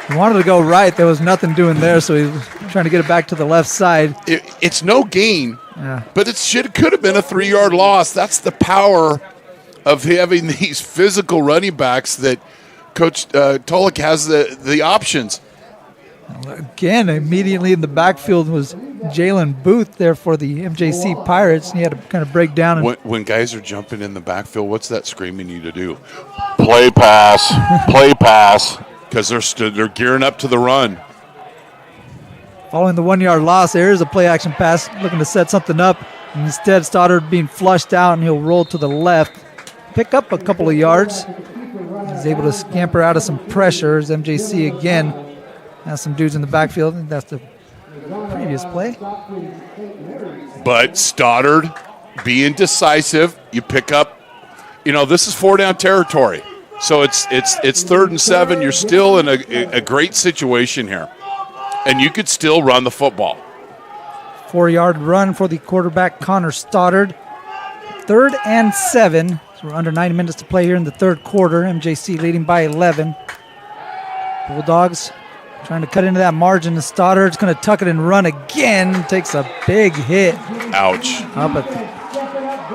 [SPEAKER 14] He wanted to go right. There was nothing doing there, so he was trying to get it back to the left side.
[SPEAKER 15] It's no gain, but it could have been a 3-yard loss. That's the power of having these physical running backs that Coach Tolick has the options.
[SPEAKER 14] Again, immediately in the backfield was Jalen Booth there for the MJC Pirates. He had to kind of break down. And
[SPEAKER 15] When guys are jumping in the backfield, what's that screaming you to do? Play pass, play pass, because they're gearing up to the run.
[SPEAKER 14] following the 1 yard loss, there is a play action pass looking to set something up. And instead, Stoddard being flushed out, and he'll roll to the left, pick up a couple of yards. He's able to scamper out of some pressure as MJC again has some dudes in the backfield. I think that's the previous play.
[SPEAKER 15] But Stoddard being decisive, you pick up, this is 4-down territory. So it's 3rd and 7. You're still in a great situation here. And you could still run the football.
[SPEAKER 14] 4-yard run for the quarterback, Connor Stoddard. 3rd and 7. So we're under 9 minutes to play here in the third quarter. MJC leading by 11. Bulldogs trying to cut into that margin. Stoddard's going to tuck it and run again. Takes a big hit.
[SPEAKER 15] Ouch.
[SPEAKER 14] Up at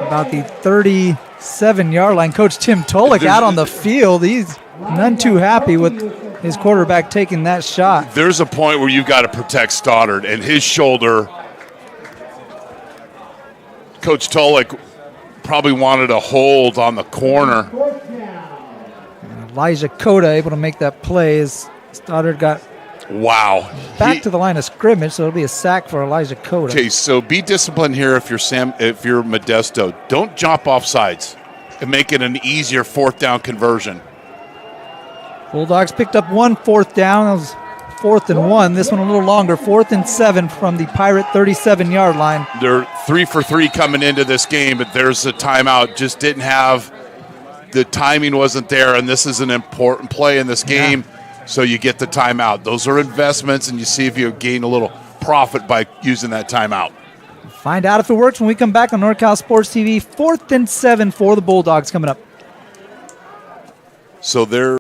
[SPEAKER 14] about the 37-yard line. Coach Tim Tolick out on the field. He's none too happy with his quarterback taking that shot.
[SPEAKER 15] There's a point where you've got to protect Stoddard and his shoulder. Coach Tolick probably wanted a hold on the corner.
[SPEAKER 14] Elijah Cota able to make that play as Stoddard got back to the line of scrimmage, so it'll be a sack for Elijah Cota.
[SPEAKER 15] Okay, so be disciplined here if you're Modesto. Don't jump off sides and make it an easier 4th down conversion.
[SPEAKER 14] Bulldogs picked up 1 4th down. That was 4th and 1. This one a little longer. 4th and 7 from the Pirate 37-yard line.
[SPEAKER 15] They're 3 for 3 coming into this game, but there's a timeout. Just didn't have the timing wasn't there, and this is an important play in this game. So you get the timeout. Those are investments, and you see if you gain a little profit by using that timeout.
[SPEAKER 14] Find out if it works when we come back on NorCal Sports TV. 4th and 7 for the Bulldogs coming up.
[SPEAKER 15] So they're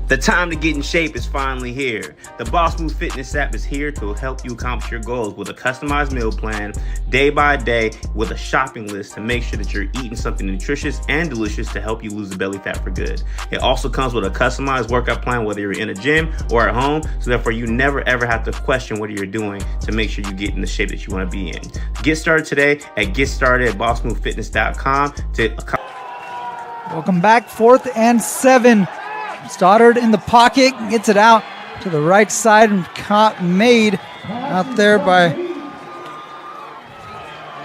[SPEAKER 13] The time to get in shape is finally here. The Boss Move Fitness app is here to help you accomplish your goals with a customized meal plan, day by day, with a shopping list to make sure that you're eating something nutritious and delicious to help you lose the belly fat for good. It also comes with a customized workout plan, whether you're in a gym or at home, so therefore you never ever have to question what you're doing to make sure you get in the shape that you want to be in. Get started today at GetStartedAtBossMoveFitness.com.
[SPEAKER 14] Welcome back. 4th and 7. Stoddard in the pocket, gets it out to the right side and made out there by,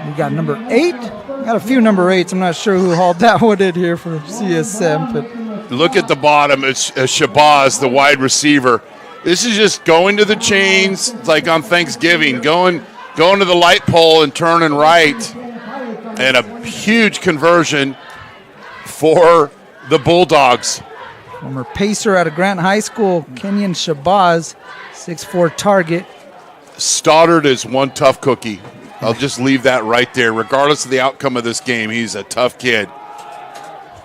[SPEAKER 14] we got number 8. Got a few number 8s. I'm not sure who hauled that one in here for CSM. But
[SPEAKER 15] look at the bottom. It's Shabazz, the wide receiver. This is just going to the chains like on Thanksgiving, going to the light pole and turning right. And a huge conversion for the Bulldogs.
[SPEAKER 14] Former pacer out of Grant High School, Kenyon Shabazz, 6'4" target.
[SPEAKER 15] Stoddard is one tough cookie. I'll just leave that right there. Regardless of the outcome of this game, he's a tough kid.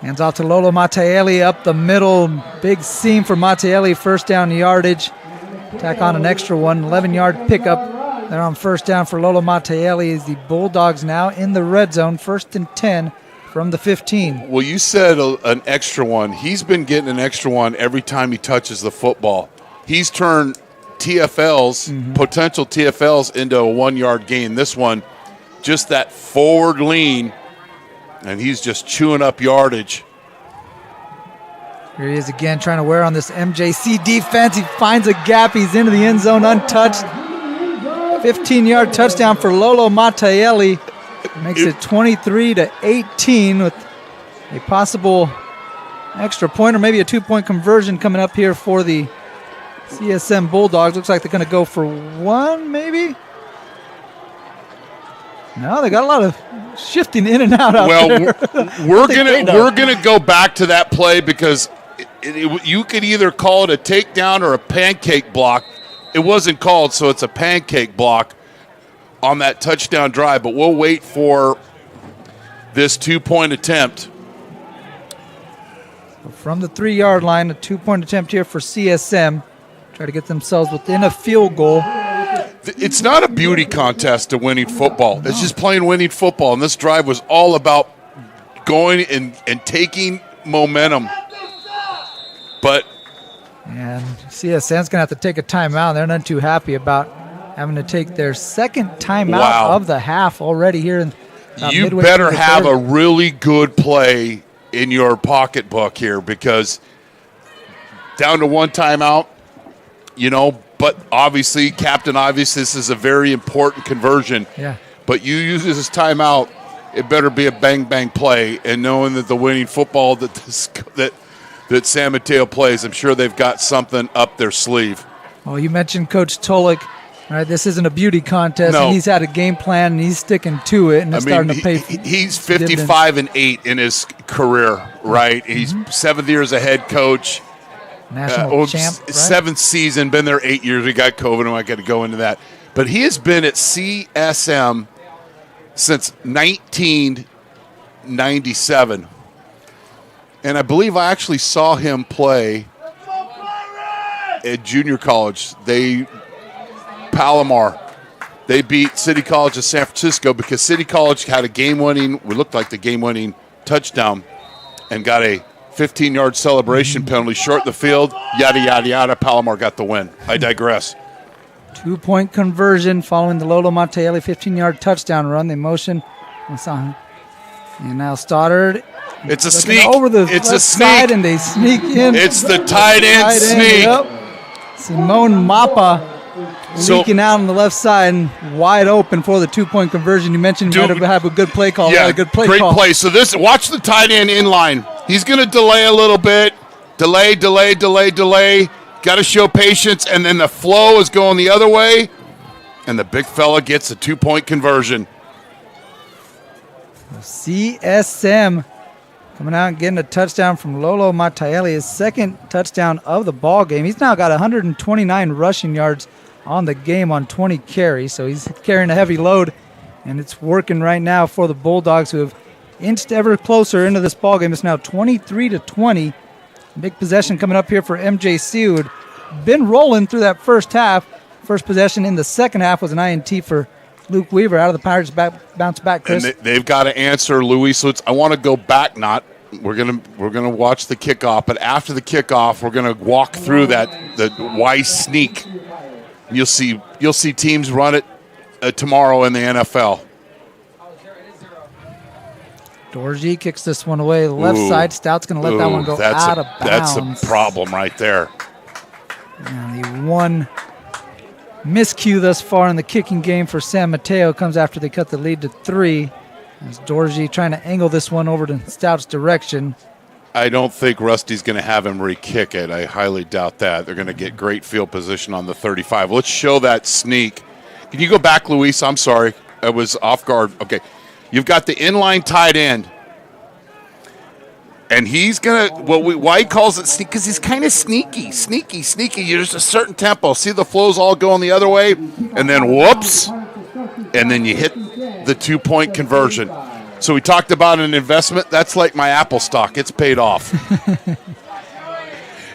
[SPEAKER 14] Hands off to Lolo Mattielli up the middle. Big seam for Mattielli, 1st down yardage. Tack on an extra one, 11-yard pickup. They're on 1st down for Lolo Mattielli as the Bulldogs now in the red zone, 1st and 10. From the 15.
[SPEAKER 15] Well, you said an extra one. He's been getting an extra one every time he touches the football. He's turned TFLs, potential TFLs, into a 1-yard gain. This one, just that forward lean, and he's just chewing up yardage.
[SPEAKER 14] Here he is again trying to wear on this MJC defense. He finds a gap. He's into the end zone untouched. 15-yard touchdown for Lolo Mattielli. Makes it 23-18 with a possible extra point or maybe a 2-point conversion coming up here for the CSM Bulldogs. Looks like they're going to go for 1, maybe. No, they got a lot of shifting in and out out
[SPEAKER 15] Well,
[SPEAKER 14] there.
[SPEAKER 15] we're gonna go back to that play because you could either call it a takedown or a pancake block. It wasn't called, so it's a pancake block on that touchdown drive. But we'll wait for this 2-point attempt.
[SPEAKER 14] From the 3-yard line, a 2-point attempt here for CSM. Try to get themselves within a field goal.
[SPEAKER 15] It's not a beauty contest to winning football. It's just plain winning football. And this drive was all about going and taking momentum. But
[SPEAKER 14] And CSN's going to have to take a timeout. They're not too happy about having to take their second timeout of the half already here.
[SPEAKER 15] You better have a really good play in your pocketbook here because down to one timeout, but obviously, Captain Obvious, this is a very important conversion.
[SPEAKER 14] Yeah.
[SPEAKER 15] But you use this timeout, it better be a bang-bang play. And knowing that the winning football that San Mateo plays, I'm sure they've got something up their sleeve.
[SPEAKER 14] Well, you mentioned Coach Tolik. All right, this isn't a beauty contest.
[SPEAKER 15] No.
[SPEAKER 14] And he's had a game plan, and he's sticking to it, and it's starting to pay.
[SPEAKER 15] He's 55-8 in his career, right? He's 7th year as a head coach.
[SPEAKER 14] National champ, right?
[SPEAKER 15] 7th season, been there 8 years. We got COVID, and I got to go into that. But he has been at CSM since 1997. And I believe I actually saw him play at junior college. Palomar. They beat City College of San Francisco because City College had a looked like the game-winning touchdown and got a 15-yard celebration penalty, short the field, yada, yada, yada. Palomar got the win. I digress.
[SPEAKER 14] 2-point conversion following the Lolo Mateo 15-yard touchdown run. They motion. And now Stoddard.
[SPEAKER 15] It's a sneak.
[SPEAKER 14] Over the
[SPEAKER 15] it's
[SPEAKER 14] left
[SPEAKER 15] a sneak.
[SPEAKER 14] side, and they sneak in.
[SPEAKER 15] It's the tight end sneak.
[SPEAKER 14] Yep. Simone Mappa leaking out on the left side and wide open for the 2-point conversion. You mentioned you might have a good play call.
[SPEAKER 15] Yeah,
[SPEAKER 14] a good play
[SPEAKER 15] great
[SPEAKER 14] call.
[SPEAKER 15] play. So watch the tight end in line. He's going to delay a little bit. Delay. Got to show patience, and then the flow is going the other way, and the big fella gets a 2-point conversion.
[SPEAKER 14] CSM coming out and getting a touchdown from Lolo Matayeli, his second touchdown of the ball game. He's now got 129 rushing yards on the game on 20 carries, so he's carrying a heavy load, and it's working right now for the Bulldogs, who have inched ever closer into this ball game. It's now 23-20. Big possession coming up here for MJC, who had been rolling through that first half. First possession in the second half was an INT for Luke Weaver out of the Pirates bounce back, Chris.
[SPEAKER 15] And they've got to answer, Louis. So I want to go back. We're gonna watch the kickoff, but after the kickoff, we're gonna walk through the Y sneak. You'll see teams run it tomorrow in the NFL.
[SPEAKER 14] Dorji kicks this one away. The left side. Stout's going to let that one go out of bounds.
[SPEAKER 15] That's a problem right there.
[SPEAKER 14] And the one miscue thus far in the kicking game for San Mateo comes after they cut the lead to 3. As Dorji trying to angle this one over to Stout's direction.
[SPEAKER 15] I don't think Rusty's going to have him re-kick it. I highly doubt that. They're going to get great field position on the 35. Let's show that sneak. Can you go back, Luis? I'm sorry. I was off guard. Okay. You've got the inline tight end. And he's going to, why he calls it sneak, because he's kind of sneaky. There's a certain tempo. See the flows all going the other way, and then whoops, and then you hit the 2-point conversion. So we talked about an investment. That's like my Apple stock. It's paid off.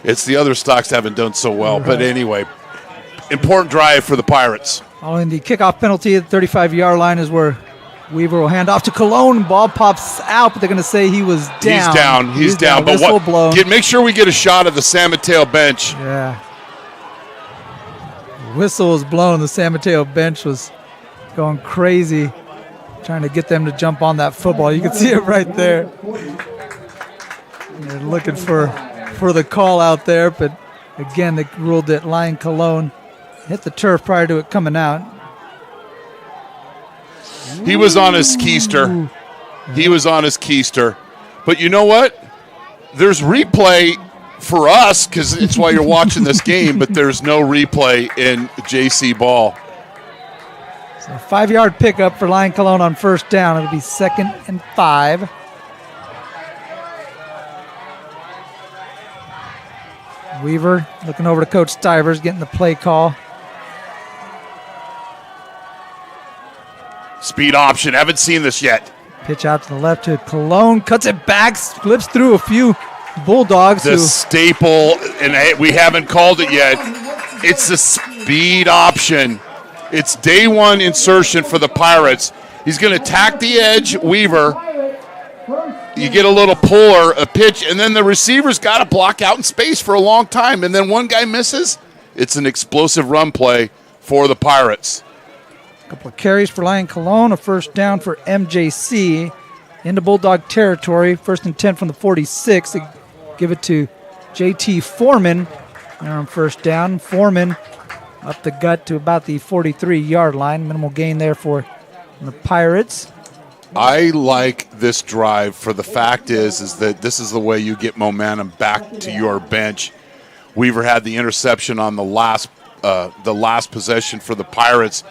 [SPEAKER 15] It's the other stocks haven't done so well. Right. But anyway, important drive for the Pirates.
[SPEAKER 14] Following the kickoff penalty at the 35-yard line is where Weaver will hand off to Cologne. Ball pops out, but they're going to say he was down.
[SPEAKER 15] He's down. But make sure we get a shot of the San Mateo bench.
[SPEAKER 14] Yeah. Whistle was blown. The San Mateo bench was going crazy, trying to get them to jump on that football. You can see it right there. They're looking for the call out there, but again, they ruled that Lion Cologne hit the turf prior to it coming out.
[SPEAKER 15] He was on his keister. But you know what? There's replay for us because it's why you're watching this game, but there's no replay in JC ball.
[SPEAKER 14] So 5-yard pickup for Lion Cologne on first down. It'll be 2nd and 5. Weaver looking over to Coach Stivers, getting the play call.
[SPEAKER 15] Speed option. Haven't seen this yet.
[SPEAKER 14] Pitch out to the left to Cologne. Cuts it back, slips through a few Bulldogs.
[SPEAKER 15] The staple, and we haven't called it yet. It's the speed option. It's day one insertion for the Pirates. He's going to attack the edge, Weaver. You get a little puller, a pitch, and then the receiver's got to block out in space for a long time. And then one guy misses. It's an explosive run play for the Pirates.
[SPEAKER 14] A couple of carries for Lion Cologne. A first down for MJC into Bulldog territory. 1st and 10 from the 46. They give it to JT Foreman. They're on first down. Foreman up the gut to about the 43-yard line. Minimal gain there for the Pirates.
[SPEAKER 15] I like this drive for the fact is that this is the way you get momentum back to your bench. Weaver had the interception on the last possession for the Pirates.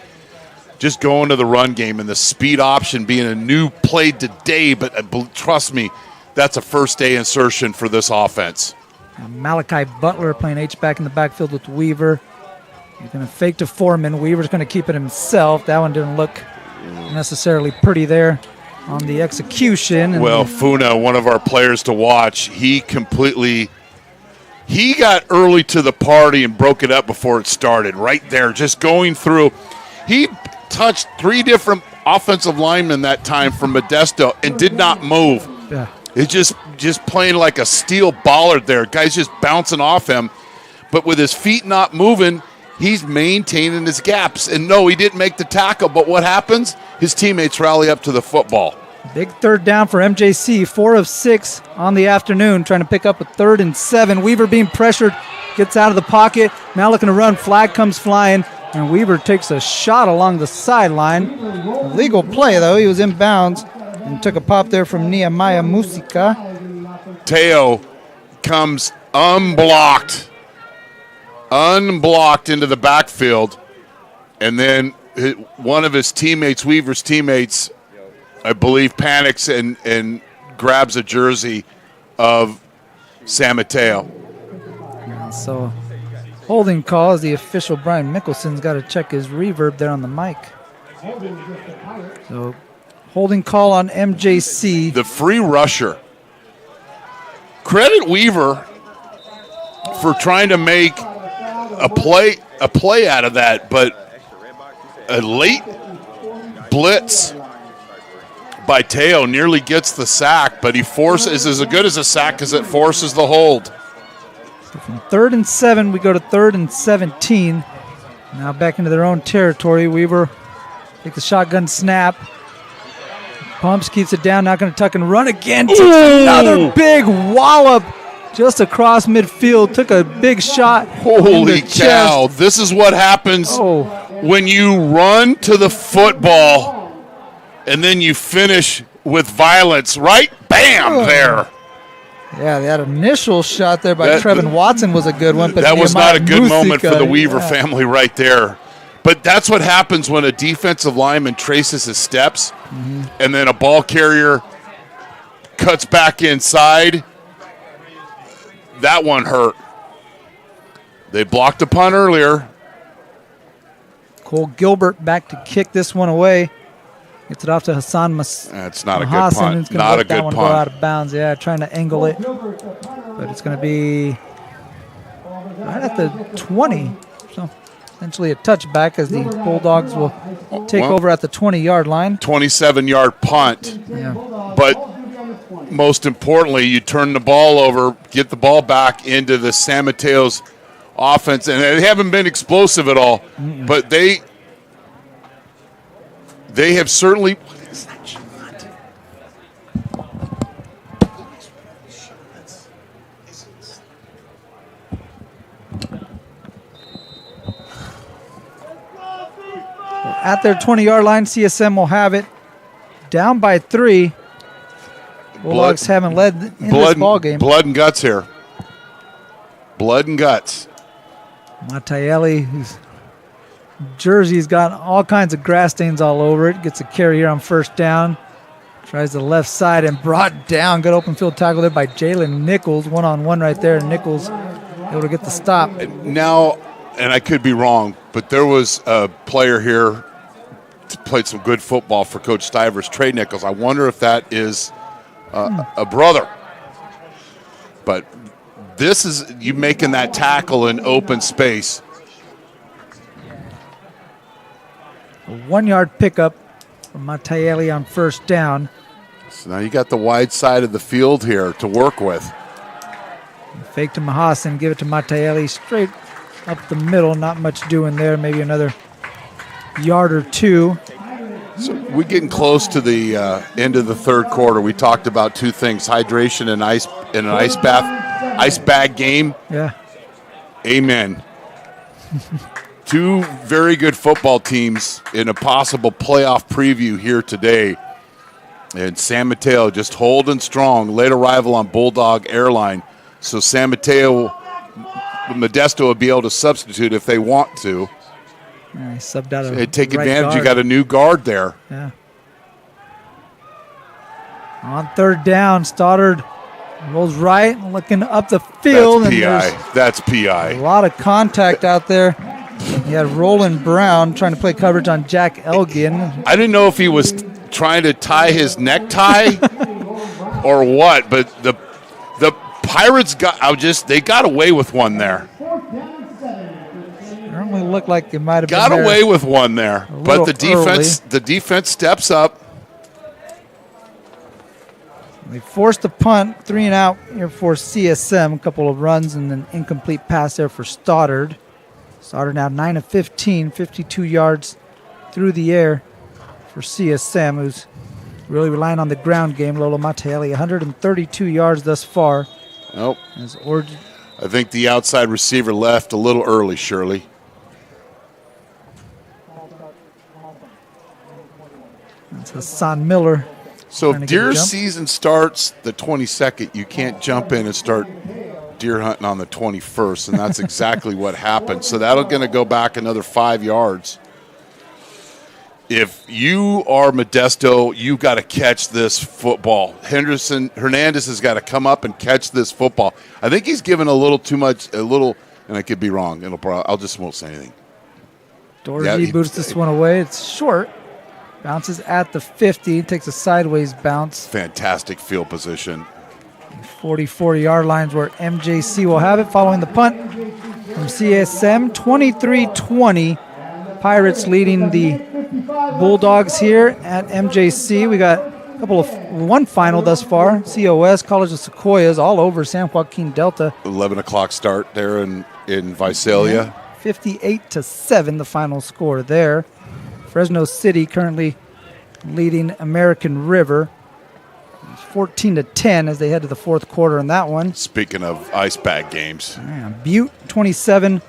[SPEAKER 15] Just going to the run game and the speed option being a new play today, but trust me, that's a first-day insertion for this offense.
[SPEAKER 14] Malachi Butler playing H-back in the backfield with Weaver. He's going to fake to Foreman. Weaver's going to keep it himself. That one didn't look necessarily pretty there on the execution.
[SPEAKER 15] Well, Funa, one of our players to watch, he got early to the party and broke it up before it started. Right there, just going through. He touched 3 different offensive linemen that time from Modesto and did not move.
[SPEAKER 14] Yeah.
[SPEAKER 15] It's just playing like a steel bollard there. Guy's just bouncing off him. But with his feet not moving, he's maintaining his gaps. And no, he didn't make the tackle, but what happens? His teammates rally up to the football.
[SPEAKER 14] Big third down for MJC. 4 of 6 on the afternoon, trying to pick up a 3rd and 7. Weaver being pressured, gets out of the pocket. Now looking to run. Flag comes flying, and Weaver takes a shot along the sideline. Illegal play, though. He was in bounds and took a pop there from Nehemiah Musica.
[SPEAKER 15] Mateo comes unblocked into the backfield, and then one of his teammates, Weaver's teammates, I believe, panics and grabs a jersey of San Mateo.
[SPEAKER 14] So holding call as the official Brian Mickelson's got to check his reverb there on the mic. So holding call on MJC.
[SPEAKER 15] The free rusher. Credit Weaver for trying to make a play out of that, but a late blitz by Teo nearly gets the sack, but he forces as good as a sack as it forces the hold.
[SPEAKER 14] So from 3rd and 7, we go to 3rd and 17. Now back into their own territory. Weaver takes the shotgun snap. Pumps, keeps it down, not going to tuck and run again. Takes another big wallop just across midfield. Took a big shot.
[SPEAKER 15] Holy cow. This is what happens when you run to the football and then you finish with violence, right? Bam, there.
[SPEAKER 14] Yeah, that initial shot there by Trevin Watson was a good one. But
[SPEAKER 15] that was not a good
[SPEAKER 14] Musica,
[SPEAKER 15] moment for the Weaver family right there. But that's what happens when a defensive lineman traces his steps and then a ball carrier cuts back inside. That one hurt. They blocked a punt earlier.
[SPEAKER 14] Cole Gilbert back to kick this one away. Gets it off to Hassan
[SPEAKER 15] That's not a good punt. Not a good punt.
[SPEAKER 14] Go out of bounds. Yeah, trying to angle it. But it's going to be right at the 20. So essentially a touchback as the Bulldogs will take over at the 20-yard line.
[SPEAKER 15] 27-yard punt.
[SPEAKER 14] Yeah.
[SPEAKER 15] But most importantly, you turn the ball over, get the ball back into the San Mateo's offense. And they haven't been explosive at all. But they have certainly.
[SPEAKER 14] At their 20-yard line, CSM will have it. Down by 3. Bulldogs haven't led in this ball game.
[SPEAKER 15] Blood and guts here. Blood and guts.
[SPEAKER 14] Mattielli, who's jersey's got all kinds of grass stains all over it. Gets a carry here on first down. Tries the left side and brought down. Good open field tackle there by Jalen Nichols. One-on-one right there. Nichols able to get the stop.
[SPEAKER 15] Now, and I could be wrong, but there was a player here that played some good football for Coach Stivers, Trey Nichols. I wonder if that is a brother. But this is you making that tackle in open space.
[SPEAKER 14] A 1-yard pickup from Mateo on first down.
[SPEAKER 15] So now you got the wide side of the field here to work with.
[SPEAKER 14] Fake to Mahasan, give it to Mateo straight up the middle. Not much doing there. Maybe another yard or two.
[SPEAKER 15] So we're getting close to the end of the third quarter. We talked about two things: hydration and an ice bag game.
[SPEAKER 14] Yeah.
[SPEAKER 15] Amen. Two very good football teams in a possible playoff preview here today. And San Mateo just holding strong. Late arrival on Bulldog Airline. So San Mateo, Modesto will be able to substitute if they want to.
[SPEAKER 14] Yeah, he subbed out
[SPEAKER 15] Hey, take advantage.
[SPEAKER 14] Guard.
[SPEAKER 15] You got a new guard there.
[SPEAKER 14] Yeah. On third down, Stoddard rolls right, looking up the field.
[SPEAKER 15] That's PI.
[SPEAKER 14] A lot of contact out there. He had Roland Brown trying to play coverage on Jack Elgin.
[SPEAKER 15] I didn't know if he was trying to tie his necktie or what, but the Pirates got away with one there.
[SPEAKER 14] Certainly looked like it might have
[SPEAKER 15] got
[SPEAKER 14] been
[SPEAKER 15] away with one there, but the defense steps up.
[SPEAKER 14] They forced the punt, 3 and out here for CSM. A couple of runs and an incomplete pass there for Stoddard. Stoddard now 9 of 15, 52 yards through the air for CSM, who's really relying on the ground game. Lolo Mateo, 132 yards thus far.
[SPEAKER 15] Nope.
[SPEAKER 14] I
[SPEAKER 15] think the outside receiver left a little early, Shirley.
[SPEAKER 14] That's Hassan Miller.
[SPEAKER 15] So if deer season starts the 22nd, you can't jump in and start deer hunting on the 21st, and that's exactly what happened. So that'll going to go back another 5 yards. If you are Modesto, you've got to catch this football. Hernandez has got to come up and catch this football. I think he's given a little too much, and I could be wrong. I'll just won't say anything.
[SPEAKER 14] Dorsey boots this one away. It's short. Bounces at the 50. Takes a sideways bounce.
[SPEAKER 15] Fantastic field position.
[SPEAKER 14] 40-yard lines where MJC will have it following the punt from CSM. 23-20. Pirates leading the Bulldogs here at MJC. We got one final thus far. COS, College of Sequoias, all over San Joaquin Delta.
[SPEAKER 15] 11 o'clock start there in Visalia.
[SPEAKER 14] 58-7, the final score there. Fresno City currently leading American River. 14-10 as they head to the fourth quarter in that one.
[SPEAKER 15] Speaking of ice bag games.
[SPEAKER 14] Yeah, Butte 27,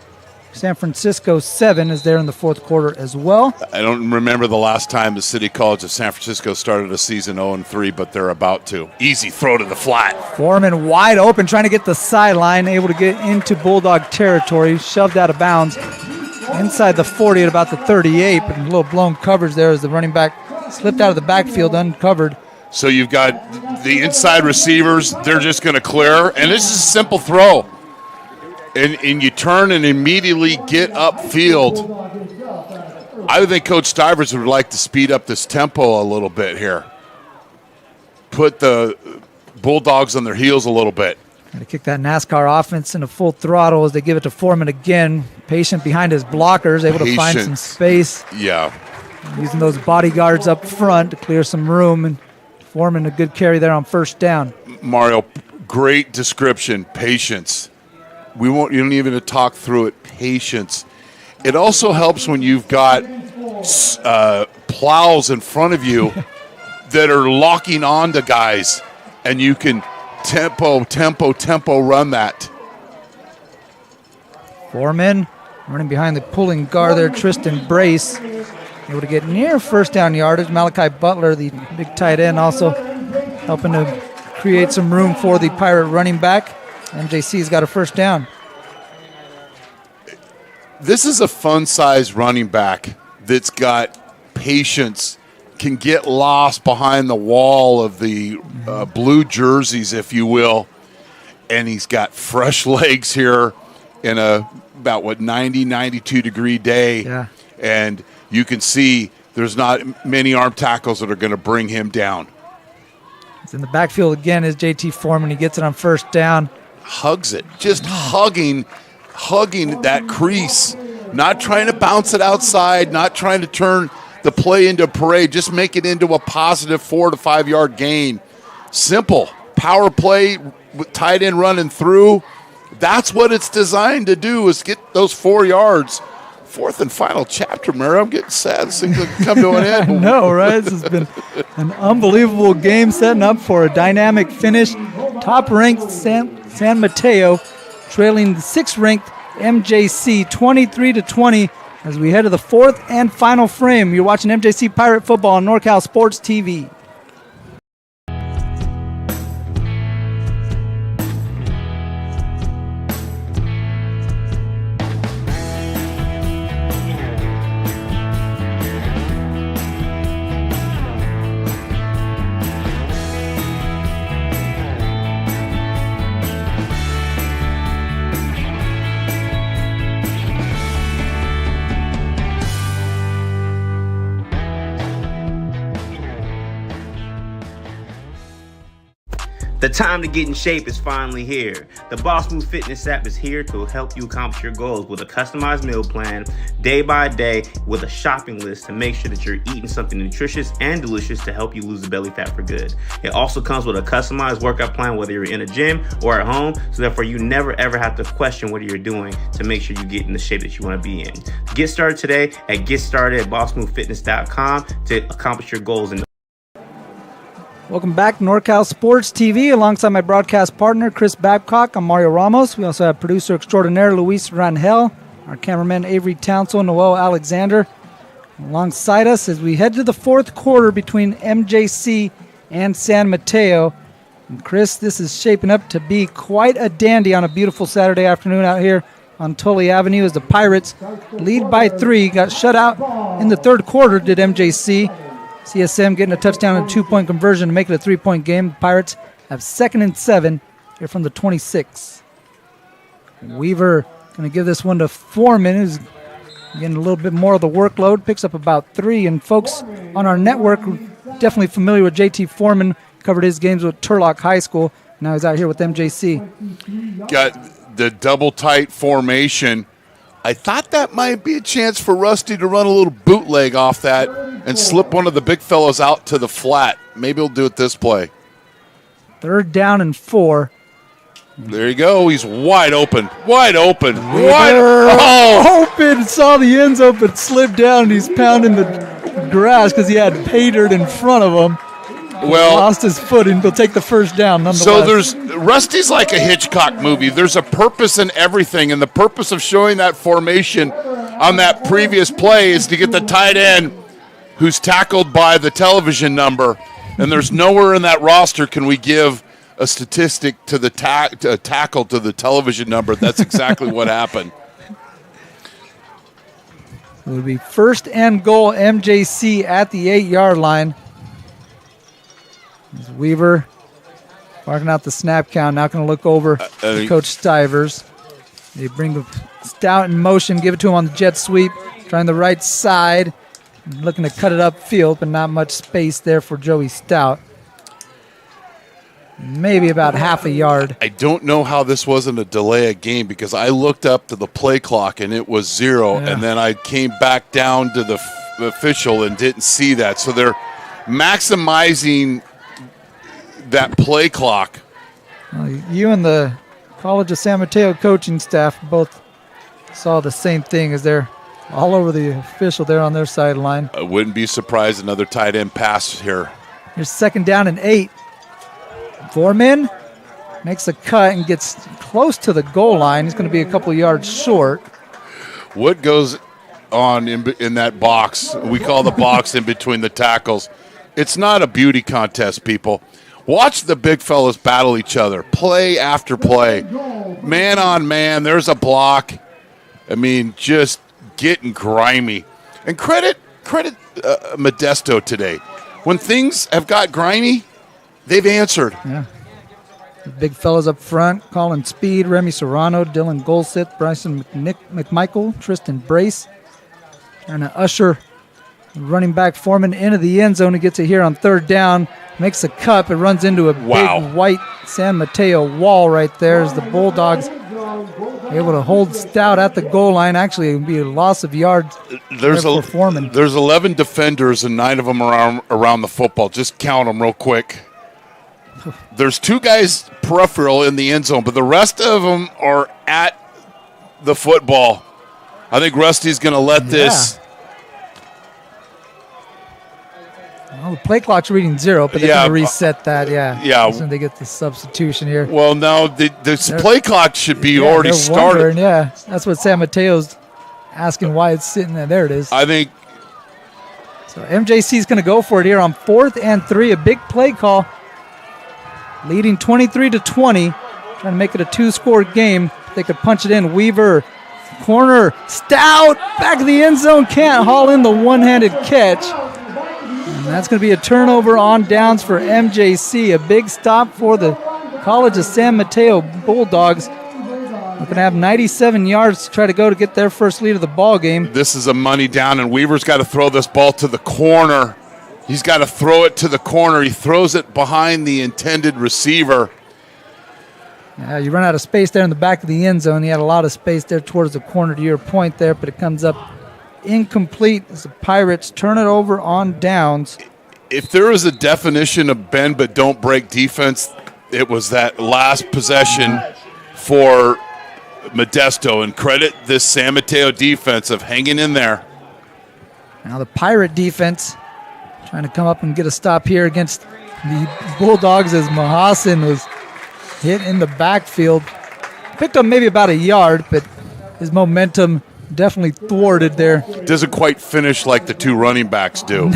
[SPEAKER 14] San Francisco 7 is there in the fourth quarter as well.
[SPEAKER 15] I don't remember the last time the City College of San Francisco started a season 0-3, but they're about to. Easy throw to the flat.
[SPEAKER 14] Foreman wide open, trying to get the sideline, able to get into Bulldog territory, shoved out of bounds inside the 40 at about the 38, but a little blown coverage there as the running back slipped out of the backfield uncovered.
[SPEAKER 15] So you've got the inside receivers, they're just going to clear, and this is a simple throw. And you turn and immediately get upfield. I would think Coach Stivers would like to speed up this tempo a little bit here. Put the Bulldogs on their heels a little bit.
[SPEAKER 14] Got to kick that NASCAR offense into full throttle as they give it to Foreman again. Patient behind his blockers, able to find some space.
[SPEAKER 15] Yeah.
[SPEAKER 14] Using those bodyguards up front to clear some room. And Foreman a good carry there on first down.
[SPEAKER 15] Mario, great description, patience. You don't even talk through it, patience. It also helps when you've got plows in front of you that are locking on to guys, and you can tempo run that.
[SPEAKER 14] Foreman running behind the pulling guard there, Tristan Brace. Able to get near first down yardage. Malachi Butler, the big tight end, also helping to create some room for the Pirate running back. MJC's got a first down.
[SPEAKER 15] This is a fun-sized running back that's got patience, can get lost behind the wall of the blue jerseys, if you will, and he's got fresh legs here in about 90, 92 degree day.
[SPEAKER 14] Yeah.
[SPEAKER 15] And you can see there's not many arm tackles that are going to bring him down.
[SPEAKER 14] He's in the backfield again is JT Foreman. He gets it on first down.
[SPEAKER 15] Hugs it, just hugging that crease, not trying to bounce it outside, not trying to turn the play into a parade, just make it into a positive 4 to 5 yard gain. Simple power play with tight end running through. That's what it's designed to do, is get those 4 yards. Fourth and final chapter, Mary. I'm getting sad. This thing's going to come to an end.
[SPEAKER 14] I know, right? This has been an unbelievable game, setting up for a dynamic finish. Top-ranked San Mateo trailing the 6th-ranked MJC 23-20 as we head to the 4th and final frame. You're watching MJC Pirate Football on NorCal Sports TV.
[SPEAKER 13] The time to get in shape is finally here. The Boss Move Fitness app is here to help you accomplish your goals with a customized meal plan, day by day, with a shopping list to make sure that you're eating something nutritious and delicious to help you lose the belly fat for good. It also comes with a customized workout plan, whether you're in a gym or at home, so therefore you never ever have to question what you're doing to make sure you get in the shape that you want to be in. Get started today at GetStarted@BossMoveFitness.com to accomplish your goals.
[SPEAKER 14] Welcome back to NorCal Sports TV. Alongside my broadcast partner, Chris Babcock, I'm Mario Ramos. We also have producer extraordinaire Luis Rangel, our cameraman Avery Townsend, Noel Alexander. Alongside us as we head to the 4th quarter between MJC and San Mateo. And Chris, this is shaping up to be quite a dandy on a beautiful Saturday afternoon out here on Tully Avenue as the Pirates lead by 3. Got shut out in the 3rd quarter, did MJC. CSM getting a touchdown and a 2-point conversion to make it a 3-point game. The Pirates have 2nd and 7 here from the 26. Weaver going to give this one to Foreman, who's getting a little bit more of the workload, picks up about 3. And folks on our network definitely familiar with JT Foreman, covered his games with Turlock High School. Now he's out here with MJC.
[SPEAKER 15] Got the double tight formation. I thought that might be a chance for Rusty to run a little bootleg off that and slip one of the big fellows out to the flat. Maybe he'll do it this play.
[SPEAKER 14] 3rd down and 4.
[SPEAKER 15] There you go. He's wide open. Open.
[SPEAKER 14] Saw the end zone, but slipped down, and he's pounding the grass because he had pay dirt in front of him.
[SPEAKER 15] Well,
[SPEAKER 14] lost his foot, and he'll take the first down nonetheless.
[SPEAKER 15] So Rusty's like a Hitchcock movie. There's a purpose in everything, and the purpose of showing that formation on that previous play is to get the tight end who's tackled by the television number. And there's nowhere in that roster can we give a statistic to the tackle to the television number. That's exactly what happened.
[SPEAKER 14] It would be 1st and goal, MJC at the 8-yard line. As Weaver marking out the snap count. Now going to look over to Coach Stivers. They bring the Stout in motion, give it to him on the jet sweep, trying the right side, looking to cut it upfield, but not much space there for Joey Stout. Maybe about half a yard.
[SPEAKER 15] I don't know how this wasn't a delay of game because I looked up to the play clock and it was 0, and then I came back down to the official and didn't see that. So they're maximizing that play clock.
[SPEAKER 14] You and the College of San Mateo coaching staff both saw the same thing as they're all over the official there on their sideline.
[SPEAKER 15] I wouldn't be surprised another tight end pass here.
[SPEAKER 14] Here's 2nd down and 8. Foreman makes a cut and gets close to the goal line. He's going to be a couple yards short.
[SPEAKER 15] What goes on in that box? We call the box in between the tackles. It's not a beauty contest, people. Watch the big fellas battle each other, play after play. Man on man, there's a block. I mean, just getting grimy. And credit Modesto today. When things have got grimy, they've answered.
[SPEAKER 14] Yeah. The big fellas up front, Colin Speed, Remy Serrano, Dylan Golseth, Bryson McMichael, Tristan Brace. Trying to usher running back Foreman into the end zone. He gets it here on third down. Makes a cut. It runs into a big white San Mateo wall right there as the Bulldogs able to hold stout at the goal line. Actually, it would be a loss of yards for Foreman.
[SPEAKER 15] There's 11 defenders and 9 of them around the football. Just count them real quick. There's 2 guys peripheral in the end zone, but the rest of them are at the football. I think Rusty's going to let this.
[SPEAKER 14] Well, the play clock's reading 0, but they're going to reset that. Yeah. So they get the substitution here.
[SPEAKER 15] Well, no, the play clock should be already started.
[SPEAKER 14] Yeah, that's what San Mateo's asking why it's sitting there. There it is.
[SPEAKER 15] I think.
[SPEAKER 14] So MJC's going to go for it here on 4th and 3. A big play call. Leading 23-20. Trying to make it a 2-score game. They could punch it in. Weaver, corner, stout, back of the end zone. Can't haul in the one-handed catch. And that's going to be a turnover on downs for MJC. A big stop for the College of San Mateo Bulldogs. They're going to have 97 yards to try to go to get their first lead of the ball game.
[SPEAKER 15] This is a money down, and Weaver's got to throw this ball to the corner. He's got to throw it to the corner. He throws it behind the intended receiver.
[SPEAKER 14] Yeah, you run out of space there in the back of the end zone. He had a lot of space there towards the corner to your point there, but it comes up incomplete as the Pirates turn it over on downs.
[SPEAKER 15] If there is a definition of bend but don't break defense, it was that last possession for Modesto. And credit this San Mateo defense of hanging in there.
[SPEAKER 14] Now the Pirate defense trying to come up and get a stop here against the Bulldogs as Mahasin was hit in the backfield. Picked up maybe about a yard, but his momentum definitely thwarted there.
[SPEAKER 15] Doesn't quite finish like the 2 running backs do.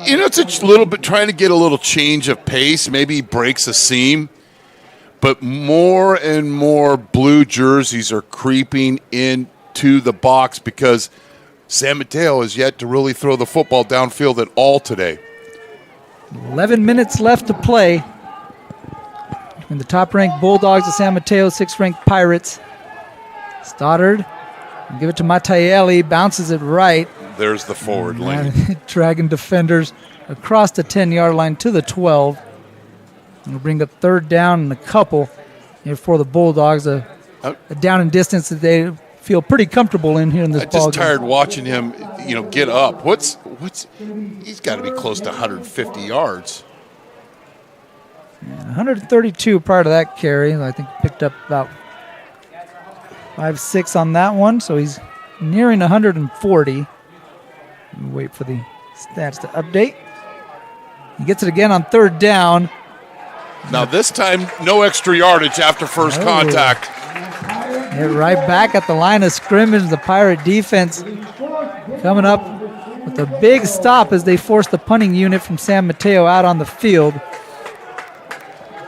[SPEAKER 15] You know, it's a little bit trying to get a little change of pace. Maybe he breaks a seam. But more and more blue jerseys are creeping into the box because San Mateo has yet to really throw the football downfield at all today.
[SPEAKER 14] 11 minutes left to play. In the top-ranked Bulldogs of San Mateo, 6th-ranked Pirates. Stoddard, give it to Mattielli, bounces it right.
[SPEAKER 15] There's the forward lane.
[SPEAKER 14] Dragging defenders across the 10-yard line to the 12. And we'll bring up 3rd down and a couple here for the Bulldogs. A down and distance that they feel pretty comfortable in here in this ball game.
[SPEAKER 15] I'm just tired watching him, get up. He's got to be close to 150 yards.
[SPEAKER 14] And 132 prior to that carry. I think picked up about 5-6 on that one, so he's nearing 140. We'll wait for the stats to update. He gets it again on 3rd down.
[SPEAKER 15] Now this time, no extra yardage after first contact.
[SPEAKER 14] Hit right back at the line of scrimmage. The Pirate defense coming up with a big stop as they force the punting unit from San Mateo out on the field.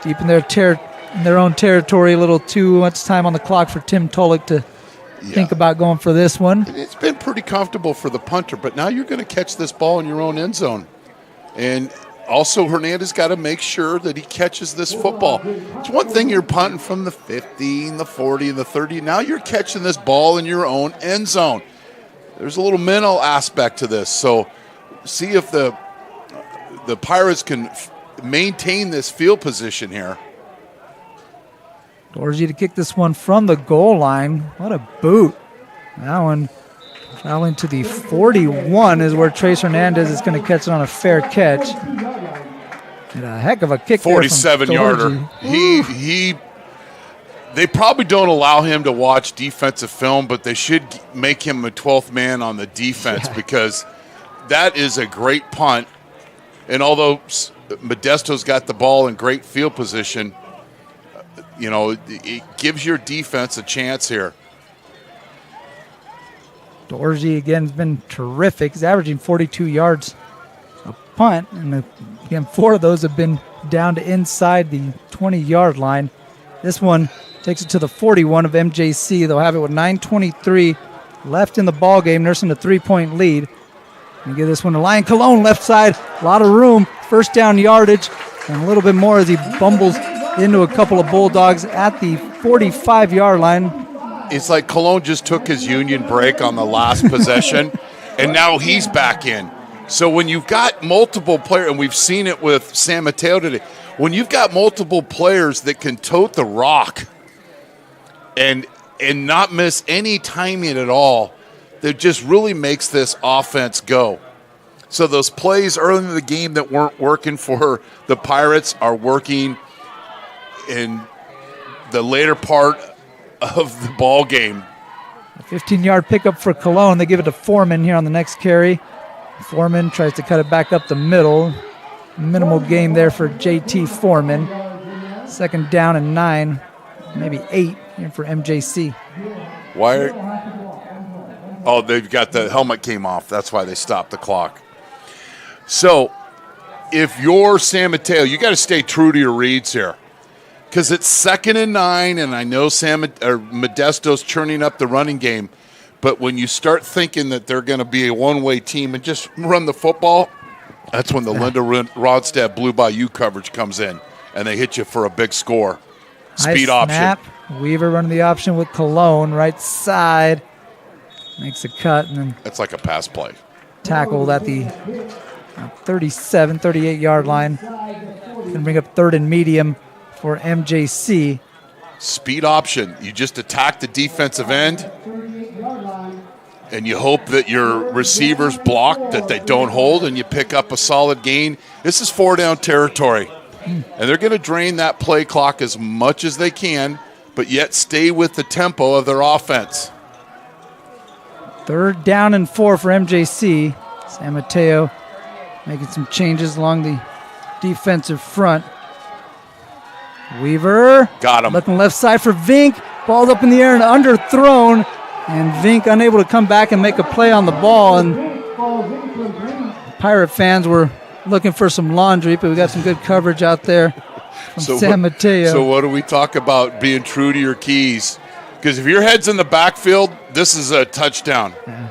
[SPEAKER 14] Deep in their own territory, a little too much time on the clock for Tim Tolick to think about going for this one.
[SPEAKER 15] It's been pretty comfortable for the punter, but now you're going to catch this ball in your own end zone. And also Hernandez got to make sure that he catches this football. It's one thing you're punting from the 50 and the 40 and the 30. Now you're catching this ball in your own end zone. There's a little mental aspect to this. So see if the Pirates can maintain this field position here.
[SPEAKER 14] Dorsey to kick this one from the goal line. What a boot. That one traveling to the 41 is where Trace Hernandez is going to catch it on a fair catch. And a heck of a kick
[SPEAKER 15] 47-yarder. They probably don't allow him to watch defensive film, but they should make him a 12th man on the defense because that is a great punt. And although Modesto's got the ball in great field position, it gives your defense a chance here.
[SPEAKER 14] Dorsey, again, has been terrific. He's averaging 42 yards a punt, and again, 4 of those have been down to inside the 20-yard line. This one Takes it to the 41 of MJC. They'll have it with 9:23 left in the ball game, nursing a 3-point lead. And give this one to Lyon Colon, left side. A lot of room. First down yardage, and a little bit more as he bumbles into a couple of Bulldogs at the 45-yard line.
[SPEAKER 15] It's like Cologne just took his union break on the last possession, and now he's back in. So when you've got multiple players, and we've seen it with San Mateo today, when you've got multiple players that can tote the rock and not miss any timing at all, that just really makes this offense go. So those plays early in the game that weren't working for the Pirates are working in the later part of the ball game.
[SPEAKER 14] A 15-yard pickup for Cologne. They give it to Foreman here on the next carry. Foreman tries to cut it back up the middle. Minimal gain there for JT Foreman. Second down and 9, maybe 8 here for MJC.
[SPEAKER 15] Oh, they've got the helmet came off. That's why they stopped the clock. So if you're San Mateo, you got to stay true to your reads here, because it's 2nd and 9, and I know Modesto's churning up the running game, but when you start thinking that they're going to be a one-way team and just run the football, that's when the Linda Rodstad Blue Bayou coverage comes in, and they hit you for a big score. Speed option.
[SPEAKER 14] Snap. Weaver running the option with Cologne, right side. Makes a cut, and then
[SPEAKER 15] that's like a pass play.
[SPEAKER 14] Tackled at the 37, 38-yard line. And bring up 3rd and medium for MJC.
[SPEAKER 15] Speed option. You just attack the defensive end, and you hope that your receivers block, that they don't hold, and you pick up a solid gain. This is 4-down territory, and they're going to drain that play clock as much as they can, but yet stay with the tempo of their offense.
[SPEAKER 14] 3rd down and 4 for MJC. San Mateo making some changes along the defensive front. Weaver.
[SPEAKER 15] Got him.
[SPEAKER 14] Looking left side for Vink. Ball's up in the air and underthrown. And Vink unable to come back and make a play on the ball. And Pirate fans were looking for some laundry, but we got some good coverage out there from San Mateo.
[SPEAKER 15] So what do we talk about being true to your keys? Because if your head's in the backfield, this is a touchdown.
[SPEAKER 14] Yeah.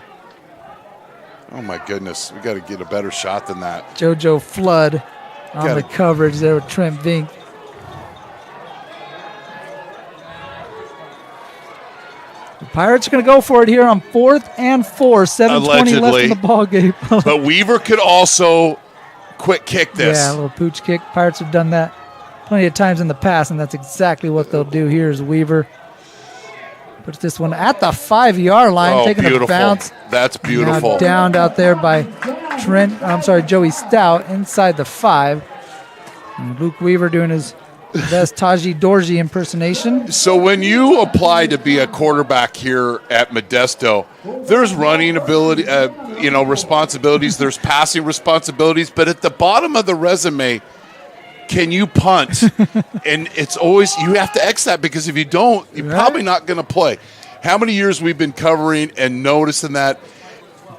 [SPEAKER 15] Oh, my goodness. We got to get a better shot than that.
[SPEAKER 14] JoJo Flood on the coverage there with Trent Vink. The Pirates are going to go for it here on 4th and 4. 7:20 left in the ball game.
[SPEAKER 15] But Weaver could also quick kick this.
[SPEAKER 14] Yeah, a little pooch kick. Pirates have done that plenty of times in the past, and that's exactly what they'll do here is Weaver. Puts this one at the 5-yard line, taking
[SPEAKER 15] beautiful.
[SPEAKER 14] a bounce.
[SPEAKER 15] That's beautiful.
[SPEAKER 14] Now downed out there by Joey Stout inside the 5. And Luke Weaver doing his best Taji Dorji impersonation.
[SPEAKER 15] So when you apply to be a quarterback here at Modesto, there's running ability, responsibilities. There's passing responsibilities, but at the bottom of the resume, can you punt? And it's always, you have to X that, because if you don't, you're probably not going to play. How many years we've been covering and noticing that.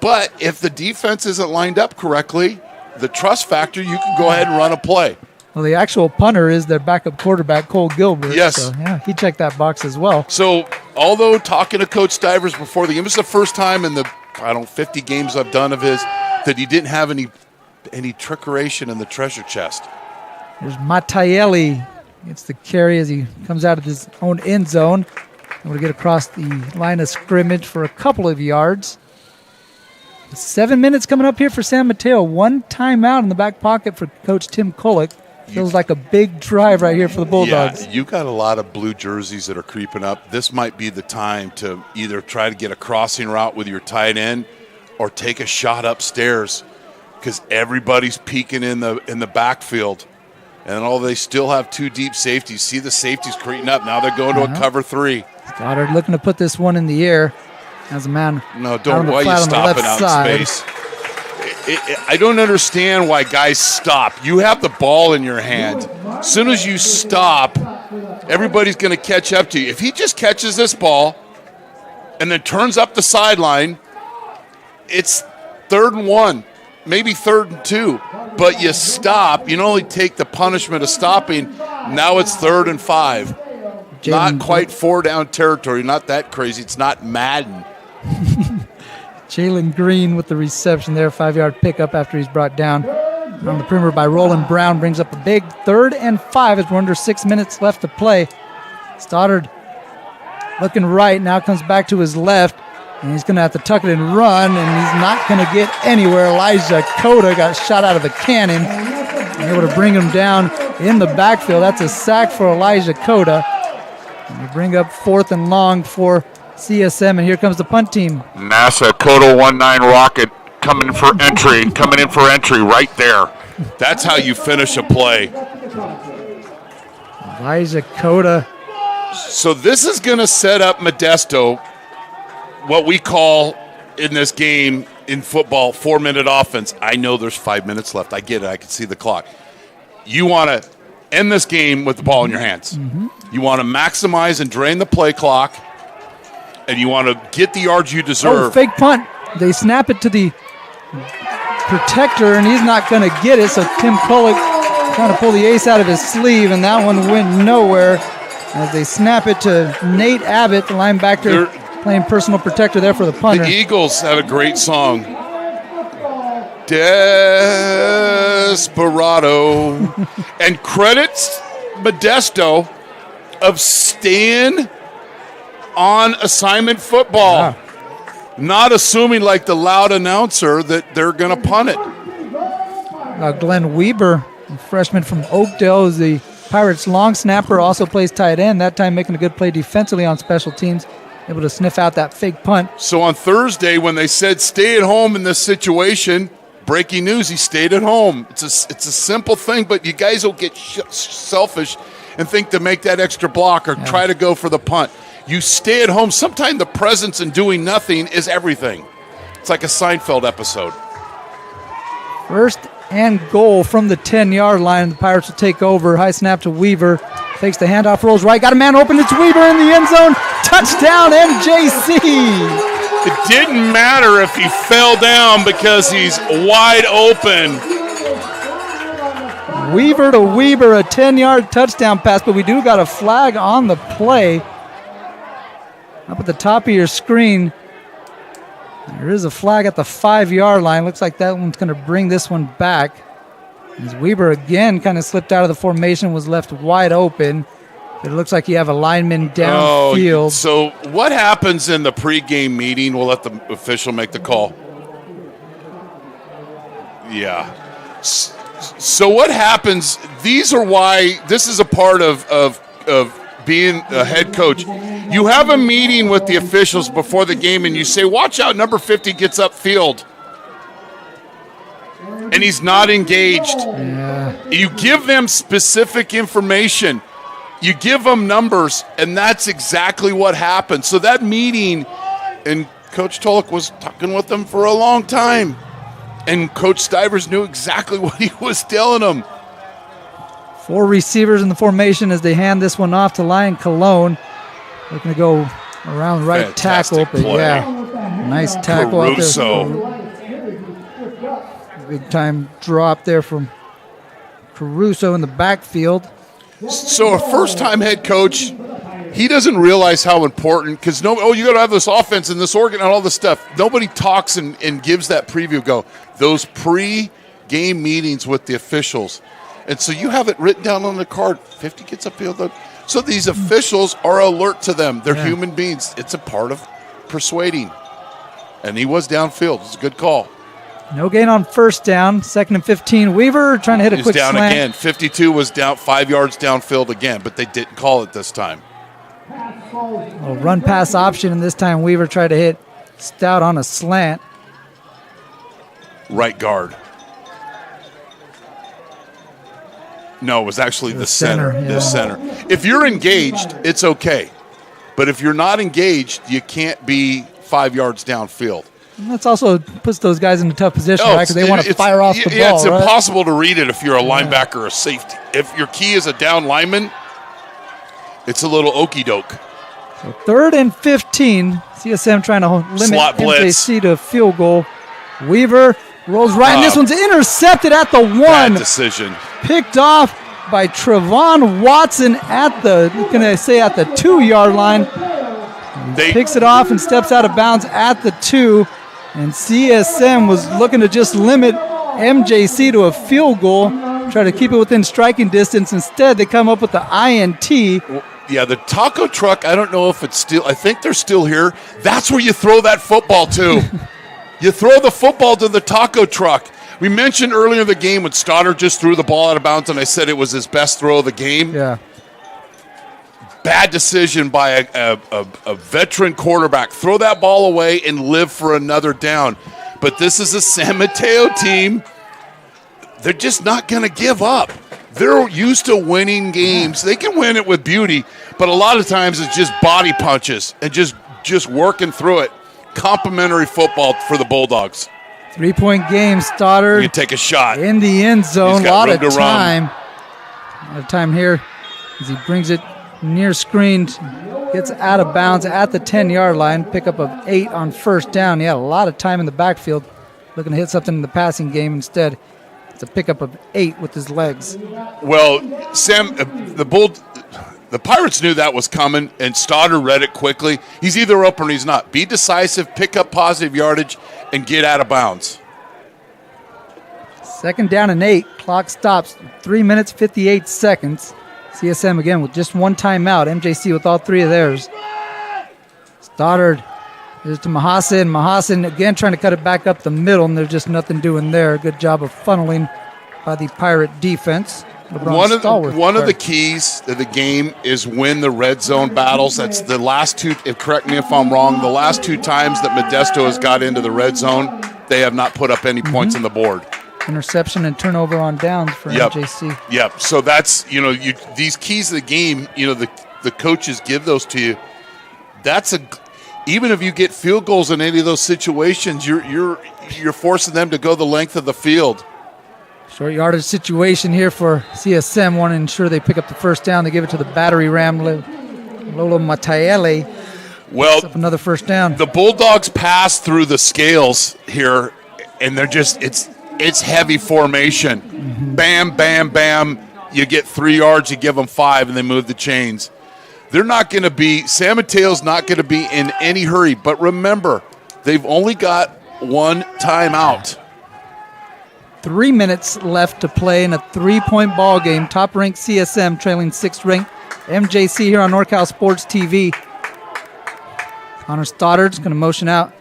[SPEAKER 15] But if the defense isn't lined up correctly, the trust factor, you can go ahead and run a play.
[SPEAKER 14] Well, the actual punter is their backup quarterback, Cole Gilbert.
[SPEAKER 15] Yes.
[SPEAKER 14] So, yeah, he checked that box as well.
[SPEAKER 15] So, although talking to Coach Stivers before the game, this is the first time in the 50 games I've done of his that he didn't have any trickeration in the treasure chest.
[SPEAKER 14] There's Mattielli. Gets the carry as he comes out of his own end zone. Able to get across the line of scrimmage for a couple of yards. 7 minutes coming up here for San Mateo. 1 timeout in the back pocket for Coach Tim Kulick. Feels like a big drive right here for the Bulldogs.
[SPEAKER 15] Yeah, you got a lot of blue jerseys that are creeping up. This might be the time to either try to get a crossing route with your tight end or take a shot upstairs, because everybody's peeking in the backfield. And although they still have 2 deep safeties, see the safeties creeping up. Now they're going to a cover 3.
[SPEAKER 14] Goddard looking to put this one in the air as a man.
[SPEAKER 15] No, don't. Why are you stopping out in space? I don't understand why guys stop. You have the ball in your hand. As soon as you stop, everybody's going to catch up to you. If he just catches this ball and then turns up the sideline, it's 3rd and 1, maybe 3rd and 2. But you stop. You not only take the punishment of stopping, now it's 3rd and 5. Not quite 4-down territory. Not that crazy. It's not Madden.
[SPEAKER 14] Jalen Green with the reception there. 5-yard pickup after he's brought down on the perimeter by Roland Brown. Brings up a big 3rd and 5 as we're under 6 minutes left to play. Stoddard looking right. Now comes back to his left. And he's going to have to tuck it and run, and he's not going to get anywhere. Elijah Cota got shot out of the cannon and able to bring him down in the backfield. That's a sack for Elijah Cota. And we bring up 4th and long for CSM, and here comes the punt team.
[SPEAKER 15] NASA Cota 1-9 Rocket coming in for entry right there. That's how you finish a play.
[SPEAKER 14] Elijah Cota.
[SPEAKER 15] So this is going to set up Modesto, what we call in this game in football, 4-minute offense. I know there's 5 minutes left. I get it. I can see the clock. You want to end this game with the ball in your hands.
[SPEAKER 14] Mm-hmm.
[SPEAKER 15] You want to maximize and drain the play clock, and you want to get the yards you deserve.
[SPEAKER 14] Oh, fake punt. They snap it to the protector, and he's not going to get it, so Tim Kullock trying to pull the ace out of his sleeve, and that one went nowhere as they snap it to Nate Abbott, the linebacker, playing personal protector there for the punter.
[SPEAKER 15] The Eagles have a great song. Desperado. And credits Modesto of staying on assignment football.
[SPEAKER 14] Wow.
[SPEAKER 15] Not assuming like the loud announcer that they're going to punt it.
[SPEAKER 14] Glenn Weber, a freshman from Oakdale, is the Pirates' long snapper, also plays tight end, that time making a good play defensively on special teams, able to sniff out that fake punt.
[SPEAKER 15] So on Thursday, when they said stay at home in this situation, breaking news, he stayed at home. It's a simple thing, but you guys will get selfish and think to make that extra block or try to go for the punt. You stay at home. Sometimes the presence in doing nothing is everything. It's like a Seinfeld episode.
[SPEAKER 14] 1st and goal from the 10-yard line. The Pirates will take over. High snap to Weaver. Takes the handoff, rolls right. Got a man open. It's Weaver in the end zone. Touchdown, MJC.
[SPEAKER 15] It didn't matter if he fell down because he's wide open.
[SPEAKER 14] Weaver to Weaver, a 10-yard touchdown pass, but we do got a flag on the play. Up at the top of your screen, there is a flag at the 5-yard line. Looks like that one's going to bring this one back. As Weaver again kind of slipped out of the formation, was left wide open. But it looks like you have a lineman downfield.
[SPEAKER 15] So what happens in the pregame meeting? We'll let the official make the call. Yeah. So what happens? These are why this is a part of being a head coach. You have a meeting with the officials before the game, and you say, watch out, number 50 gets upfield. And he's not engaged.
[SPEAKER 14] Yeah.
[SPEAKER 15] You give them specific information. You give them numbers, and that's exactly what happened. So that meeting, and Coach Tollick was talking with them for a long time. And Coach Stivers knew exactly what he was telling them.
[SPEAKER 14] 4 receivers in the formation as they hand this one off to Lyon Cologne. Looking to go around right
[SPEAKER 15] Fantastic
[SPEAKER 14] tackle. But
[SPEAKER 15] play.
[SPEAKER 14] yeah, nice tackle out
[SPEAKER 15] Caruso.
[SPEAKER 14] there. Big time drop there from Caruso in the backfield.
[SPEAKER 15] So a first-time head coach, he doesn't realize how important, because you got to have this offense and this organ and all this stuff. Nobody talks and gives that preview. Go those pre-game meetings with the officials. And so you have it written down on the card. 50 gets upfield. So these officials are alert to them. They're human beings. It's a part of persuading. And he was downfield. It's a good call.
[SPEAKER 14] No gain on first down. 2nd and 15. Weaver trying to hit a quick
[SPEAKER 15] down
[SPEAKER 14] slant.
[SPEAKER 15] again. 52 was down 5 yards downfield again, but they didn't call it this time.
[SPEAKER 14] A run pass option, and this time Weaver tried to hit Stout on a slant.
[SPEAKER 15] Right guard. No, it was actually the center.
[SPEAKER 14] Yeah.
[SPEAKER 15] The center. If you're engaged, it's okay. But if you're not engaged, you can't be 5 yards downfield.
[SPEAKER 14] And that's also puts those guys in a tough position, right? Because they want to fire off the ball.
[SPEAKER 15] Yeah, it's
[SPEAKER 14] right?
[SPEAKER 15] impossible to read it if you're a linebacker or a safety. If your key is a down lineman, it's a little okey doke.
[SPEAKER 14] So 3rd and 15. CSM trying to limit
[SPEAKER 15] Slot blitz.
[SPEAKER 14] MJC to a field goal. Weaver rolls right, and this one's intercepted at the 1.
[SPEAKER 15] Bad decision.
[SPEAKER 14] Picked off by Trevon Watson at the 2-yard line. Picks it off and steps out of bounds at the 2. And CSM was looking to just limit MJC to a field goal, try to keep it within striking distance. Instead, they come up with the INT.
[SPEAKER 15] Yeah, the taco truck, I don't know if it's still, I think they're still here. That's where you throw that football to. You throw the football to the taco truck. We mentioned earlier in the game when Stoddard just threw the ball out of bounds, and I said it was his best throw of the game.
[SPEAKER 14] Yeah.
[SPEAKER 15] Bad decision by a veteran quarterback. Throw that ball away and live for another down. But this is a San Mateo team. They're just not going to give up. They're used to winning games. They can win it with beauty, but a lot of times it's just body punches and just working through it. Complimentary football for the Bulldogs.
[SPEAKER 14] 3-point game, Stoddard.
[SPEAKER 15] You can take a shot.
[SPEAKER 14] In the end zone.
[SPEAKER 15] He's
[SPEAKER 14] A
[SPEAKER 15] got
[SPEAKER 14] lot of
[SPEAKER 15] room to
[SPEAKER 14] time. A lot of time here as he brings it near screen. Gets out of bounds at the 10-yard line. Pickup of 8 on first down. He had a lot of time in the backfield looking to hit something in the passing game. Instead, it's a pickup of 8 with his legs.
[SPEAKER 15] Well, Sam, the Pirates knew that was coming, and Stoddard read it quickly. He's either open or he's not. Be decisive, pick up positive yardage, and get out of bounds.
[SPEAKER 14] 2nd down and 8. Clock stops. 3 minutes, 58 seconds. CSM again with just one timeout. MJC with all 3 of theirs. Stoddard is to Mahasin. Mahasin again trying to cut it back up the middle, and there's just nothing doing there. Good job of funneling by the Pirate defense.
[SPEAKER 15] One of the keys to the game is win the red zone battles. That's the last 2, correct me if I'm wrong, the last 2 times that Modesto has got into the red zone, they have not put up any points on the board.
[SPEAKER 14] Interception and turnover on downs for MJC.
[SPEAKER 15] Yep. So that's, these keys of the game, the coaches give those to you. Even if you get field goals in any of those situations, you're forcing them to go the length of the field.
[SPEAKER 14] Short yardage situation here for CSM. Want to ensure they pick up the first down. They give it to the battery ram, Lolo Matayele.
[SPEAKER 15] Well,
[SPEAKER 14] up another first down.
[SPEAKER 15] The Bulldogs pass through the scales here, and they're just it's heavy formation. Mm-hmm. Bam, bam, bam. You get 3 yards, you give them 5, and they move the chains. They're not going to be, San Mateo's not going to be in any hurry. But remember, they've only got 1 timeout.
[SPEAKER 14] 3 minutes left to play in a 3-point ball game. Top-ranked CSM trailing 6th-ranked MJC here on NorCal Sports TV. Connor Stoddard's going to motion out.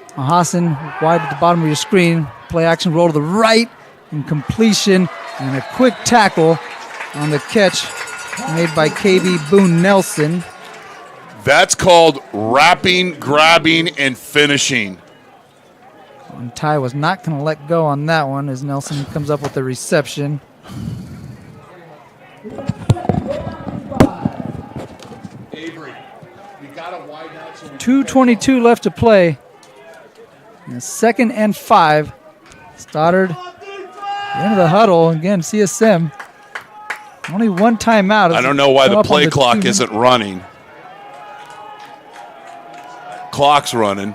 [SPEAKER 14] Mahasin wide at the bottom of your screen. Play action roll to the right and completion and a quick tackle on the catch made by KB Boone Nelson.
[SPEAKER 15] That's called wrapping, grabbing, and finishing.
[SPEAKER 14] And Ty was not going to let go on that one as Nelson comes up with the reception.
[SPEAKER 15] Avery, you got to widen out.
[SPEAKER 14] 2:22 left to play. And 2nd and 5. Stoddard into the huddle. Again, CSM. Only 1 timeout.
[SPEAKER 15] I don't know why the play clock isn't running. Clock's running.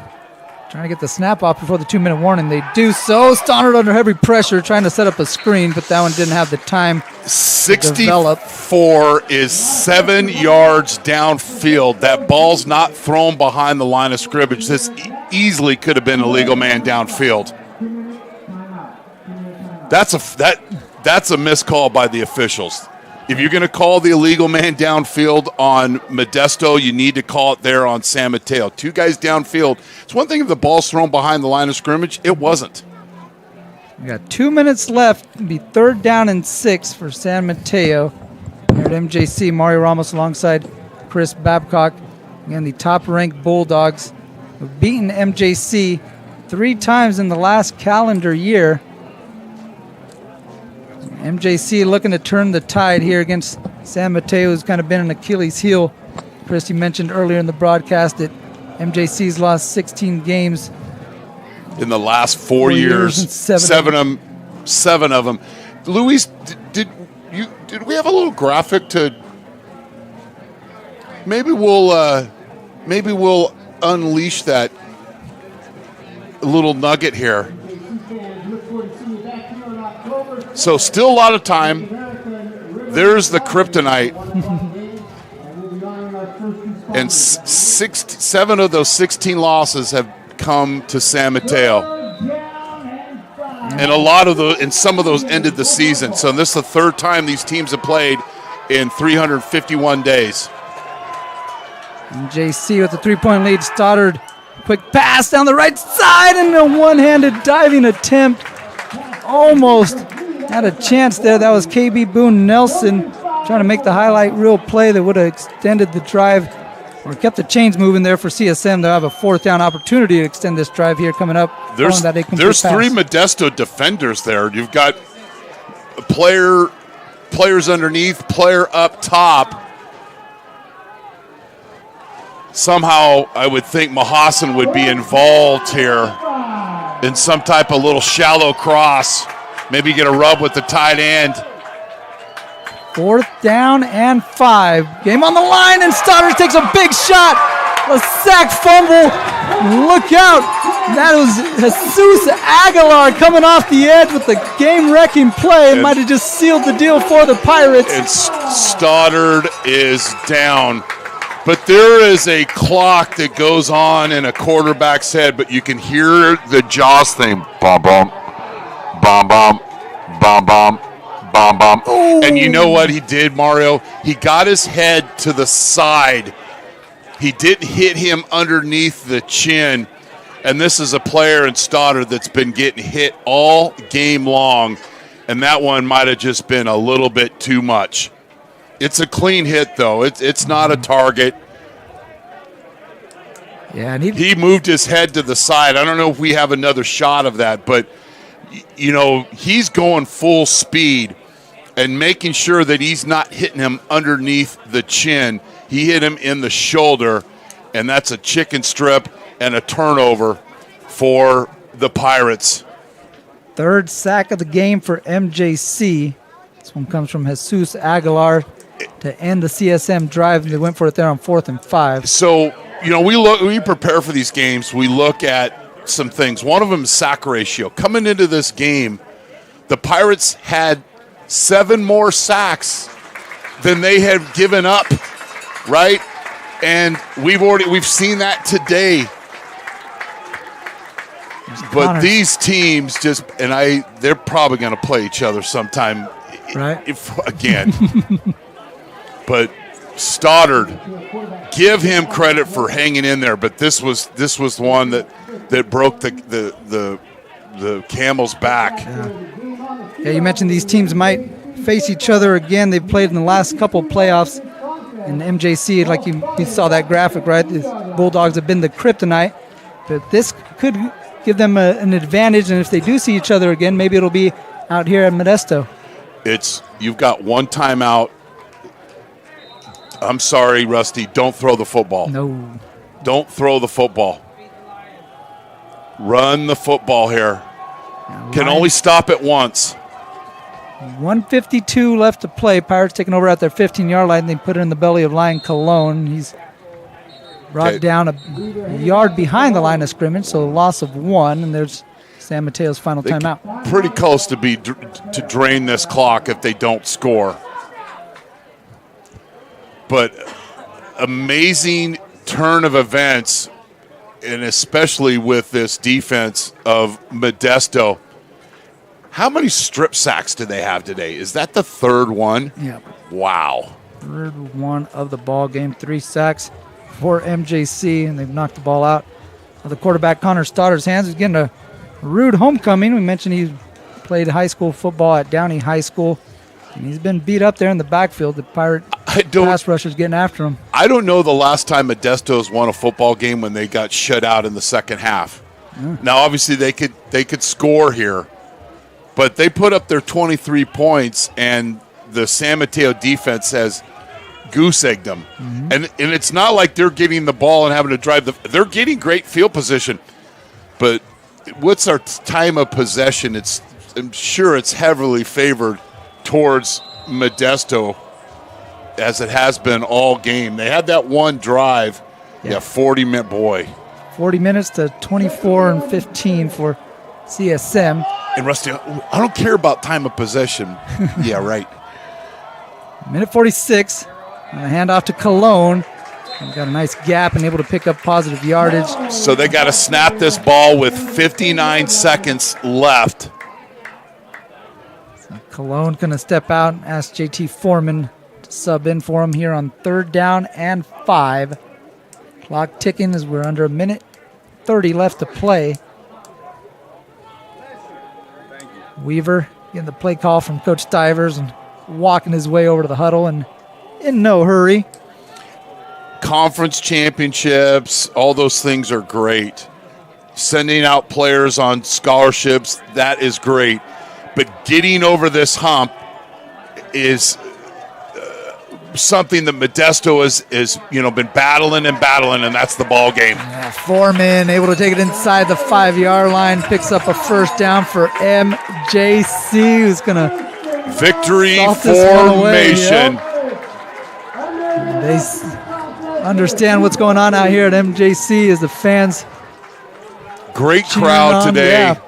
[SPEAKER 14] Trying to get the snap off before the 2-minute warning. They do so. Stoddard under heavy pressure, trying to set up a screen, but that one didn't have the time
[SPEAKER 15] 64 is 7 yards downfield. That ball's not thrown behind the line of scrimmage. This easily could have been a legal man downfield. That's a missed call by the officials. If you're going to call the illegal man downfield on Modesto, you need to call it there on San Mateo. 2 guys downfield. It's one thing if the ball's thrown behind the line of scrimmage. It wasn't.
[SPEAKER 14] We got 2 minutes left. It'll be 3rd down and 6 for San Mateo. Here at MJC, Mario Ramos alongside Chris Babcock. Again, the top-ranked Bulldogs have beaten MJC 3 times in the last calendar year. MJC looking to turn the tide here against San Mateo, who's kind of been an Achilles heel. Chris, you mentioned earlier in the broadcast that MJC's lost 16 games
[SPEAKER 15] in the last 4 years. 7 of them. Luis, did we have a little graphic to? Maybe we'll unleash that little nugget here. So still a lot of time. there's the kryptonite. And 7 of those 16 losses have come to San Mateo. And a lot of those, and some of those ended the season. So this is the third time these teams have played in 351 days.
[SPEAKER 14] And JC with the three-point lead. Stoddard, quick pass down the right side and a one-handed diving attempt. Almost had a chance there. That was KB Boone Nelson trying to make the highlight reel play that would have extended the drive or kept the chains moving there for CSM. They'll have a fourth down opportunity to extend this drive here coming up.
[SPEAKER 15] There's 3 Modesto defenders there. You've got players underneath, player up top. Somehow I would think Mahasan would be involved here in some type of little shallow cross. Maybe get a rub with the tight end.
[SPEAKER 14] 4th down and 5. Game on the line, and Stoddard takes a big shot. A sack fumble. Look out. That was Jesus Aguilar coming off the edge with the game-wrecking play. It might have just sealed the deal for the Pirates.
[SPEAKER 15] And Stoddard is down. But there is a clock that goes on in a quarterback's head, but you can hear the Jaws thing. Bum, bum, bum, bum, bum, bum. Bomb, bomb. And you know what he did, Mario? He got his head to the side. He didn't hit him underneath the chin. And this is a player in Stoddard that's been getting hit all game long. And that one might have just been a little bit too much. It's a clean hit, though. It's not a target.
[SPEAKER 14] Yeah, and
[SPEAKER 15] he moved his head to the side. I don't know if we have another shot of that, but, you know, he's going full speed and making sure that he's not hitting him underneath the chin. He hit him in the shoulder, and that's a chicken strip and a turnover for the Pirates.
[SPEAKER 14] 3rd sack of the game for MJC. This one comes from Jesus Aguilar to end the CSM drive. They went for it there on 4th and 5.
[SPEAKER 15] So, you know, we prepare for these games. We look at some things. One of them is sack ratio. Coming into this game, the Pirates had 7 more sacks than they had given up, right? And we've seen that today. But these teams they're probably going to play each other sometime,
[SPEAKER 14] right?
[SPEAKER 15] Again. But Stoddard, give him credit for hanging in there. But this was the one that broke the camel's back.
[SPEAKER 14] Yeah, you mentioned these teams might face each other again. They've played in the last couple playoffs. And MJC, like you saw that graphic, right? The Bulldogs have been the kryptonite. But this could give them an advantage. And if they do see each other again, maybe it'll be out here at Modesto.
[SPEAKER 15] You've got one timeout. I'm sorry, Rusty. Don't throw the football.
[SPEAKER 14] No.
[SPEAKER 15] Don't throw the football. Run the football here. Can only stop it once.
[SPEAKER 14] 1:52 left to play. Pirates taking over at their 15-yard line. They put it in the belly of Lion Cologne. He's brought down a yard behind the line of scrimmage, so a loss of 1. And there's San Mateo's final timeout.
[SPEAKER 15] Pretty close to drain this clock if they don't score. But amazing turn of events, and especially with this defense of Modesto. How many strip sacks do they have today? Is that the 3rd one?
[SPEAKER 14] Yeah.
[SPEAKER 15] Wow.
[SPEAKER 14] 3rd one of the ball game. 3 sacks for MJC, and they've knocked the ball out of the quarterback Connor Stoddard's hands. He's getting a rude homecoming. We mentioned he played high school football at Downey High School, and he's been beat up there in the backfield. The Pirate pass rushers getting after him.
[SPEAKER 15] I don't know the last time Modesto's won a football game when they got shut out in the second half. Yeah. Now, obviously, they could score here, but they put up their 23 points, and the San Mateo defense has goose-egged them. Mm-hmm. And it's not like they're getting the ball and having to drive. They're getting great field position, but what's our time of possession? I'm sure it's heavily favored towards Modesto, as it has been all game. They had that one drive. Yeah, 40-minute boy.
[SPEAKER 14] 40 minutes to 24 and 15 for CSM.
[SPEAKER 15] And Rusty, I don't care about time of possession. Yeah, right.
[SPEAKER 14] Minute 46. And a handoff to Cologne. And got a nice gap and able to pick up positive yardage.
[SPEAKER 15] So they got to snap this ball with 59 seconds left.
[SPEAKER 14] So Cologne going to step out and ask JT Foreman to sub in for him here on 3rd down and 5. Clock ticking as we're under a minute 30 left to play. Weaver getting the play call from Coach Stivers and walking his way over to the huddle and in no hurry.
[SPEAKER 15] Conference championships, all those things are great. Sending out players on scholarships, that is great. But getting over this hump is something that Modesto is been battling, and that's the ball game.
[SPEAKER 14] Yeah, Foreman able to take it inside the 5-yard line, picks up a first down for MJC, who's going to
[SPEAKER 15] victory formation.
[SPEAKER 14] Yep. They understand what's going on out here at MJC as the fans.
[SPEAKER 15] Great crowd today,
[SPEAKER 14] yeah.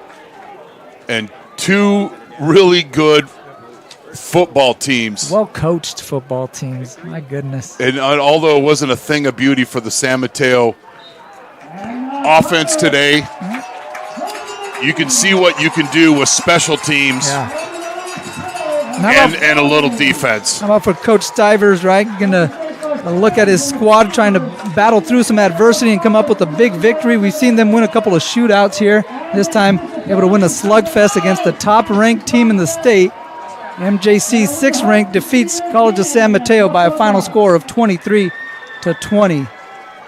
[SPEAKER 15] And 2 really good football teams.
[SPEAKER 14] Well-coached football teams. My goodness.
[SPEAKER 15] And although it wasn't a thing of beauty for the San Mateo offense today, you can see what you can do with special teams and a little defense.
[SPEAKER 14] How about for Coach Stivers, right? Going to look at his squad, trying to battle through some adversity and come up with a big victory. We've seen them win a couple of shootouts here. This time, able to win a slugfest against the top-ranked team in the state. MJC 6th ranked defeats College of San Mateo by a final score of 23-20.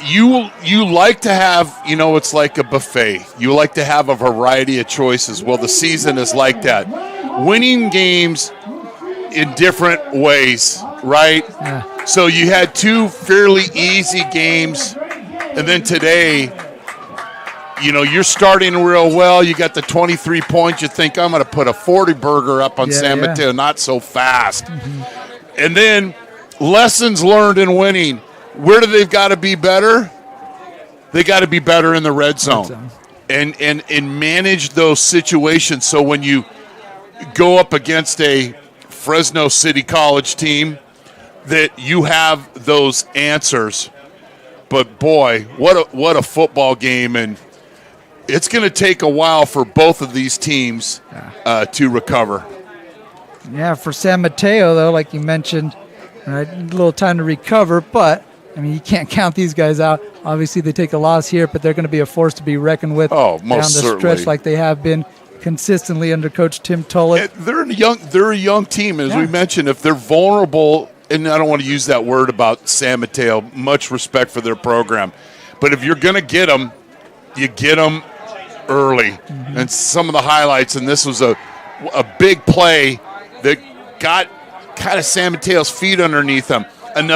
[SPEAKER 15] You like to have, it's like a buffet. You like to have a variety of choices. Well, the season is like that. Winning games in different ways, right?
[SPEAKER 14] Yeah.
[SPEAKER 15] So you had 2 fairly easy games, and then today, you're starting real well. You got the 23 points. You think, I'm going to put a 40 burger up on San Mateo. Not so fast.
[SPEAKER 14] Mm-hmm.
[SPEAKER 15] And then lessons learned in winning. Where do they've got to be better? They got to be better in the red zone. And manage those situations. So when you go up against a Fresno City College team, that you have those answers. But boy, what a football game, and it's going to take a while for both of these teams to recover.
[SPEAKER 14] Yeah, for San Mateo, though, like you mentioned, right, a little time to recover, but you can't count these guys out. Obviously, they take a loss here, but they're going to be a force to be reckoned with
[SPEAKER 15] down
[SPEAKER 14] the
[SPEAKER 15] certainly.
[SPEAKER 14] Stretch like they have been consistently under Coach Tim Tullett.
[SPEAKER 15] They're a young team, as we mentioned. If they're vulnerable, and I don't want to use that word about San Mateo, much respect for their program, but if you're going to get them, you get them early. Mm-hmm. And some of the highlights, and this was a big play that got kind of San Mateo's feet underneath them. And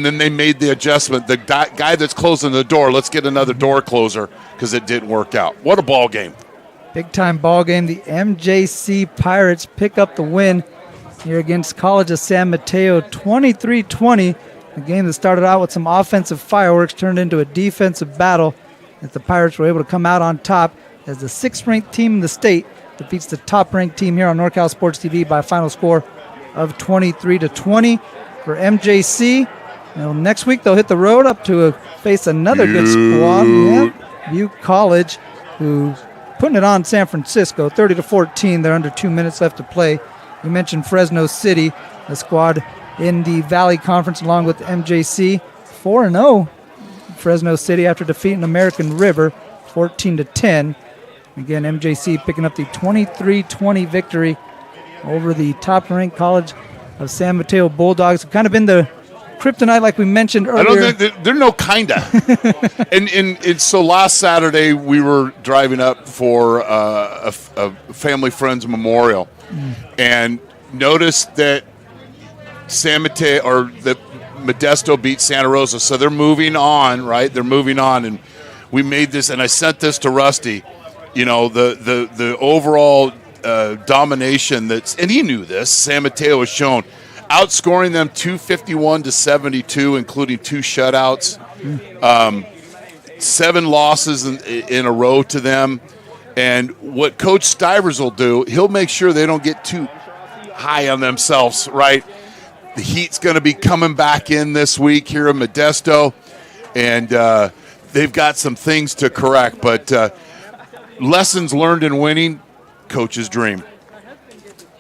[SPEAKER 15] then they made the adjustment. The guy that's closing the door, let's get another door closer, because it didn't work out. What a ball game.
[SPEAKER 14] Big-time ball game. The MJC Pirates pick up the win here against College of San Mateo, 23-20. A game that started out with some offensive fireworks turned into a defensive battle as the Pirates were able to come out on top as the 6th-ranked team in the state defeats the top-ranked team here on NorCal Sports TV by a final score of 23-20 for MJC. Next week they'll hit the road up to face another good squad. Yeah, Butte College, who's putting it on San Francisco, 30-14. They're under 2 minutes left to play. You mentioned Fresno City, the squad in the Valley Conference along with MJC, 4-0. Fresno City after defeating American River, 14-10. Again, MJC picking up the 23-20 victory over the top-ranked College of San Mateo Bulldogs. Kind of been the kryptonite, like we mentioned earlier.
[SPEAKER 15] I don't think they're no kinda. and so last Saturday we were driving up for a family friend's memorial, and noticed that San Mateo or that Modesto beat Santa Rosa, so they're moving on, right? They're moving on, and we made this, and I sent this to Rusty. The overall domination and he knew this. San Mateo has shown, outscoring them 251-72, including 2 shutouts, 7 losses in a row to them. And what Coach Stivers will do, he'll make sure they don't get too high on themselves, right? The heat's going to be coming back in this week here in Modesto, and they've got some things to correct. But lessons learned in winning, coach's dream.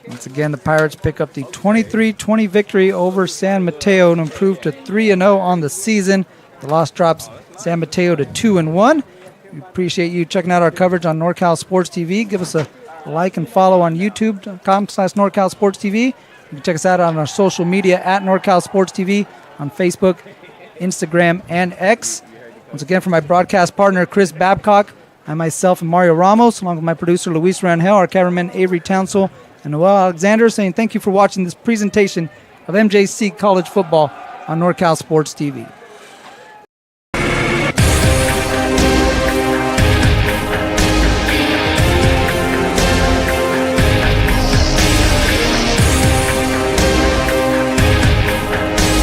[SPEAKER 14] Once again, the Pirates pick up the 23-20 victory over San Mateo and improve to 3-0 on the season. The loss drops San Mateo to 2-1. We appreciate you checking out our coverage on NorCal Sports TV. Give us a like and follow on YouTube.com/NorCal Sports TV. You can check us out on our social media at NorCal Sports TV on Facebook, Instagram, and X. Once again, for my broadcast partner, Chris Babcock, I myself and Mario Ramos, along with my producer, Luis Rangel, our cameraman, Avery Townsell, and Noel Alexander, saying thank you for watching this presentation of MJC College Football on NorCal Sports TV.